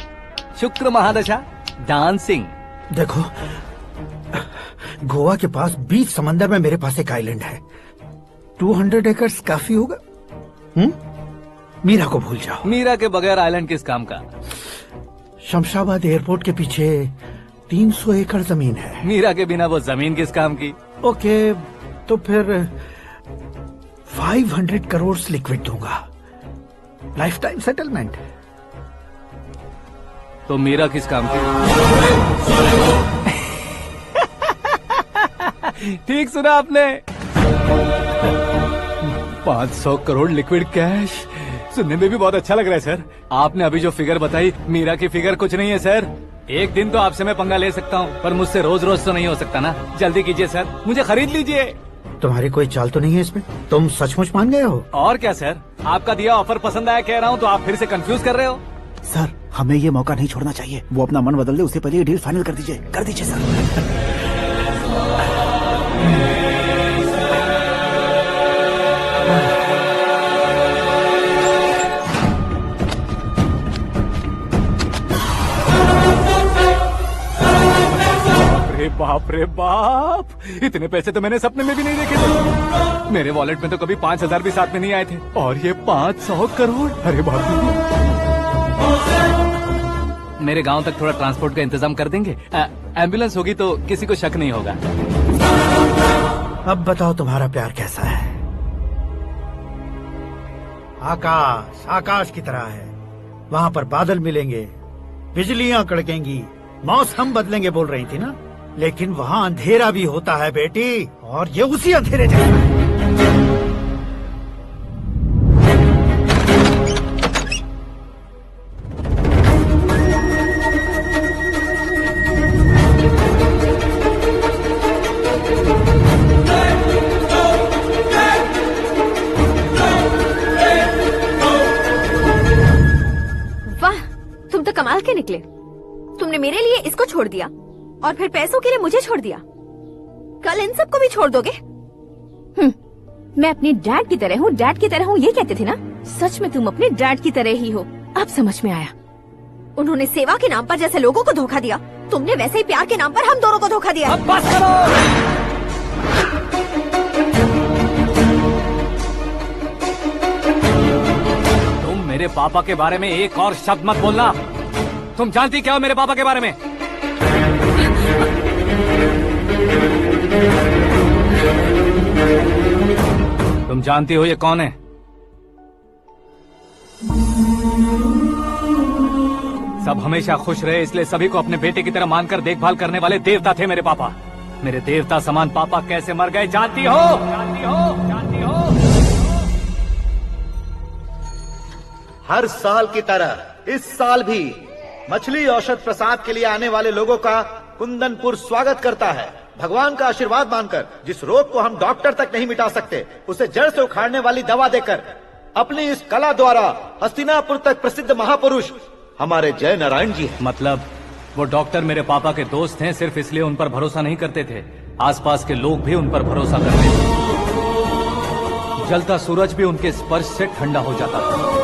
शुक्र महादशा डांसिंग। देखो, गोवा के पास बीच समंदर में मेरे पास एक आइलैंड है, 200 एकर्स काफी होगा। मीरा को भूल जाओ। मीरा के बगैर आइलैंड किस काम का? शमशाबाद एयरपोर्ट के पीछे 300 एकड़ जमीन है। मीरा के बिना वो जमीन किस काम की? ओके, तो फिर 500 करोड़ लिक्विड दूंगा, लाइफ टाइम सेटलमेंट। तो मीरा किस काम की? ठीक सुना आपने, 500 करोड़ लिक्विड कैश। सुनने में भी बहुत अच्छा लग रहा है सर। आपने अभी जो फिगर बताई, मीरा की फिगर कुछ नहीं है सर। एक दिन तो आपसे मैं पंगा ले सकता हूँ, पर मुझसे रोज रोज तो नहीं हो सकता ना। जल्दी कीजिए सर, मुझे खरीद लीजिए। तुम्हारी कोई चाल तो नहीं है इसमें? तुम सचमुच मान गए हो? और क्या सर, आपका दिया ऑफर पसंद आया कह रहा हूँ, तो आप फिर से कंफ्यूज कर रहे हो। सर, हमें ये मौका नहीं छोड़ना चाहिए। वो अपना मन बदल दे, उससे पहले ये डील फाइनल कर दीजिए। कर दीजिए सर। बाप रे बाप, इतने पैसे तो मैंने सपने में भी नहीं देखे थे। मेरे वॉलेट में तो कभी 5000 भी साथ में नहीं आए थे, और ये 500 करोड़। अरे बाप रे। मेरे गांव तक थोड़ा ट्रांसपोर्ट का इंतजाम कर देंगे? एम्बुलेंस होगी तो किसी को शक नहीं होगा। अब बताओ तुम्हारा प्यार कैसा है? आकाश आकाश की तरह है, वहाँ पर बादल मिलेंगे, बिजलियाँ कड़केंगी, मौसम बदलेंगे बोल रही थी ना, लेकिन वहाँ अंधेरा भी होता है बेटी, और ये उसी अंधेरे जैसा। वाह, तुम तो कमाल के निकले। तुमने मेरे लिए इसको छोड़ दिया और फिर पैसों के लिए मुझे छोड़ दिया। कल इन सबको भी छोड़ दोगे? मैं अपने डैड की तरह हूँ, डैड की तरह हूँ, ये कहते थे ना। सच में तुम अपने डैड की तरह ही हो, अब समझ में आया। उन्होंने सेवा के नाम पर जैसे लोगों को धोखा दिया, तुमने वैसे ही प्यार के नाम पर हम दोनों को धोखा दिया। अब बस करो। तुम मेरे पापा के बारे में एक और शब्द मत बोलना। तुम जानती क्या हो मेरे पापा के बारे में? तुम जानती हो ये कौन है? सब हमेशा खुश रहे, इसलिए सभी को अपने बेटे की तरह मानकर देखभाल करने वाले देवता थे मेरे पापा। मेरे देवता समान पापा कैसे मर गए जानती हो? जानती हो? जानती हो? हर साल की तरह इस साल भी मछली औषध प्रसाद के लिए आने वाले लोगों का कुंदनपुर स्वागत करता है। भगवान का आशीर्वाद मानकर जिस रोग को हम डॉक्टर तक नहीं मिटा सकते, उसे जड़ से उखाड़ने वाली दवा देकर अपनी इस कला द्वारा हस्तिनापुर तक प्रसिद्ध महापुरुष हमारे जय नारायण जी हैं। मतलब वो डॉक्टर मेरे पापा के दोस्त हैं, सिर्फ इसलिए उन पर भरोसा नहीं करते थे, आसपास के लोग भी उन पर भरोसा करते थे। जलता सूरज भी उनके स्पर्श से ठंडा हो जाता था।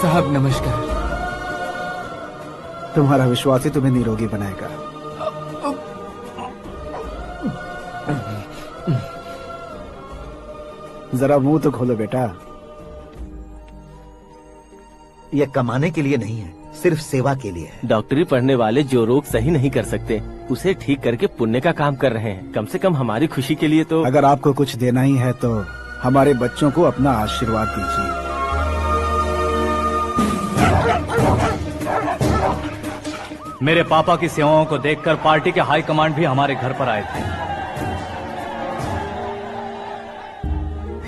साहब नमस्कार। तुम्हारा विश्वास ही तुम्हें निरोगी बनाएगा। जरा मुंह तो खोलो बेटा। यह कमाने के लिए नहीं है, सिर्फ सेवा के लिए है। डॉक्टरी पढ़ने वाले जो रोग सही नहीं कर सकते, उसे ठीक करके पुण्य का काम कर रहे हैं। कम से कम हमारी खुशी के लिए तो। अगर आपको कुछ देना ही है तो हमारे बच्चों को अपना आशीर्वाद दीजिए। मेरे पापा की सेवाओं को देखकर पार्टी के हाई कमांड भी हमारे घर पर आए थे।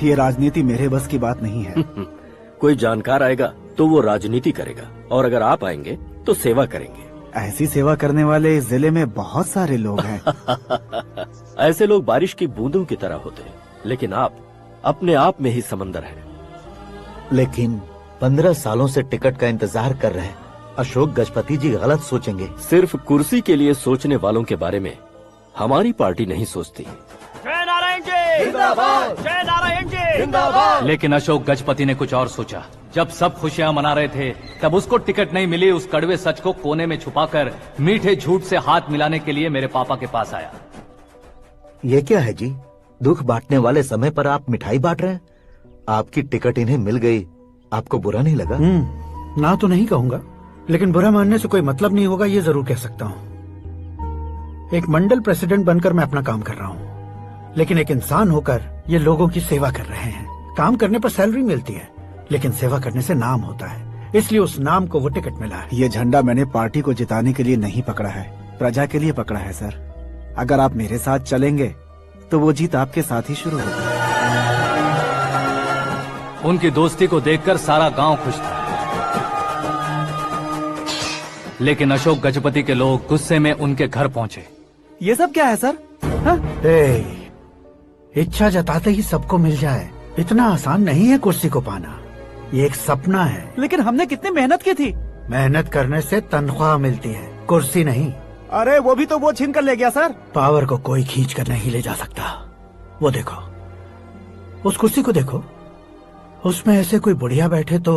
ये राजनीति मेरे बस की बात नहीं है। कोई जानकार आएगा तो वो राजनीति करेगा, और अगर आप आएंगे तो सेवा करेंगे। ऐसी सेवा करने वाले इस जिले में बहुत सारे लोग हैं। ऐसे लोग बारिश की बूंदों की तरह होते हैं, लेकिन आप अपने आप में ही समंदर हैं। लेकिन 15 सालों से टिकट का इंतजार कर रहे हैं। अशोक गजपति जी गलत सोचेंगे। सिर्फ कुर्सी के लिए सोचने वालों के बारे में हमारी पार्टी नहीं सोचती। जय नारायण जी जिंदाबाद, जय नारायण जी जिंदाबाद। लेकिन अशोक गजपति ने कुछ और सोचा। जब सब खुशियां मना रहे थे, तब उसको टिकट नहीं मिली। उस कड़वे सच को कोने में छुपाकर मीठे झूठ से हाथ मिलाने के लिए मेरे पापा के पास आया। ये क्या है जी? दुख बांटने वाले समय पर आप मिठाई बांट रहे हैं। आपकी टिकट इन्हें मिल गई, आपको बुरा नहीं लगा? ना तो नहीं कहूंगा, लेकिन बुरा मानने से कोई मतलब नहीं होगा, ये जरूर कह सकता हूँ। एक मंडल प्रेसिडेंट बनकर मैं अपना काम कर रहा हूँ, लेकिन एक इंसान होकर ये लोगों की सेवा कर रहे हैं। काम करने पर सैलरी मिलती है, लेकिन सेवा करने से नाम होता है, इसलिए उस नाम को वो टिकट मिला है। ये झंडा मैंने पार्टी को जिताने के लिए नहीं पकड़ा है, प्रजा के लिए पकड़ा है सर। अगर आप मेरे साथ चलेंगे तो वो जीत आपके साथ ही शुरू होगी। उनकी दोस्ती को देखकर सारा गांव खुश था, लेकिन अशोक गजपति के लोग गुस्से में उनके घर पहुंचे। ये सब क्या है सर? इच्छा जताते ही सबको मिल जाए, इतना आसान नहीं है कुर्सी को पाना। ये एक सपना है। लेकिन हमने कितनी मेहनत की थी। मेहनत करने से तनख्वाह मिलती है, कुर्सी नहीं। अरे वो भी तो वो छीन कर ले गया सर। पावर को कोई खींच कर नहीं ले जा सकता। वो देखो, उस कुर्सी को देखो, उसमें ऐसे कोई बुढ़िया बैठे तो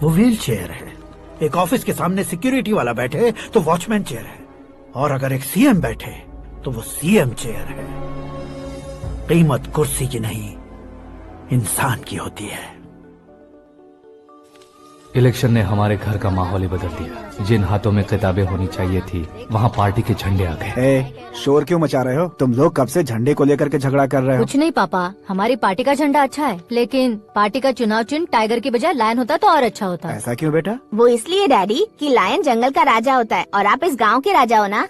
वो व्हील चेयर है। एक ऑफिस के सामने सिक्योरिटी वाला बैठे तो वॉचमैन चेयर है, और अगर एक सीएम बैठे तो वो सीएम चेयर है। कीमत कुर्सी की नहीं, इंसान की होती है। इलेक्शन ने हमारे घर का माहौल ही बदल दिया। जिन हाथों में किताबें होनी चाहिए थी, वहाँ पार्टी के झंडे आ गए। शोर क्यों मचा रहे हो? तुम लोग कब से झंडे को लेकर के झगड़ा कर रहे हो? कुछ नहीं पापा, हमारी पार्टी का झंडा अच्छा है, लेकिन पार्टी का चुनाव चिन्ह टाइगर की बजाय लायन होता तो और अच्छा होता। ऐसा क्यों बेटा? वो इसलिए डैडी कि लायन जंगल का राजा होता है और आप इस गांव के राजा हो ना।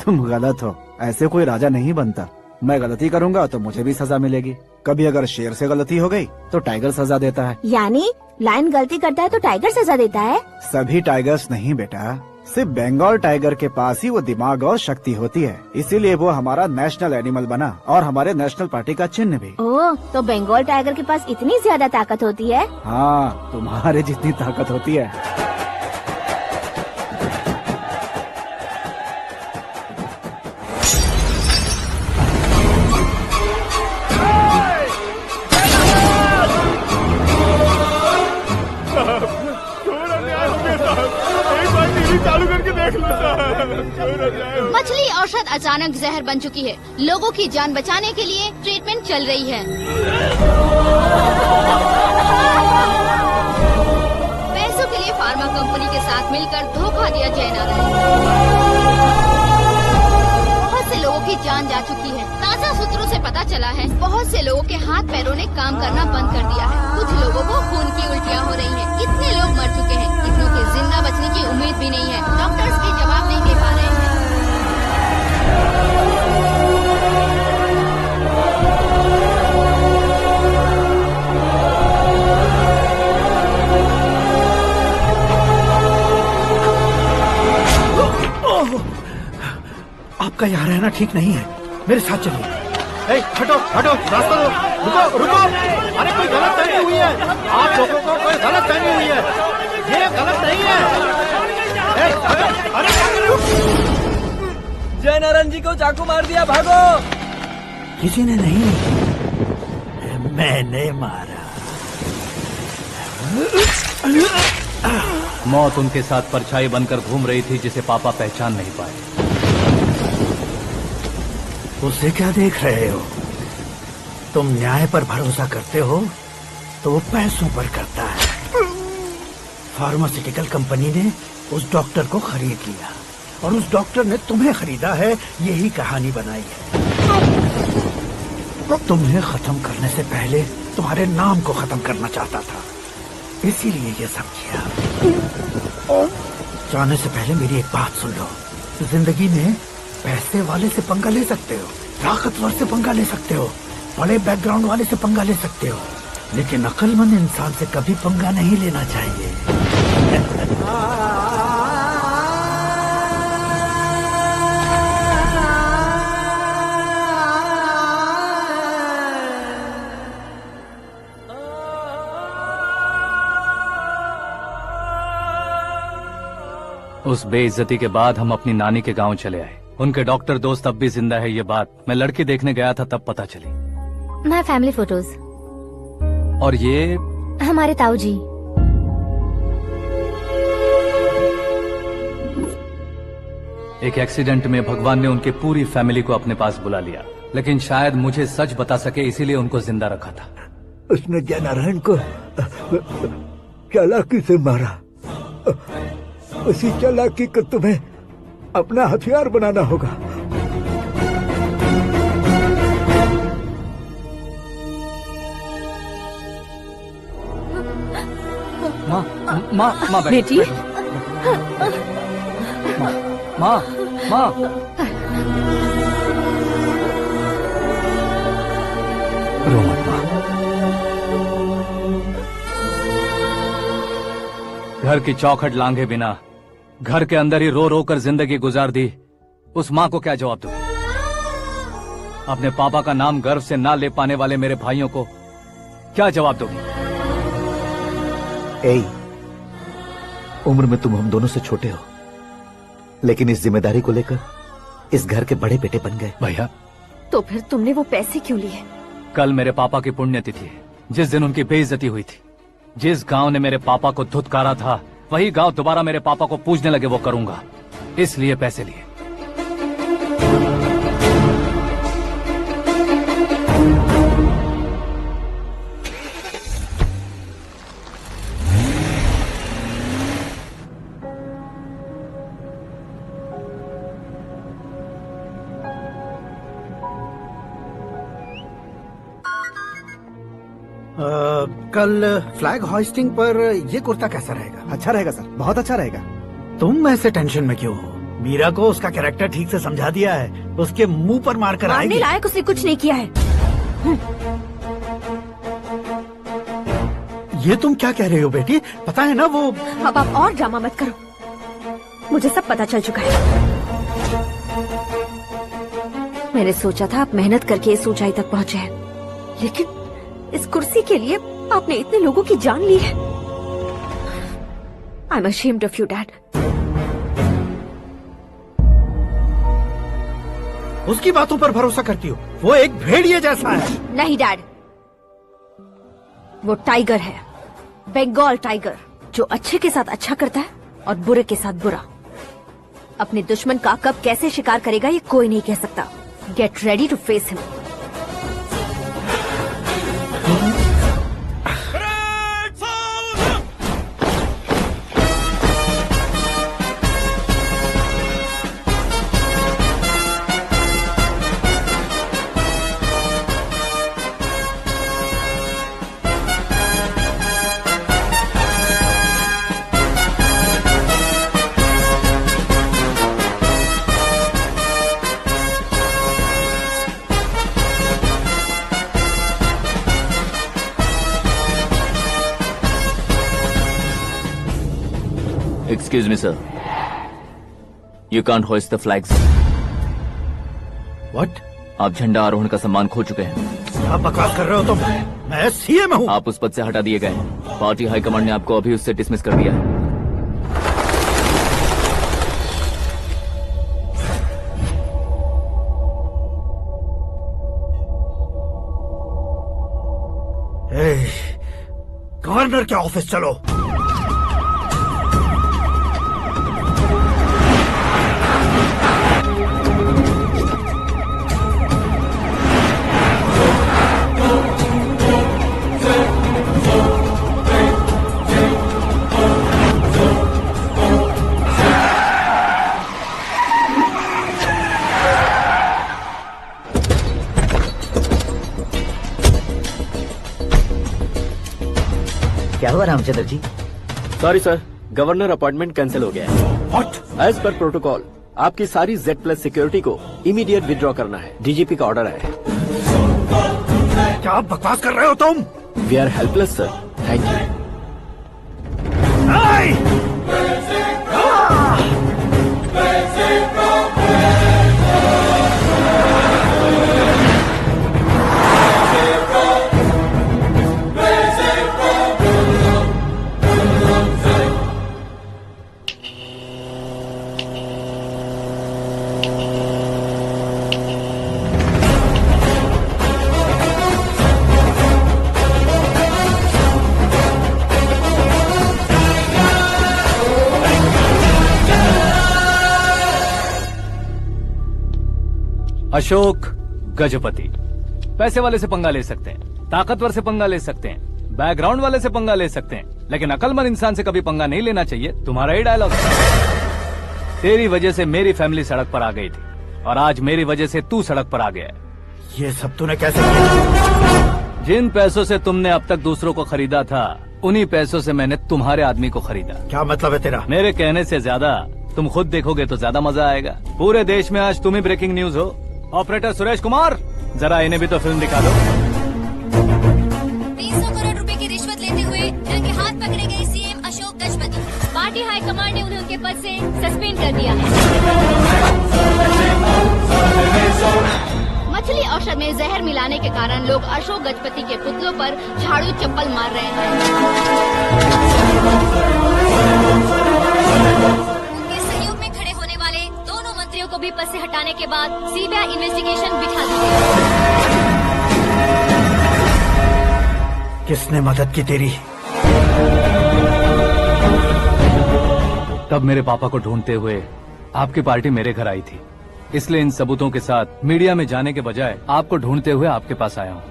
तुम गलत हो, ऐसे कोई राजा नहीं बनता। मैं गलती करूंगा तो मुझे भी सजा मिलेगी। कभी अगर शेर से गलती हो गई तो टाइगर सजा देता है। यानी लायन गलती करता है तो टाइगर सजा देता है? सभी टाइगर्स नहीं बेटा, सिर्फ बंगाल टाइगर के पास ही वो दिमाग और शक्ति होती है, इसीलिए वो हमारा नेशनल एनिमल बना और हमारे नेशनल पार्टी का चिन्ह भी। ओह, तो बंगाल टाइगर के पास इतनी ज्यादा ताकत होती है? हाँ, तुम्हारे जितनी ताकत होती है। चालू करके देख लो। मछली औषध अचानक जहर बन चुकी है। लोगों की जान बचाने के लिए ट्रीटमेंट चल रही है। पैसों के लिए फार्मा कंपनी के साथ मिलकर धोखा दिया जय नारायण। बहुत से लोगों की जान जा चुकी है। ताजा सूत्रों से पता चला है बहुत से लोगों के हाथ पैरों ने काम करना बंद कर दिया है। कुछ लोगों को खून की उल्टियाँ हो रही हैं। कितने लोग मर चुके हैं, कितनों के जिंदा बचने की उम्मीद भी नहीं है। डॉक्टर्स भी जवाब नहीं दे पा रहे हैं। आपका यहाँ रहना ठीक नहीं है, मेरे साथ चलिए। हटो हटो, रास्ता दो। रुको रुको, अरे कोई गलत फहमी हुई है। आप लोगों को कोई गलत फहमी हुई है, ये गलत नहीं है। जय नारायण जी को चाकू मार दिया, भागो। किसी ने नहीं, मैंने मारा। मौत उनके साथ परछाई बनकर घूम रही थी, जिसे पापा पहचान नहीं पाए। उसे क्या देख रहे हो? तुम न्याय पर भरोसा करते हो तो वो पैसों पर करता है। फार्मास्यूटिकल कंपनी ने उस डॉक्टर को खरीद लिया और उस डॉक्टर ने तुम्हें खरीदा है, यही कहानी बनाई है। तुम्हें खत्म करने से पहले तुम्हारे नाम को खत्म करना चाहता था, इसीलिए ये सब किया। जाने से पहले मेरी एक बात सुन लो। जिंदगी में पैसे वाले से पंगा ले सकते हो, ताकतवर से पंगा ले सकते हो, बड़े बैकग्राउंड वाले से पंगा ले सकते हो, लेकिन अक्लमंद इंसान से कभी पंगा नहीं लेना चाहिए। उस बेइज्जती के बाद हम अपनी नानी के गांव चले आए। उनके डॉक्टर दोस्त अब भी जिंदा है, ये बात मैं लड़की देखने गया था तब पता चली। My family photos. और ये हमारे ताऊ जी। एक एक्सीडेंट में भगवान ने उनकी पूरी फैमिली को अपने पास बुला लिया, लेकिन शायद मुझे सच बता सके इसीलिए उनको जिंदा रखा था। उसने जयनारायण को चालाकी से मारा। उसी चालाकी को तुम्हें अपना हथियार बनाना होगा। माँ बेटी। माँ रो मत माँ। घर की चौखट लांघे बिना घर के अंदर ही रो रो कर जिंदगी गुजार दी उस माँ को क्या जवाब दूं? अपने पापा का नाम गर्व से ना ले पाने वाले मेरे भाइयों को क्या जवाब दोगी? उम्र में तुम हम दोनों से छोटे हो, लेकिन इस जिम्मेदारी को लेकर इस घर के बड़े बेटे बन गए। भैया, तो फिर तुमने वो पैसे क्यों लिए? कल मेरे पापा की पुण्यतिथि है, जिस दिन उनकी बेइज्जती हुई थी। जिस गांव ने मेरे पापा को धुतकारा था वही गांव दोबारा मेरे पापा को पूजने लगे वो करूंगा, इसलिए पैसे लिए। कल फ्लैग होइस्टिंग पर ये कुर्ता कैसा रहेगा? अच्छा रहेगा सर, बहुत अच्छा रहेगा। तुम ऐसे टेंशन में क्यों हो? मीरा को उसका कैरेक्टर ठीक से समझा दिया है, उसके मुंह पर मारकर आएगी। मारने लायक उसने कुछ नहीं किया है। ये तुम क्या कह रहे हो बेटी? पता है ना वो। अब आप और ड्रामा मत करो, मुझे सब पता चल चुका है। मैंने सोचा था आप मेहनत करके इस ऊंचाई तक पहुंचे हैं, लेकिन इस कुर्सी के लिए आपने इतने लोगों की जान ली है। I am ashamed of you, Dad. उसकी बातों पर भरोसा करती हो? वो एक भेड़िए जैसा है। नहीं डैड, वो टाइगर है, बंगाल टाइगर, जो अच्छे के साथ अच्छा करता है और बुरे के साथ बुरा। अपने दुश्मन का कब कैसे शिकार करेगा ये कोई नहीं कह सकता। Get ready to face him. Excuse me, sir. You can't hoist the flags. What? आप झंडा आरोहण का सम्मान खो चुके हैं। क्या बकवास कर रहे हो तुम? मैं सीएम हूँ। आप उस पद से हटा दिए गए हैं। पार्टी हाईकमांड ने आपको अभी उससे डिसमिस कर दिया है। गवर्नर के ऑफिस चलो। क्या हुआ Ramchandra ji? Sorry sir, governor appointment cancel हो गया है। What? एज पर प्रोटोकॉल आपकी सारी Z+ सिक्योरिटी को इमीडिएट विड्रॉ करना है। डीजीपी का ऑर्डर है। क्या बकवास कर रहे हो तुम? We are helpless sir, thank you. Ashok Gajapati पैसे वाले से पंगा ले सकते हैं, ताकतवर से पंगा ले सकते हैं, बैकग्राउंड वाले से पंगा ले सकते हैं, लेकिन अकलमंद इंसान से कभी पंगा नहीं लेना चाहिए। तुम्हारा ही डायलॉग। तेरी वजह से मेरी फैमिली सड़क पर आ गई थी और आज मेरी वजह से तू सड़क पर आ गया है। ये सब तूने कैसे किया? जिन पैसों से तुमने अब तक दूसरों को खरीदा था, उन्हीं पैसों से मैंने तुम्हारे आदमी को खरीदा। क्या मतलब है तेरा? मेरे कहने से ज्यादा तुम खुद देखोगे तो ज्यादा मजा आएगा। पूरे देश में आज तुम ही ब्रेकिंग न्यूज हो। ऑपरेटर सुरेश कुमार, जरा इन्हें भी तो फिल्म दिखा दो। 300 करोड़ रुपए की रिश्वत लेते हुए रंगे हाथ पकड़े गए CM Ashok Gajapati. Party high command ने उन्हें उनके पद से सस्पेंड कर दिया है। मछली औषध में जहर मिलाने के कारण लोग अशोक गजपति के पुतलों पर झाड़ू चप्पल मार रहे हैं। उनके सहयोग में खड़े होने वाले दोनों मंत्रियों को भी पद से हटाने के बाद सीबीआई इन्वेस्टिगेशन बिठा दी गई। किसने मदद की तेरी? तब मेरे पापा को ढूंढते हुए आपकी पार्टी मेरे घर आई थी, इसलिए इन सबूतों के साथ मीडिया में जाने के बजाय आपको ढूंढते हुए आपके पास आया हूँ।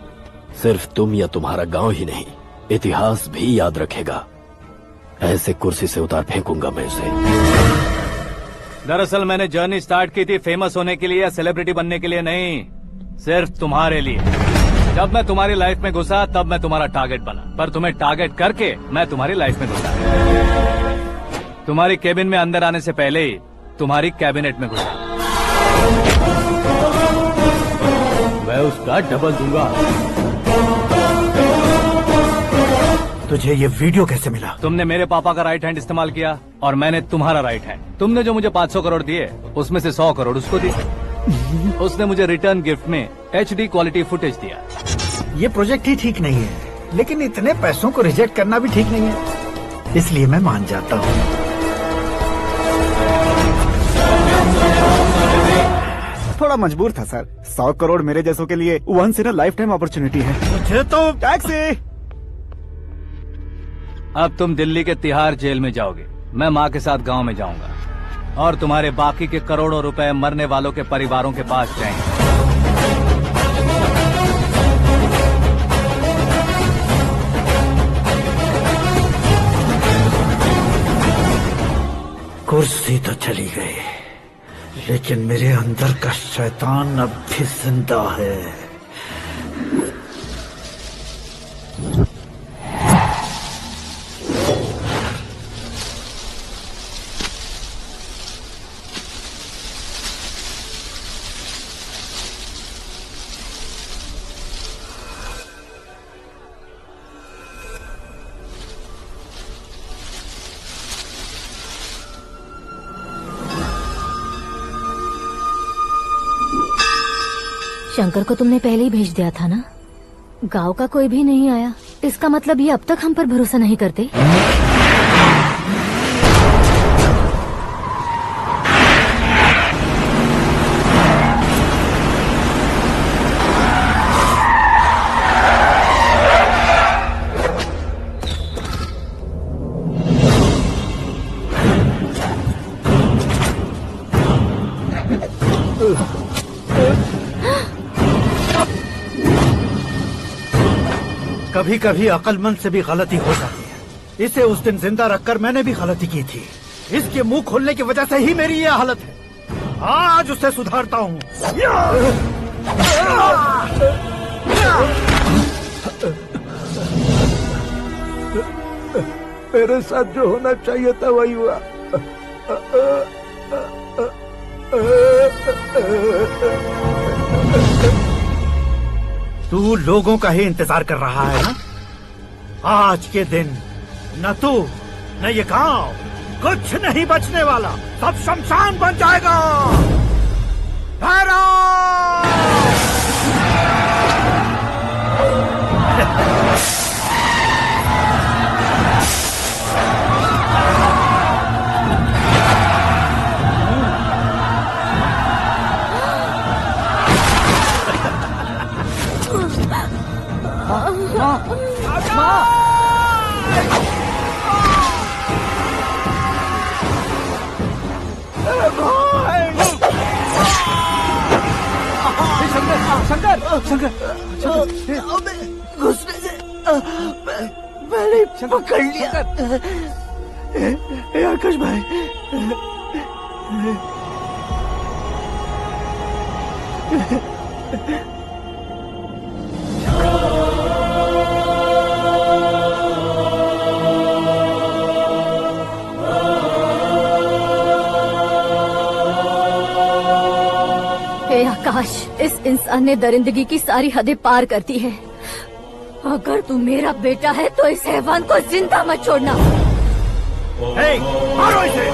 सिर्फ तुम या तुम्हारा गांव ही नहीं, इतिहास भी याद रखेगा। ऐसे कुर्सी से उतार फेंकूंगा मैं उसे। दरअसल मैंने जर्नी स्टार्ट की थी फेमस होने के लिए या सेलिब्रिटी बनने के लिए नहीं, सिर्फ तुम्हारे लिए। जब मैं तुम्हारी लाइफ में घुसा तब मैं तुम्हारा टारगेट बना, पर तुम्हें टारगेट करके मैं तुम्हारी लाइफ में घुसा। तुम्हारी केबिन में अंदर आने से पहले ही तुम्हारी कैबिनेट में घुसा। मैं उसका डबल दूंगा। तुझे ये वीडियो कैसे मिला? तुमने मेरे पापा का राइट हैंड इस्तेमाल किया और मैंने तुम्हारा राइट हैंड। तुमने जो मुझे 500 करोड़ दिए उसमें से 100 करोड़ उसको दिए। उसने मुझे रिटर्न गिफ्ट में HD क्वालिटी फुटेज दिया। ये प्रोजेक्ट ही ठीक नहीं है, लेकिन इतने पैसों को रिजेक्ट करना भी ठीक नहीं है, इसलिए मैं मान जाता हूँ। थोड़ा मजबूर था सर। 100 करोड़ मेरे जैसों के लिए once in a lifetime opportunity है। मुझे तो टैक्सी। अब तुम दिल्ली के तिहाड़ जेल में जाओगे, मैं माँ के साथ गांव में जाऊंगा और तुम्हारे बाकी के करोड़ों रुपए मरने वालों के परिवारों के पास जाएंगे। कुर्सी तो चली गई, लेकिन मेरे अंदर का शैतान अब भी जिंदा है। शंकर को तुमने पहले ही भेज दिया था ना? गांव का कोई भी नहीं आया, इसका मतलब ये अब तक हम पर भरोसा नहीं करते। कभी कभी अक्लमंद से भी गलती हो जाती है। इसे उस दिन जिंदा रखकर मैंने भी गलती की थी। इसके मुंह खोलने की वजह से ही मेरी ये हालत है। आज उसे सुधारता हूँ। मेरे साथ जो होना चाहिए था वही हुआ। तू लोगों का ही इंतजार कर रहा है ना? आज के दिन न तू न ये गांव कुछ नहीं बचने वाला, सब शमशान बन जाएगा। शंकर शंकर घुसने से मैंने पकड़ लिया। आकाश भाई, हे आकाश, इस इंसान ने दरिंदगी की सारी हदें पार कर दी है। अगर तू मेरा बेटा है तो इस हैवान को जिंदा मत छोड़ना। मारो इसे।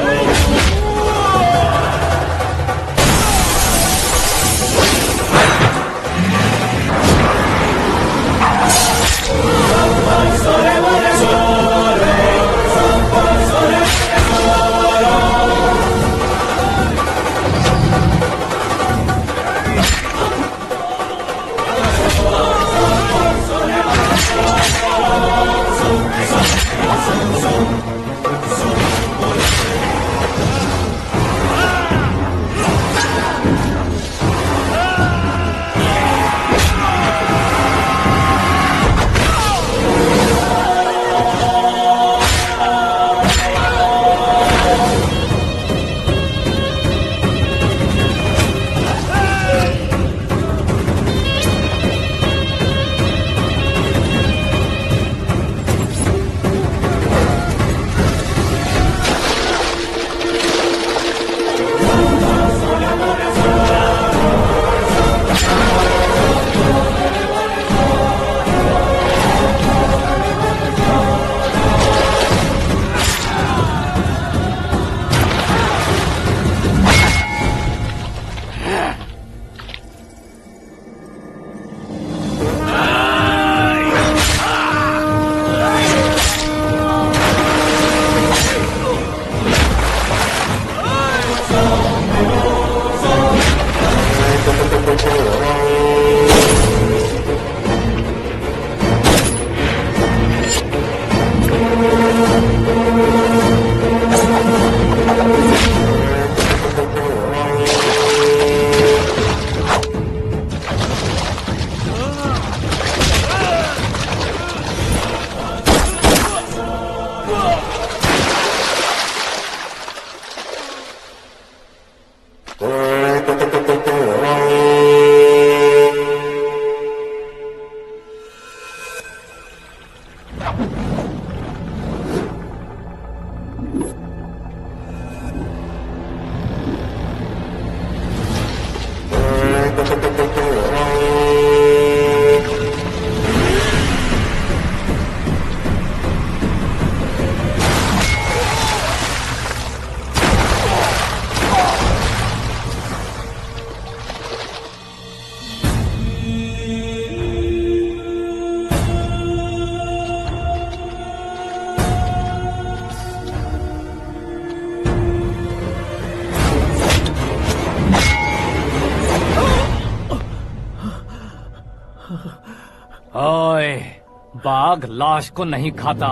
ओए, बाघ लाश को नहीं खाता।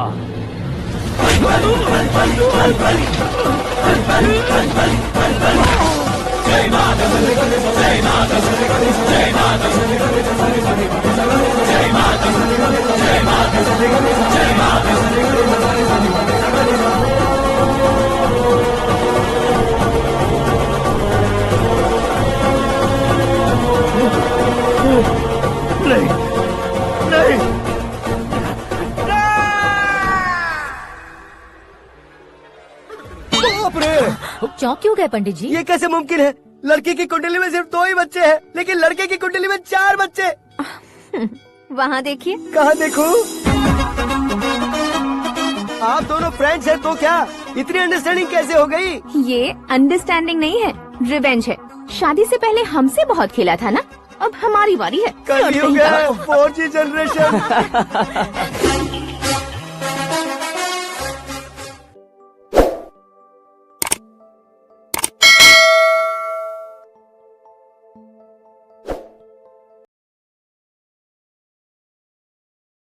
नहीं नहीं, बाप रे! चौंक क्यों गए पंडित जी? ये कैसे मुमकिन है? लड़की की कुंडली में सिर्फ 2 ही बच्चे हैं, लेकिन लड़के की कुंडली में 4 बच्चे। वहाँ देखिए। कहाँ देखूं? आप दोनों फ्रेंड्स हैं तो क्या इतनी अंडरस्टैंडिंग कैसे हो गई? ये अंडरस्टैंडिंग नहीं है, रिवेंज है। शादी से पहले हमसे बहुत खेला था ना, अब हमारी बारी है। कल ही हो गया 4G जनरेशन।